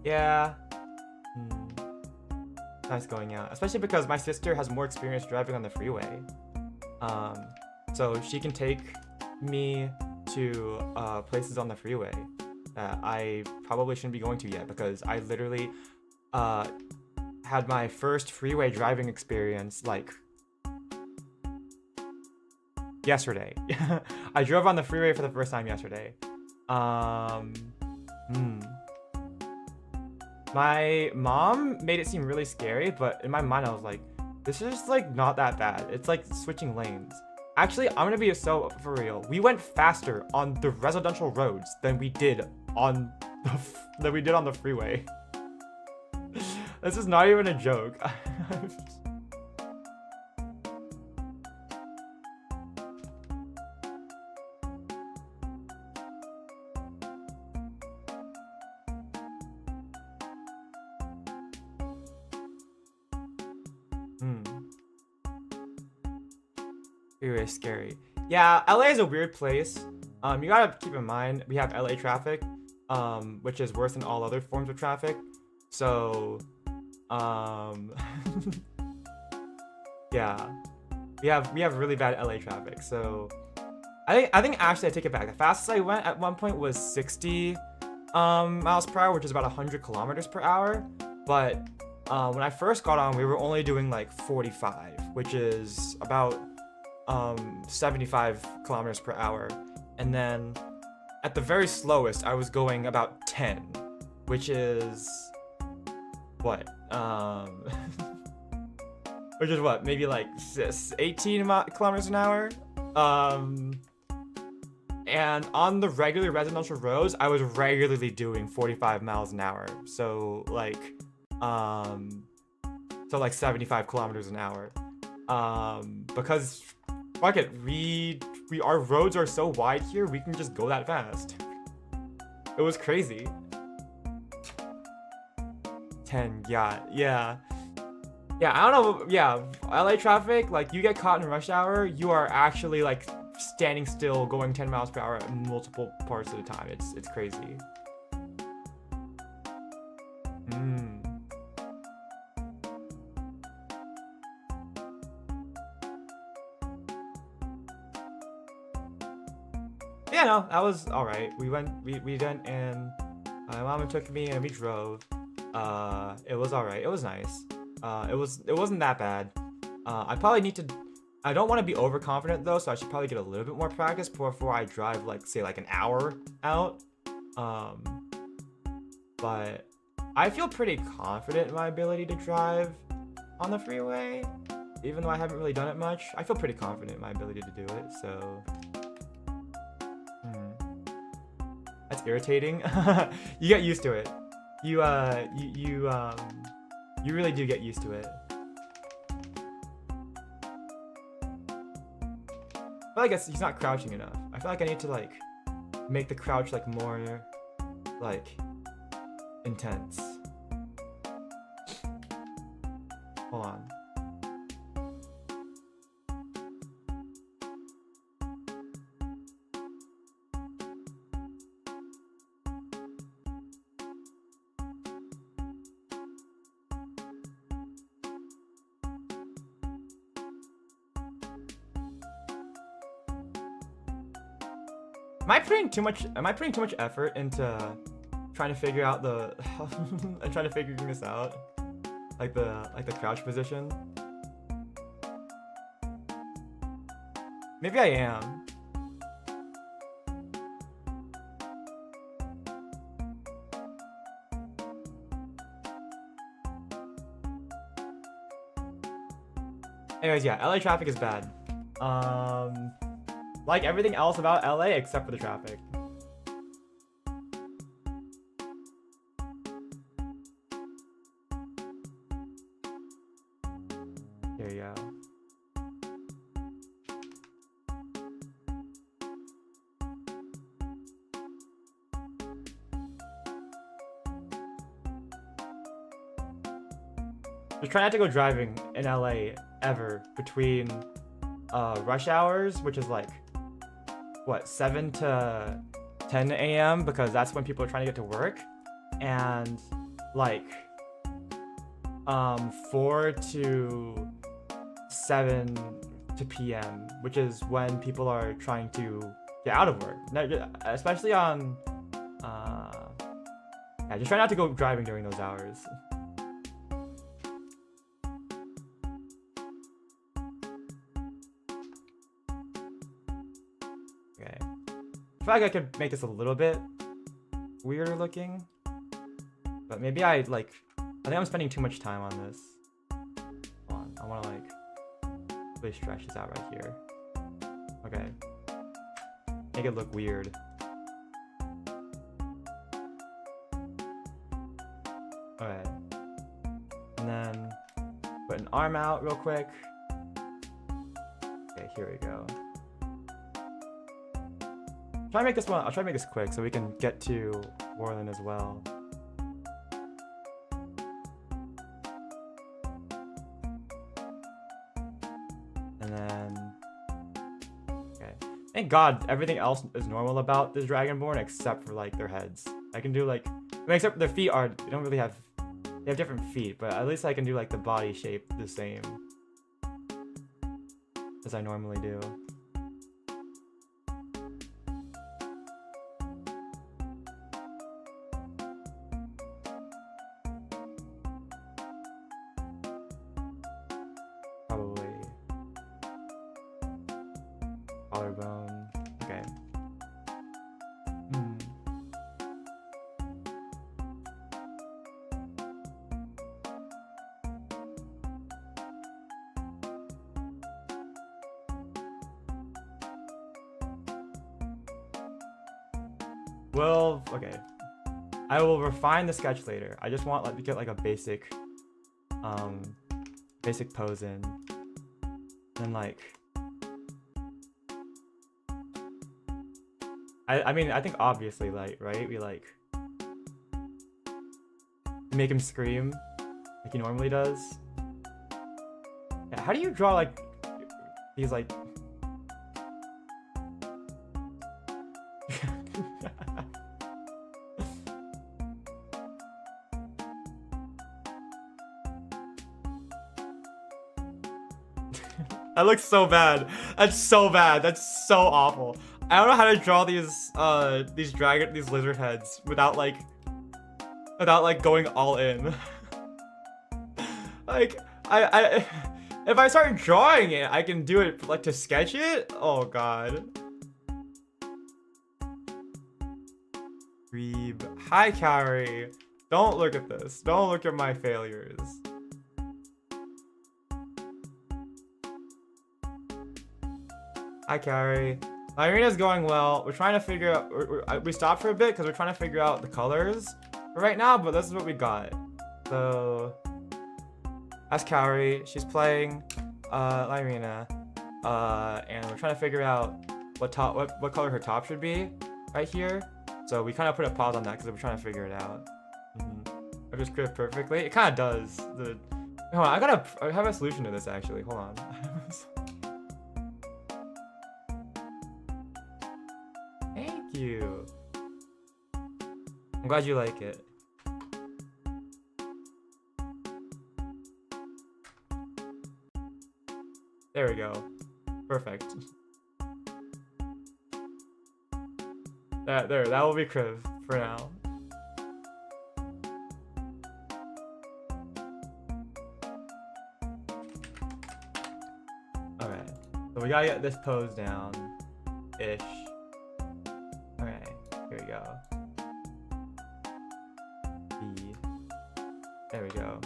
Yeah. Nice going out, especially because my sister has more experience driving on the freeway. So she can take me to places on the freeway that I probably shouldn't be going to yet, because I literally had my first freeway driving experience like yesterday. I drove on the freeway for the first time yesterday. My mom made it seem really scary, but in my mind I was like, this is like not that bad. It's like switching lanes. Actually, I'm gonna be so for real. We went faster on the residential roads than we did on the freeway. This is not even a joke. Freeway is scary. Yeah, LA is a weird place. You gotta keep in mind we have LA traffic, which is worse than all other forms of traffic. So, yeah, we have really bad LA traffic. So, I think actually I take it back. The fastest I went at one point was 60 miles per hour, which is about 100 kilometers per hour. But when I first got on, we were only doing like 45, which is about 75 kilometers per hour. And then at the very slowest, I was going about 10, which is what? Which is what? Maybe like 18 kilometers an hour. And on the regular residential roads, I was regularly doing 45 miles an hour. So like 75 kilometers an hour. Because fuck it, our roads are so wide here, we can just go that fast. It was crazy. 10, yeah, I don't know, yeah, LA traffic, like, you get caught in rush hour, you are actually, like, standing still, going 10 miles per hour at multiple parts of the time. It's crazy. Yeah, no, that was alright. We went and my mom took me and we drove. It was alright. It was nice. It wasn't that bad. I probably need to. I don't want to be overconfident though, so I should probably get a little bit more practice before I drive, like, say, like an hour out. But I feel pretty confident in my ability to drive on the freeway, even though I haven't really done it much. I feel pretty confident in my ability to do it. So. That's irritating. You get used to it. You really do get used to it. I feel like he's not crouching enough. I feel like I need to, like, make the crouch, like, more, like, intense. Hold on. Am I putting too much effort into trying to figure out figuring this out? Like the crouch position? Maybe I am. Anyways, yeah, LA traffic is bad. Like everything else about LA except for the traffic. There you go. Just try not to go driving in LA ever between rush hours, which is like what, 7 to 10 a.m. because that's when people are trying to get to work, and like 4 to 7 to p.m., which is when people are trying to get out of work. Especially on yeah, just try not to go driving during those hours. feel like I could make this a little bit weirder looking. But maybe I think I'm spending too much time on this. Hold on, I want to like really stretch this out right here. Okay. Make it look weird. Okay. And then put an arm out real quick. Okay, here we go. Try to make this one. I'll try to make this quick so we can get to Warland as well. And then, okay. Thank God everything else is normal about this Dragonborn except for like their heads. I can do like, except for their feet they don't really have. They have different feet, but at least I can do like the body shape the same as I normally do. Probably collarbone. Okay. Well, okay. I will refine the sketch later. I just want to get like a basic pose in. And like I mean, I think obviously like, right? We like make him scream like he normally does. Yeah, how do you draw like these like That looks so bad. That's so bad. That's so awful. I don't know how to draw these lizard heads without like going all in. Like I if I start drawing it, I can do it like to sketch it. Oh god. Greip. Hi Carrie. Don't look at this. Don't look at my failures. Hi, Carrie. My arena's going well. We're trying to figure out... We stopped for a bit because we're trying to figure out the colors for right now, but this is what we got. So... That's Carrie. She's playing Lyrina. And we're trying to figure out what color her top should be right here. So we kind of put a pause on that because we're trying to figure it out. I just script perfectly. It kind of does. Hold on, I have a solution to this actually. Hold on. Thank you. I'm glad you like it. There we go. Perfect. That will be Kriv for now. Alright. So we gotta get this pose down. Ish. Okay, here we go. B. There we go.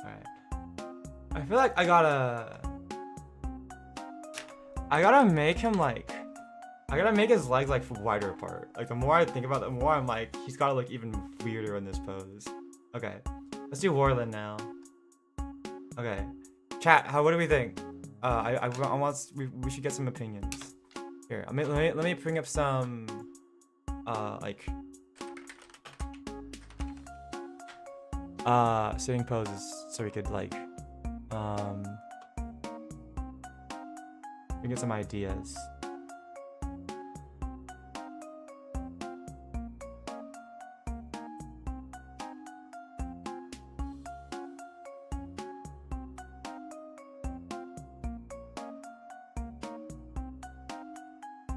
Alright. I feel like I gotta make him like, I gotta make his legs like wider apart. Like the more I think about it, the more I'm like, he's gotta look even weirder in this pose. Okay, let's do Warland now. Okay, chat, what do we think? We should get some opinions. Here, let me bring up some sitting poses so we could like we get some ideas.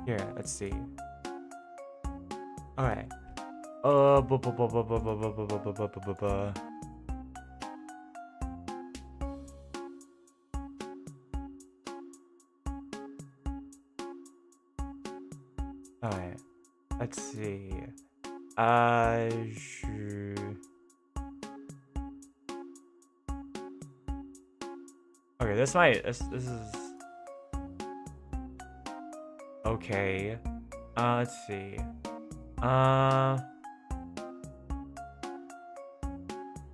Here, let's see. Okay. Alright. Let's see. Okay, this is okay. Let's see.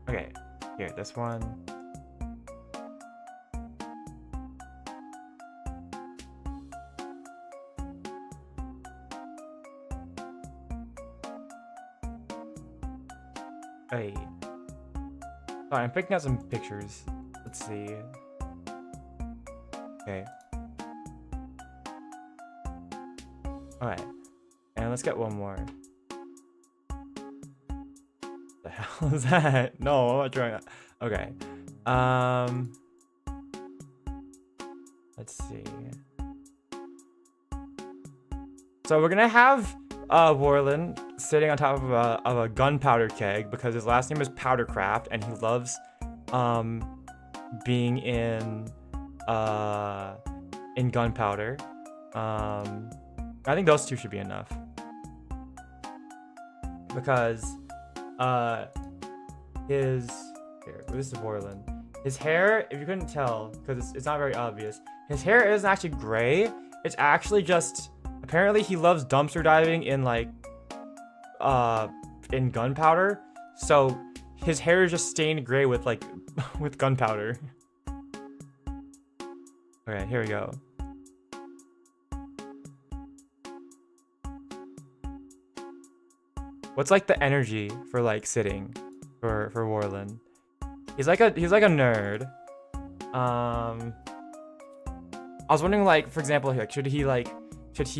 Okay, here, this one. Hey. Sorry, I'm picking out some pictures. Let's see. Okay. Alright. And let's get one more. The hell is that? No, I'm not trying that. Okay. Let's see. So we're gonna have Warland sitting on top of a gunpowder keg because his last name is Powdercraft and he loves being in gunpowder. I think those two should be enough because this is Warland. His hair, if you couldn't tell, because it's not very obvious, his hair isn't actually gray. It's actually just apparently he loves dumpster diving in like in gunpowder, so his hair is just stained gray with like with gunpowder. Okay, here we go. What's like the energy for like sitting for Warland? He's like a nerd. I was wondering, like, for example, like should he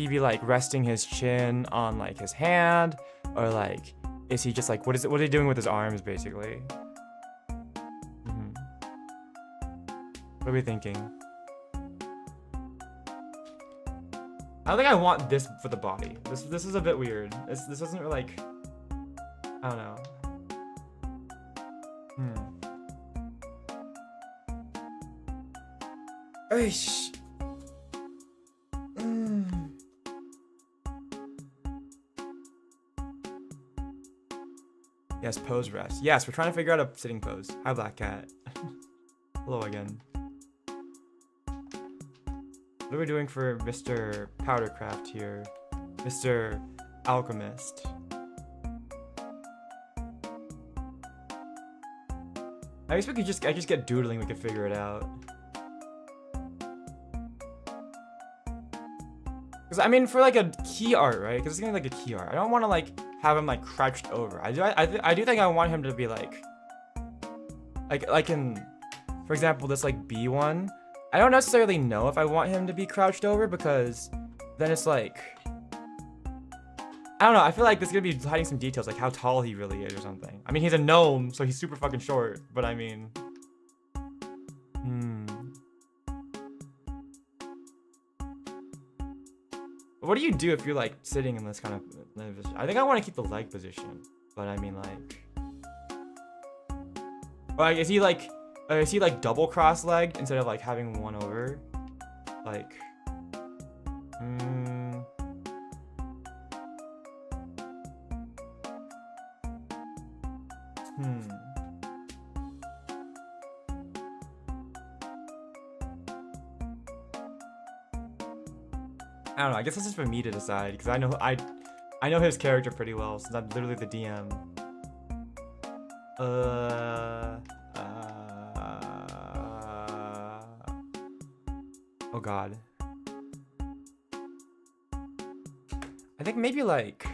be like resting his chin on like his hand, or like is he just like what is he doing with his arms basically? What are we thinking? I don't think I want this for the body. This is a bit weird. This doesn't really like, I don't know. Eish. Yes, pose rest. Yes, we're trying to figure out a sitting pose. Hi, Black Cat. Hello again. What are we doing for Mr. Powdercraft here? Mr. Alchemist. I guess we could just get doodling, we could figure it out. Because I mean, for like a key art, right? Because it's gonna be like a key art. I don't want to like have him like crouched over. I do think I want him to be like in, for example, this like B one. I don't necessarily know if I want him to be crouched over because then it's like, I don't know. I feel like this is gonna be hiding some details, like how tall he really is or something. I mean, he's a gnome, so he's super fucking short. But I mean, What do you do if you're like sitting in this kind of position? I think I want to keep the leg position, but I mean like is he like double cross-legged instead of like having one over? Like, I don't know. I guess this is for me to decide because I know his character pretty well since I'm literally the DM. Oh god. I think maybe like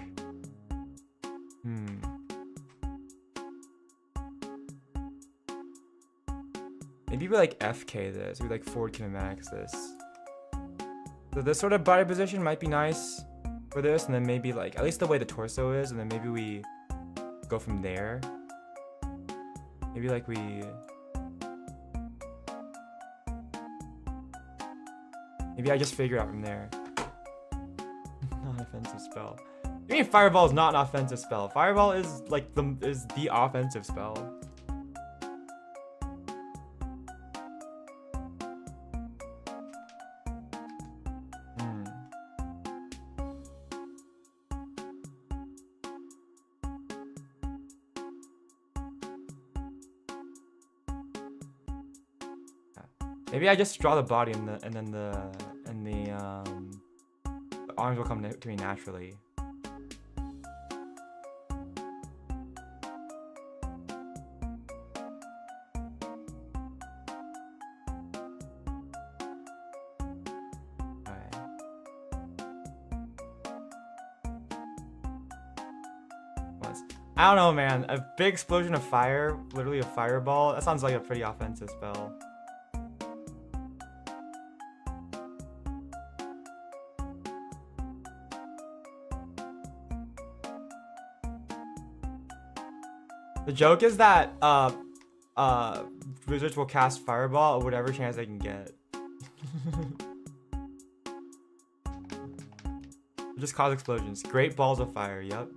maybe we like FK this. We like forward kinematics this. So this sort of body position might be nice for this, and then maybe like at least the way the torso is, and then maybe we go from there. Maybe like maybe I just figure out from there. Not an offensive spell. What do you mean Fireball is not an offensive spell? Fireball is like the offensive spell. Maybe I just draw the body and then the arms will come to me naturally. Alright. I don't know, man. A big explosion of fire, literally a fireball. That sounds like a pretty offensive spell. The joke is that wizards will cast fireball at whatever chance they can get. Just cause explosions. Great balls of fire, yep.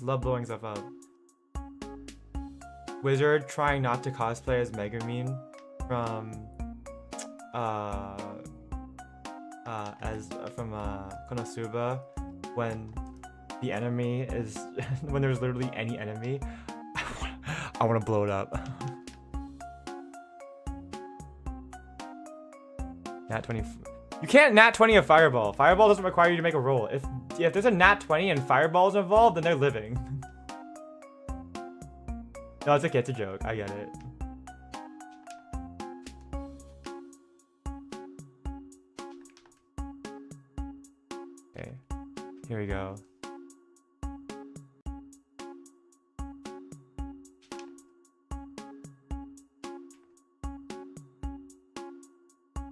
Love blowing stuff up. Wizard trying not to cosplay as Megumin from Konosuba when the enemy is when there's literally any enemy. I want to blow it up. Nat 20. You can't nat 20 a fireball. Fireball doesn't require you to make a roll. If there's a nat 20 and fireball's involved, then they're living. No, it's okay. It's a joke. I get it. Okay. Here we go.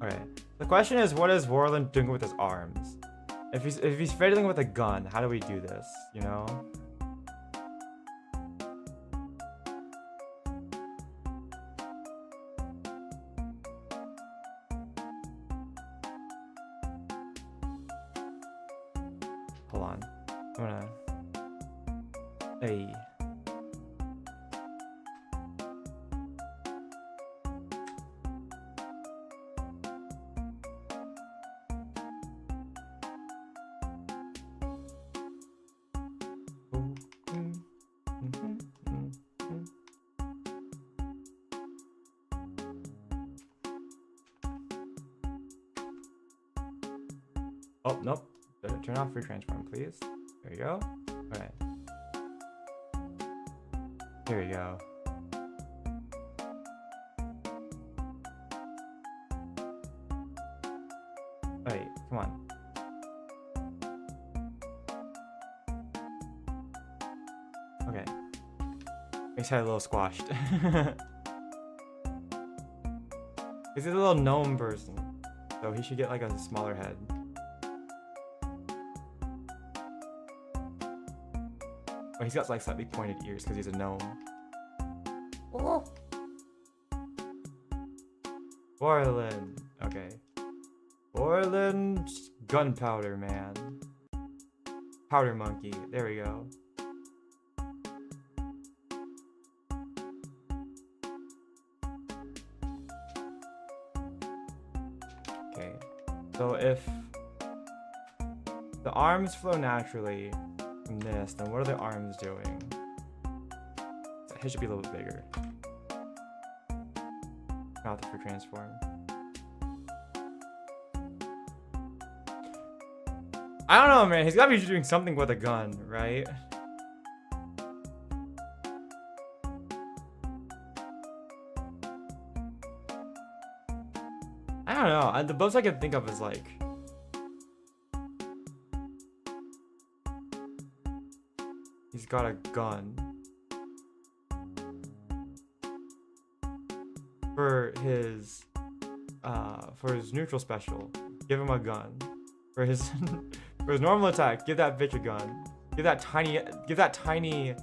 Alright. The question is, what is Warland doing with his arms? If he's fiddling with a gun, how do we do this? You know? Hold on. I'm gonna. Hey. Oh, nope. Turn off free transform, please. There you go. Alright. Here we go. Wait, come on. Okay. He's had a little squashed. He's a little gnome person, so he should get like a smaller head. Oh, he's got like slightly pointed ears because he's a gnome. Oh. Orland. Okay. Orland gunpowder man. Powder monkey. There we go. Okay. So if the arms flow naturally from this, then what are the arms doing? That head should be a little bit bigger. Not the free transform. I don't know, man. He's gotta be doing something with a gun, right? I don't know. The most I can think of is like he's got a gun for his neutral special. Give him a gun for his for his normal attack. Give that bitch a gun. Give that tiny.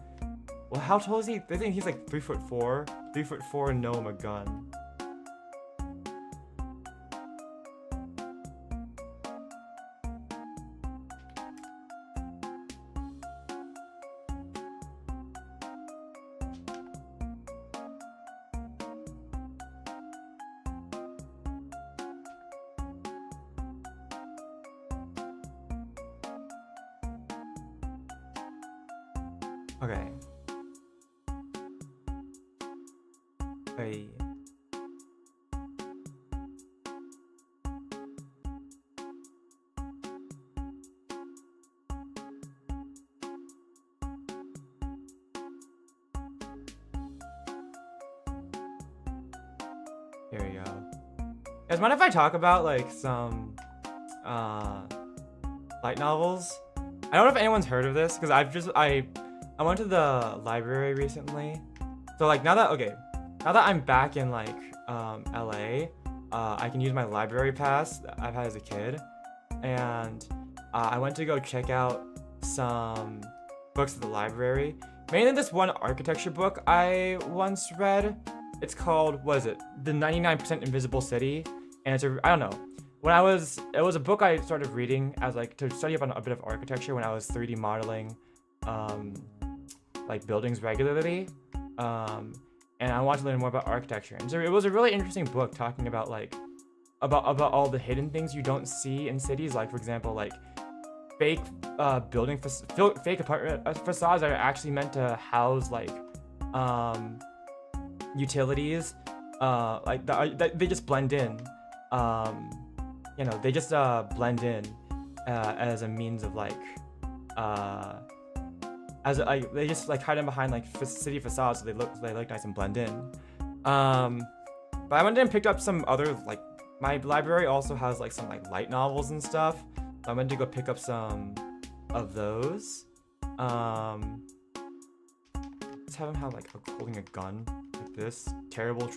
Well, how tall is he? I think he's like 3'4". 3'4" gnome a gun. Okay. Hey. Here we go. Guys, mind if I talk about like some light novels? I don't know if anyone's heard of this because I went to the library recently. So like now that I'm back in like LA, I can use my library pass that I've had as a kid, and I went to go check out some books at the library. Mainly this one architecture book I once read. It's called, what is it? The 99% Invisible City. And it's I don't know. It was a book I started reading as like to study up on a bit of architecture when I was 3D modeling like buildings regularly. And I wanted to learn more about architecture. And so it was a really interesting book talking about like about all the hidden things you don't see in cities, like for example, like fake fake apartment facades that are actually meant to house like utilities, like they just blend in. You know, they just blend in as a means of like they just like hide them behind like city facades so they look nice and blend in. But I went and picked up some other, like, my library also has like some like light novels and stuff. So I went to go pick up some of those. Let's have him have like holding a gun like this. Terrible,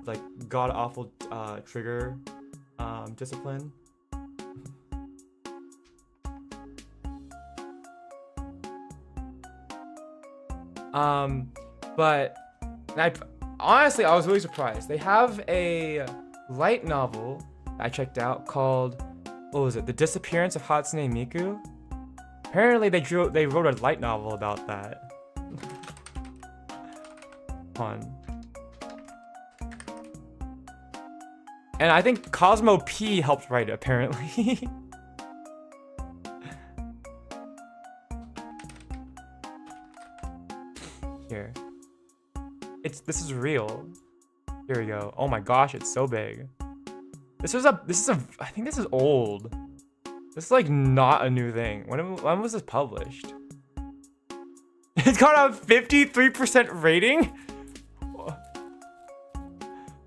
like god awful trigger discipline. But honestly, I was really surprised. They have a light novel I checked out called, what was it? The Disappearance of Hatsune Miku. Apparently they wrote a light novel about that. Fun. And I think Cosmo P helped write it, apparently. Here. This is real. Here we go. Oh my gosh, it's so big. I think this is old. This is like not a new thing. When was this published? It's got a 53% rating?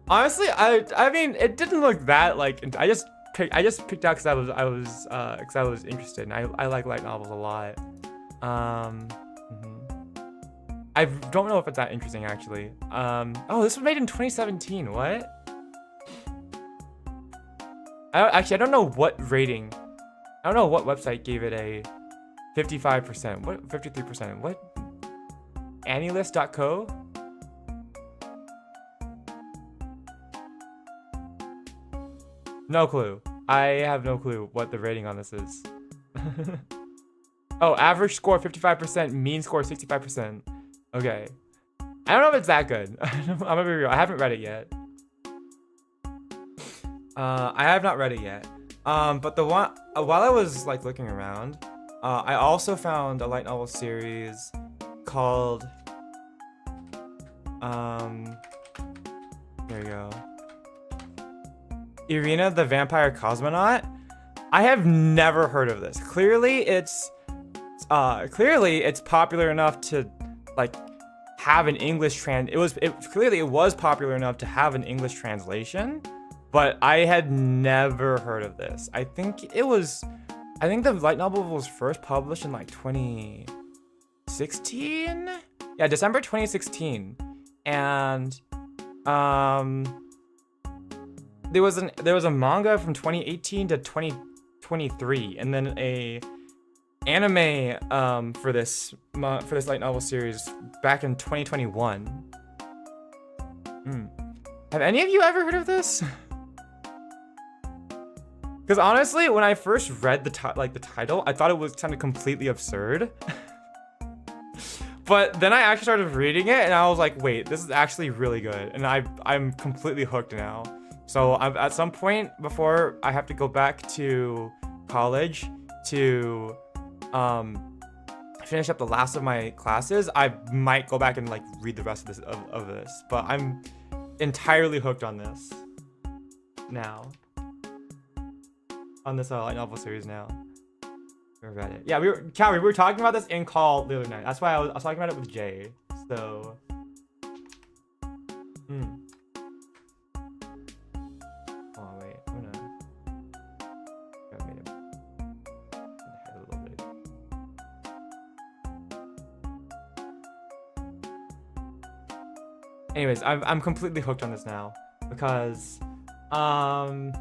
Honestly, I mean, it didn't look that like. I just picked out because I was interested, and I like light novels a lot. I don't know if it's that interesting actually. Oh, this was made in 2017. What? I don't know what rating. I don't know what website gave it a 55%. What 53%? What? Anilist.co? No clue. I have no clue what the rating on this is. Oh, average score 55%, mean score 65%. Okay. I don't know if it's that good. I'm gonna be real. I haven't read it yet. I have not read it yet. But the one while I was like looking around, I also found a light novel series called here we go. Irina the Vampire Cosmonaut. I have never heard of this. Clearly it's popular enough to like have an English clearly it was popular enough to have an English translation, but I had never heard of this. I think the light novel was first published in like 2016. Yeah, December 2016. And there was a manga from 2018 to 2023, and then a anime for this light novel series back in 2021. Have any of you ever heard of this? Because honestly, when I first read the title, I thought it was kind of completely absurd. But then I actually started reading it, and I was like, wait, this is actually really good, and I'm completely hooked now. So at some point before I have to go back to college to finish up the last of my classes, I might go back and like read the rest of this. But I'm entirely hooked on this now. On this light novel series now. I read it. Yeah, we were talking about this in call the other night. That's why I was talking about it with Jay. So. Oh wait, I'm gonna. I made it a little bit. Anyways, I'm completely hooked on this now because, I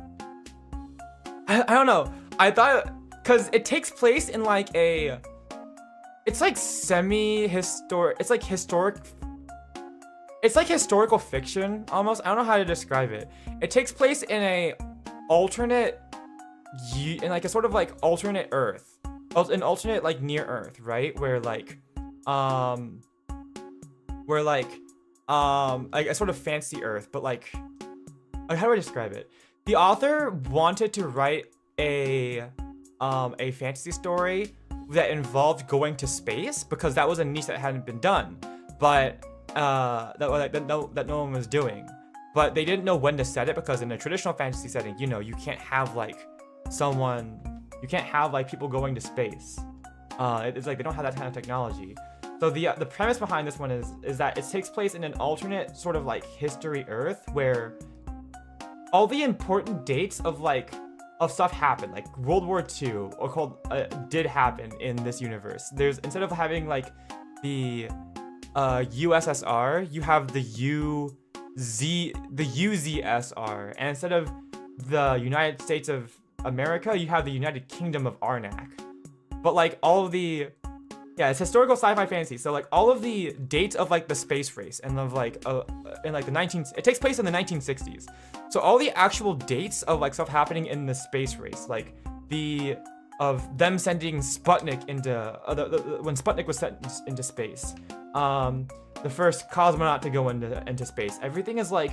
don't know. I thought, cause it takes place in like it's like semi-historic. It's like historic. It's like historical fiction almost. I don't know how to describe it. It takes place in a alternate, in like a sort of like alternate Earth, an alternate like near Earth, right? Where like a sort of fancy Earth, but like how do I describe it? The author wanted to write a fantasy story that involved going to space because that was a niche that hadn't been done, but that no one was doing. But they didn't know when to set it because in a traditional fantasy setting, you know, you can't have like people going to space. It's like they don't have that kind of technology. So the premise behind this one is that it takes place in an alternate sort of like history Earth where all the important dates of stuff happened, like World War II did happen in this universe. There's, instead of having like the USSR, you have the UZSR, and instead of the United States of America, you have the United Kingdom of Arnak. But like all of the, it's historical sci-fi fantasy. So like all of the dates of like the space race and of like in like it takes place in the 1960s. So all the actual dates of like stuff happening in the space race, like of them sending Sputnik into when Sputnik was sent into space, the first cosmonaut to go into space. Everything is like,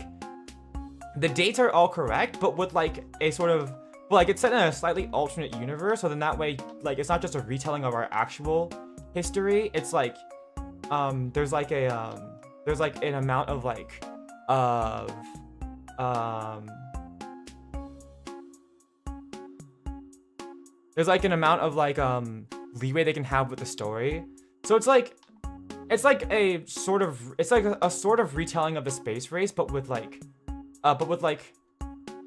the dates are all correct, but with like a sort of, like it's set in a slightly alternate universe. So then that way, like it's not just a retelling of our actual history. It's like there's like an amount of like there's like an amount of like leeway they can have with the story. So it's like a sort of retelling of the space race, but with like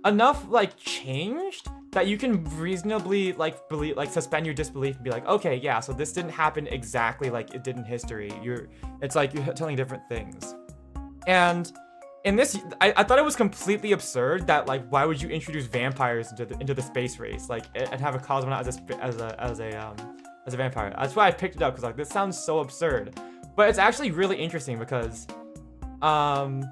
enough like changed that you can reasonably like believe, like suspend your disbelief and be like, okay, yeah, so this didn't happen exactly like it did in history. It's like you're telling different things. And in this, I thought it was completely absurd that like, why would you introduce vampires into the space race, like, and have a cosmonaut as a vampire? That's why I picked it up, because like this sounds so absurd, but it's actually really interesting because I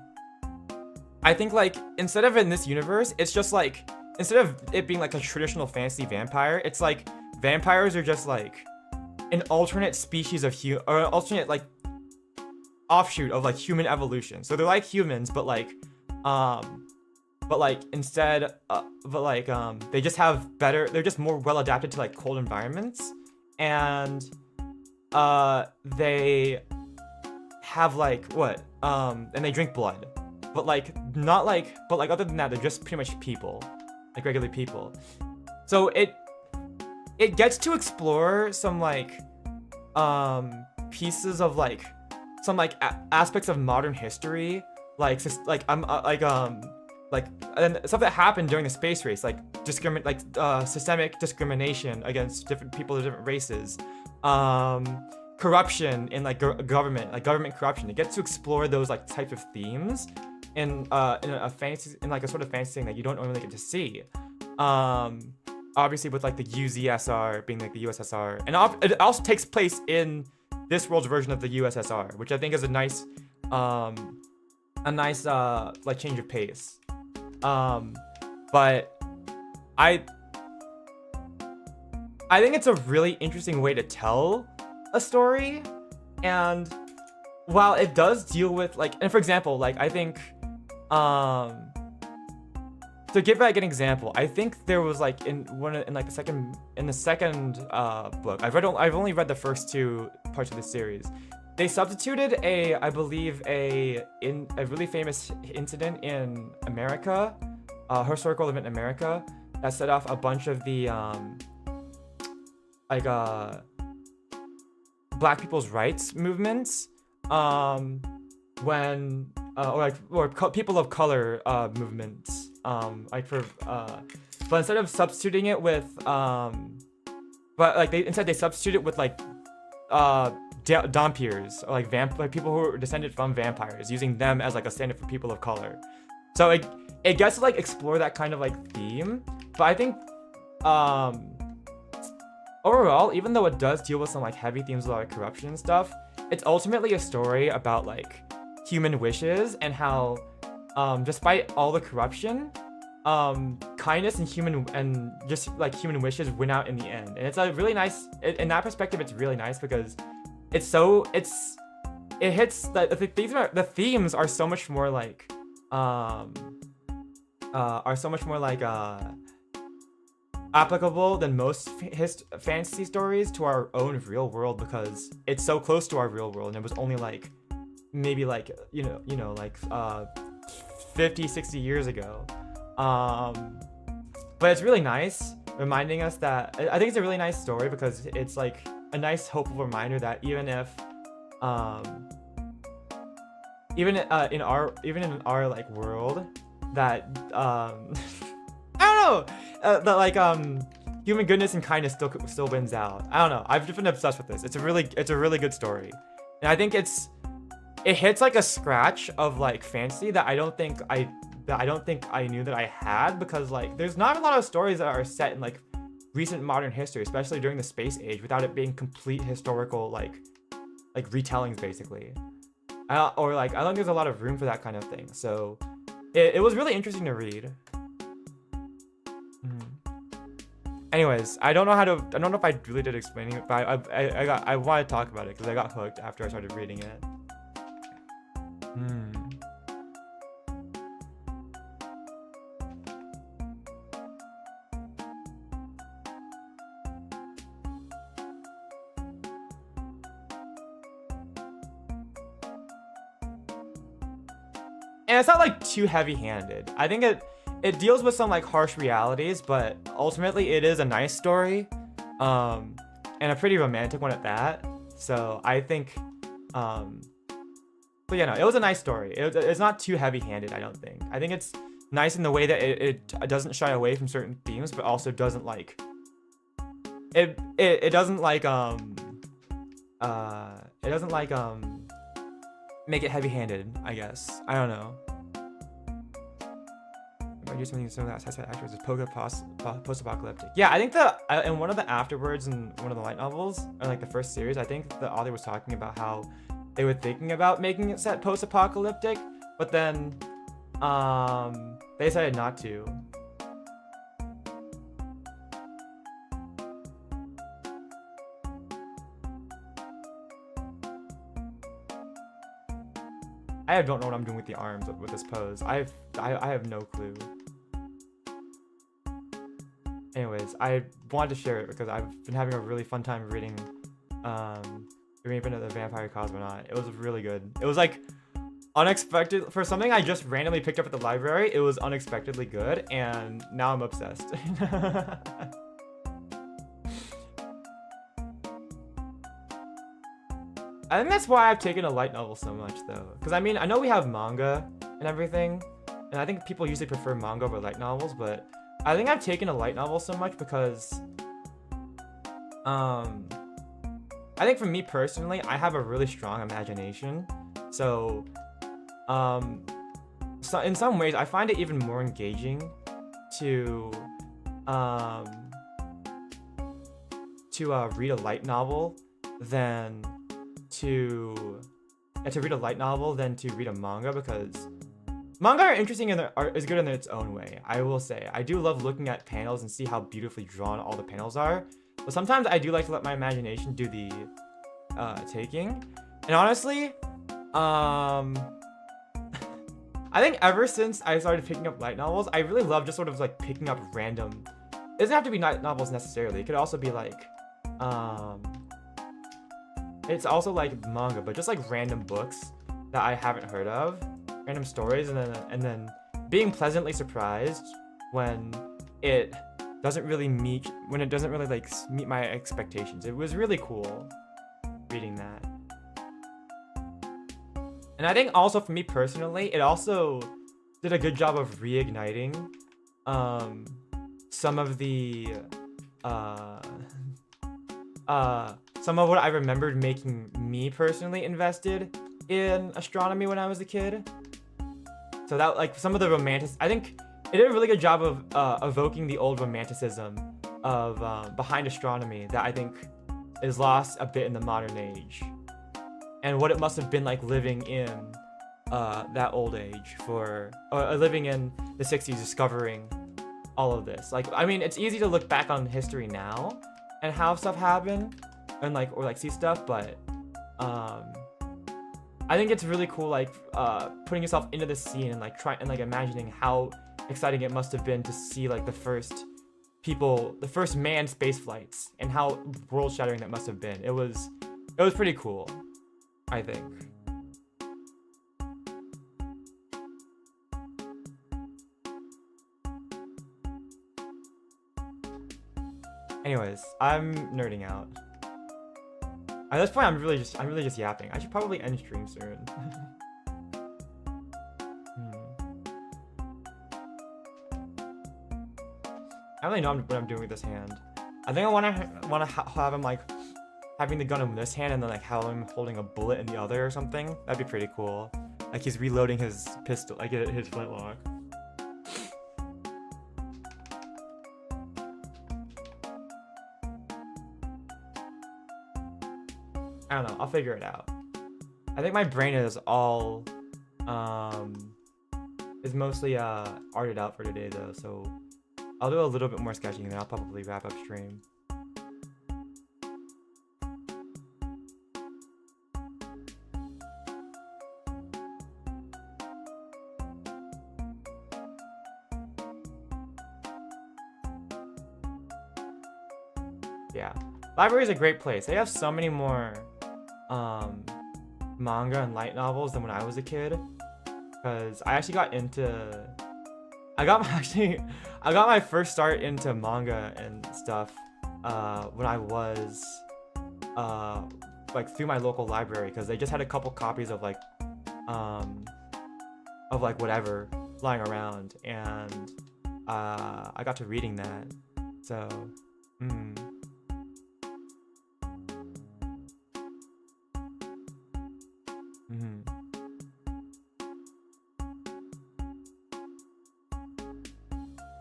think like instead of in this universe, it's just like, instead of it being like a traditional fantasy vampire, it's like vampires are just like an alternate species of or an alternate like offshoot of like human evolution. So they're like humans, but like instead they just have better, they're just more well adapted to like cold environments, and they have like and they drink blood, but like not like, but like other than that, they're just pretty much people, like regular people. So it gets to explore some like pieces of like some like aspects of modern history, like and stuff that happened during the space race, like systemic discrimination against different people of different races, corruption in like government corruption. It gets to explore those like types of themes in a fantasy, in like a sort of fantasy thing that you don't normally get to see. Obviously with like the UZSR being like the USSR, and it also takes place in this world's version of the USSR, which I think is a nice like change of pace. But I think it's a really interesting way to tell a story, and while it does deal with like, and for example, like I think to give like an example, I think there was like in the second book. I've only read the first 2 parts of the series. They substituted I believe a really famous incident in America, historical event in America that set off a bunch of the Black people's rights movements, people of color movements, but instead of substituting it with they substituted it with like Dompiers, or like people who are descended from vampires, using them as like a standard for people of color. So it gets to like explore that kind of like theme, but I think overall, even though it does deal with some like heavy themes of like corruption and stuff, it's ultimately a story about like human wishes and how despite all the corruption, kindness and human wishes win out in the end. And it's a really nice, in that perspective, it's really nice because it hits the themes are so much more like applicable than most fantasy stories to our own real world, because it's so close to our real world, and it was only like maybe like 50-60 years ago. But it's really nice reminding us that I think it's a really nice story because it's like a nice hopeful reminder that even if even in our like world that I don't know that like human goodness and kindness still wins out. I don't know. I've just been obsessed with this. It's a really good story, and I think it hits like a scratch of like fantasy that I don't think I knew that I had, because like there's not a lot of stories that are set in like recent modern history, especially during the space age, without it being complete historical like retellings basically. I don't think there's a lot of room for that kind of thing. So it was really interesting to read. Anyways, I don't know if I really did explaining it, but I want to talk about it because I got hooked after I started reading it. And it's not like too heavy-handed. I think it deals with some like harsh realities, but ultimately it is a nice story, and a pretty romantic one at that. So I think, but yeah, no, it was a nice story. It's not too heavy-handed, I don't think. I think it's nice in the way that it doesn't shy away from certain themes, but also doesn't like it doesn't like make it heavy-handed, I guess. I don't know. I do something so that actors is post-apocalyptic. Yeah, I think in one of the afterwards in one of the light novels, or like the first series, I think the author was talking about how they were thinking about making it set post-apocalyptic, but then they decided not to. I don't know what I'm doing with the arms with this pose. I have no clue. Anyways, I wanted to share it because I've been having a really fun time reading Greip into the Vampire Cosmonaut. It was really good. It was like unexpected for something I just randomly picked up at the library. It was unexpectedly good, and now I'm obsessed. I think that's why I've taken a light novel so much, though. Because, I mean, I know we have manga and everything, and I think people usually prefer manga over light novels, but I think I've taken a light novel so much because, I think for me personally, I have a really strong imagination. So in some ways, I find it even more engaging to read a light novel than to read a light novel than to read a manga, because manga are interesting and is good in its own way. I will say I do love looking at panels and see how beautifully drawn all the panels are, but sometimes I do like to let my imagination do the taking. And honestly, I think ever since I started picking up light novels, I really love just sort of like picking up random. It doesn't have to be light novels necessarily. It could also be like, it's also like manga, but just like random books that I haven't heard of, random stories, and then being pleasantly surprised when it doesn't really meet like meet my expectations. It was really cool reading that. And I think also for me personally, it also did a good job of reigniting some of the some of what I remembered making me personally invested in astronomy when I was a kid. So that, like, some of the I think it did a really good job of evoking the old romanticism of behind astronomy that I think is lost a bit in the modern age, and what it must have been like living in that old age living in the 60s, discovering all of this. Like, I mean, it's easy to look back on history now and how stuff happened and or see stuff, but I think it's really cool, like, putting yourself into the scene and like imagining how exciting it must have been to see like the first manned space flights and how world shattering that must have been. It was pretty cool, I think. Anyways, I'm nerding out. At this point, I'm really just yapping. I should probably end stream soon. I don't really know what I'm doing with this hand. I think I wanna have him like having the gun in this hand and then like have him holding a bullet in the other or something. That'd be pretty cool. Like he's reloading his pistol, like his flintlock. I don't know, I'll figure it out. I think my brain is all, is mostly, arted out for today though, so I'll do a little bit more sketching and then I'll probably wrap up stream. Yeah, library is a great place. They have so many more manga and light novels than when I was a kid, because I actually got my first start into manga and stuff when I was like through my local library, because they just had a couple copies of like whatever lying around, and I got to reading that, so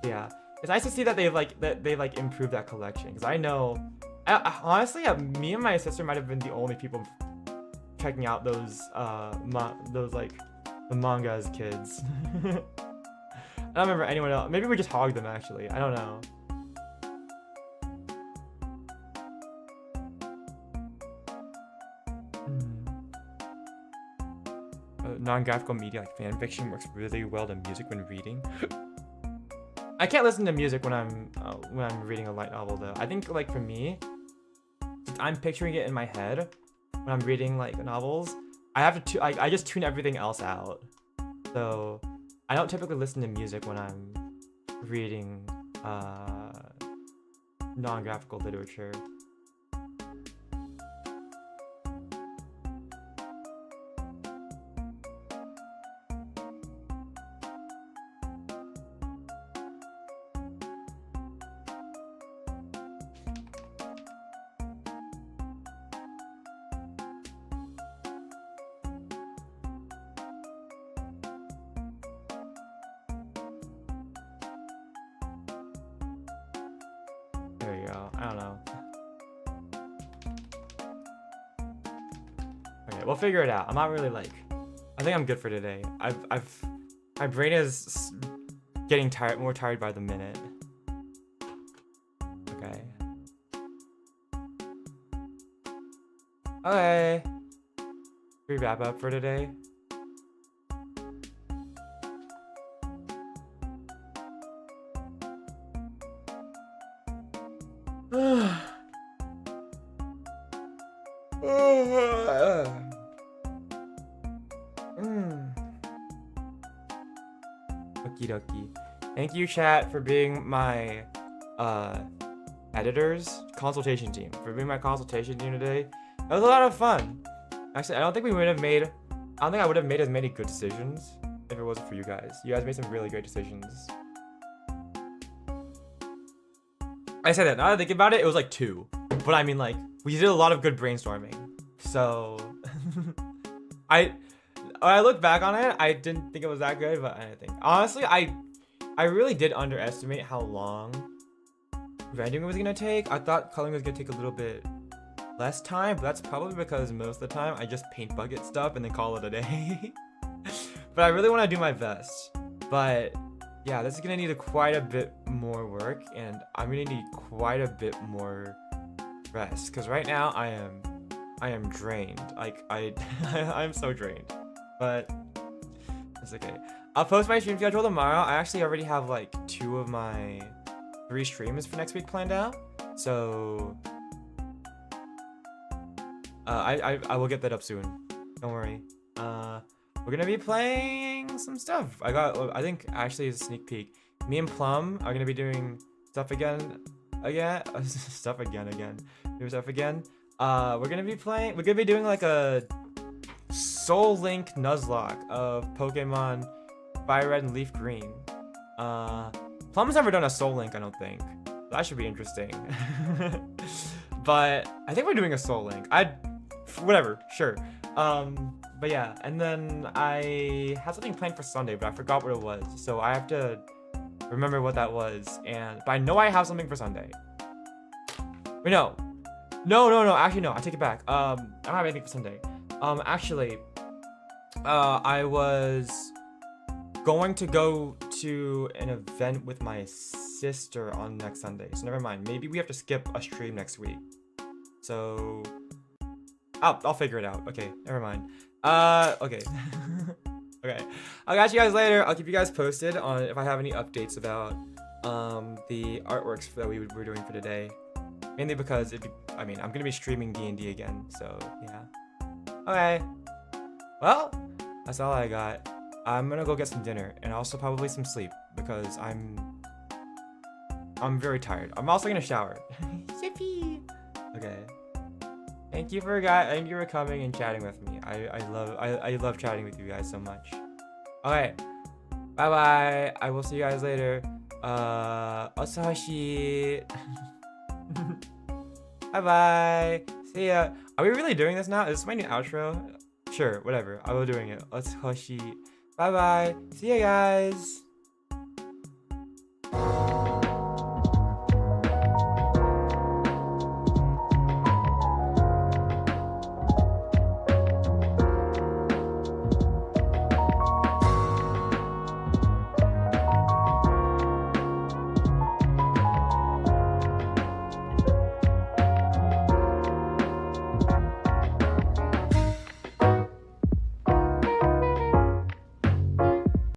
yeah, it's nice to see that they've improved that collection, because I know, honestly, me and my sister might have been the only people checking out those like the manga as kids. I don't remember anyone else. Maybe we just hogged them actually. I don't know. Non-graphical media like fan fiction works really well to music when reading. I can't listen to music when I'm reading a light novel though. I think like for me, I'm picturing it in my head when I'm reading like novels. I have to I just tune everything else out. So I don't typically listen to music when I'm reading non-graphical literature. We'll figure it out. I'm not really like, I think I'm good for today. My brain is getting more tired by the minute. Okay. Okay. Should we wrap up for today? Okie dokie. Thank you, chat, for being my editors consultation team. For being my consultation team today. It was a lot of fun. Actually, I don't think I would have made as many good decisions if it wasn't for you guys. You guys made some really great decisions. I said that. Now that I think about it, it was like 2. But I mean, like, we did a lot of good brainstorming. So, when I look back on it, I didn't think it was that good, but I think honestly, I really did underestimate how long rendering was gonna take. I thought coloring was gonna take a little bit less time, but that's probably because most of the time I just paint bucket stuff and then call it a day. But I really want to do my best. But yeah, this is gonna need quite a bit more work, and I'm gonna need quite a bit more rest. Cause right now I am drained. Like I'm so drained. But it's okay. I'll post my stream schedule tomorrow. I actually already have like 2 of my 3 streams for next week planned out. So I will get that up soon. Don't worry. We're gonna be playing some stuff. I think actually it's a sneak peek. Me and Plum are gonna be doing stuff again. Stuff again. Doing stuff again. We're gonna be doing like a Soul Link Nuzlocke of Pokemon Fire Red and Leaf Green. Plum's never done a Soul Link, I don't think. That should be interesting. But I think we're doing a Soul Link. Whatever, sure. But yeah, and then I had something planned for Sunday, but I forgot what it was. So I have to remember what that was. But I know I have something for Sunday. Wait, no. Actually, no. I take it back. I don't have anything for Sunday. Actually, I was going to go to an event with my sister on next Sunday. So never mind. Maybe we have to skip a stream next week. So I'll figure it out. Okay, never mind. Okay. Okay. I'll catch you guys later. I'll keep you guys posted on if I have any updates about the artworks that we were doing for today. Mainly because I'm gonna be streaming D&D again, so yeah. Okay. Well, that's all I got. I'm gonna go get some dinner and also probably some sleep because I'm very tired. I'm also gonna shower. Yippee! Okay. Thank you for coming and chatting with me. I love chatting with you guys so much. Okay. Bye bye. I will see you guys later. Osashi. Bye bye. See ya. Are we really doing this now? Is this my new outro? Sure, whatever. I will doing it. Osashi. Bye bye. See ya guys.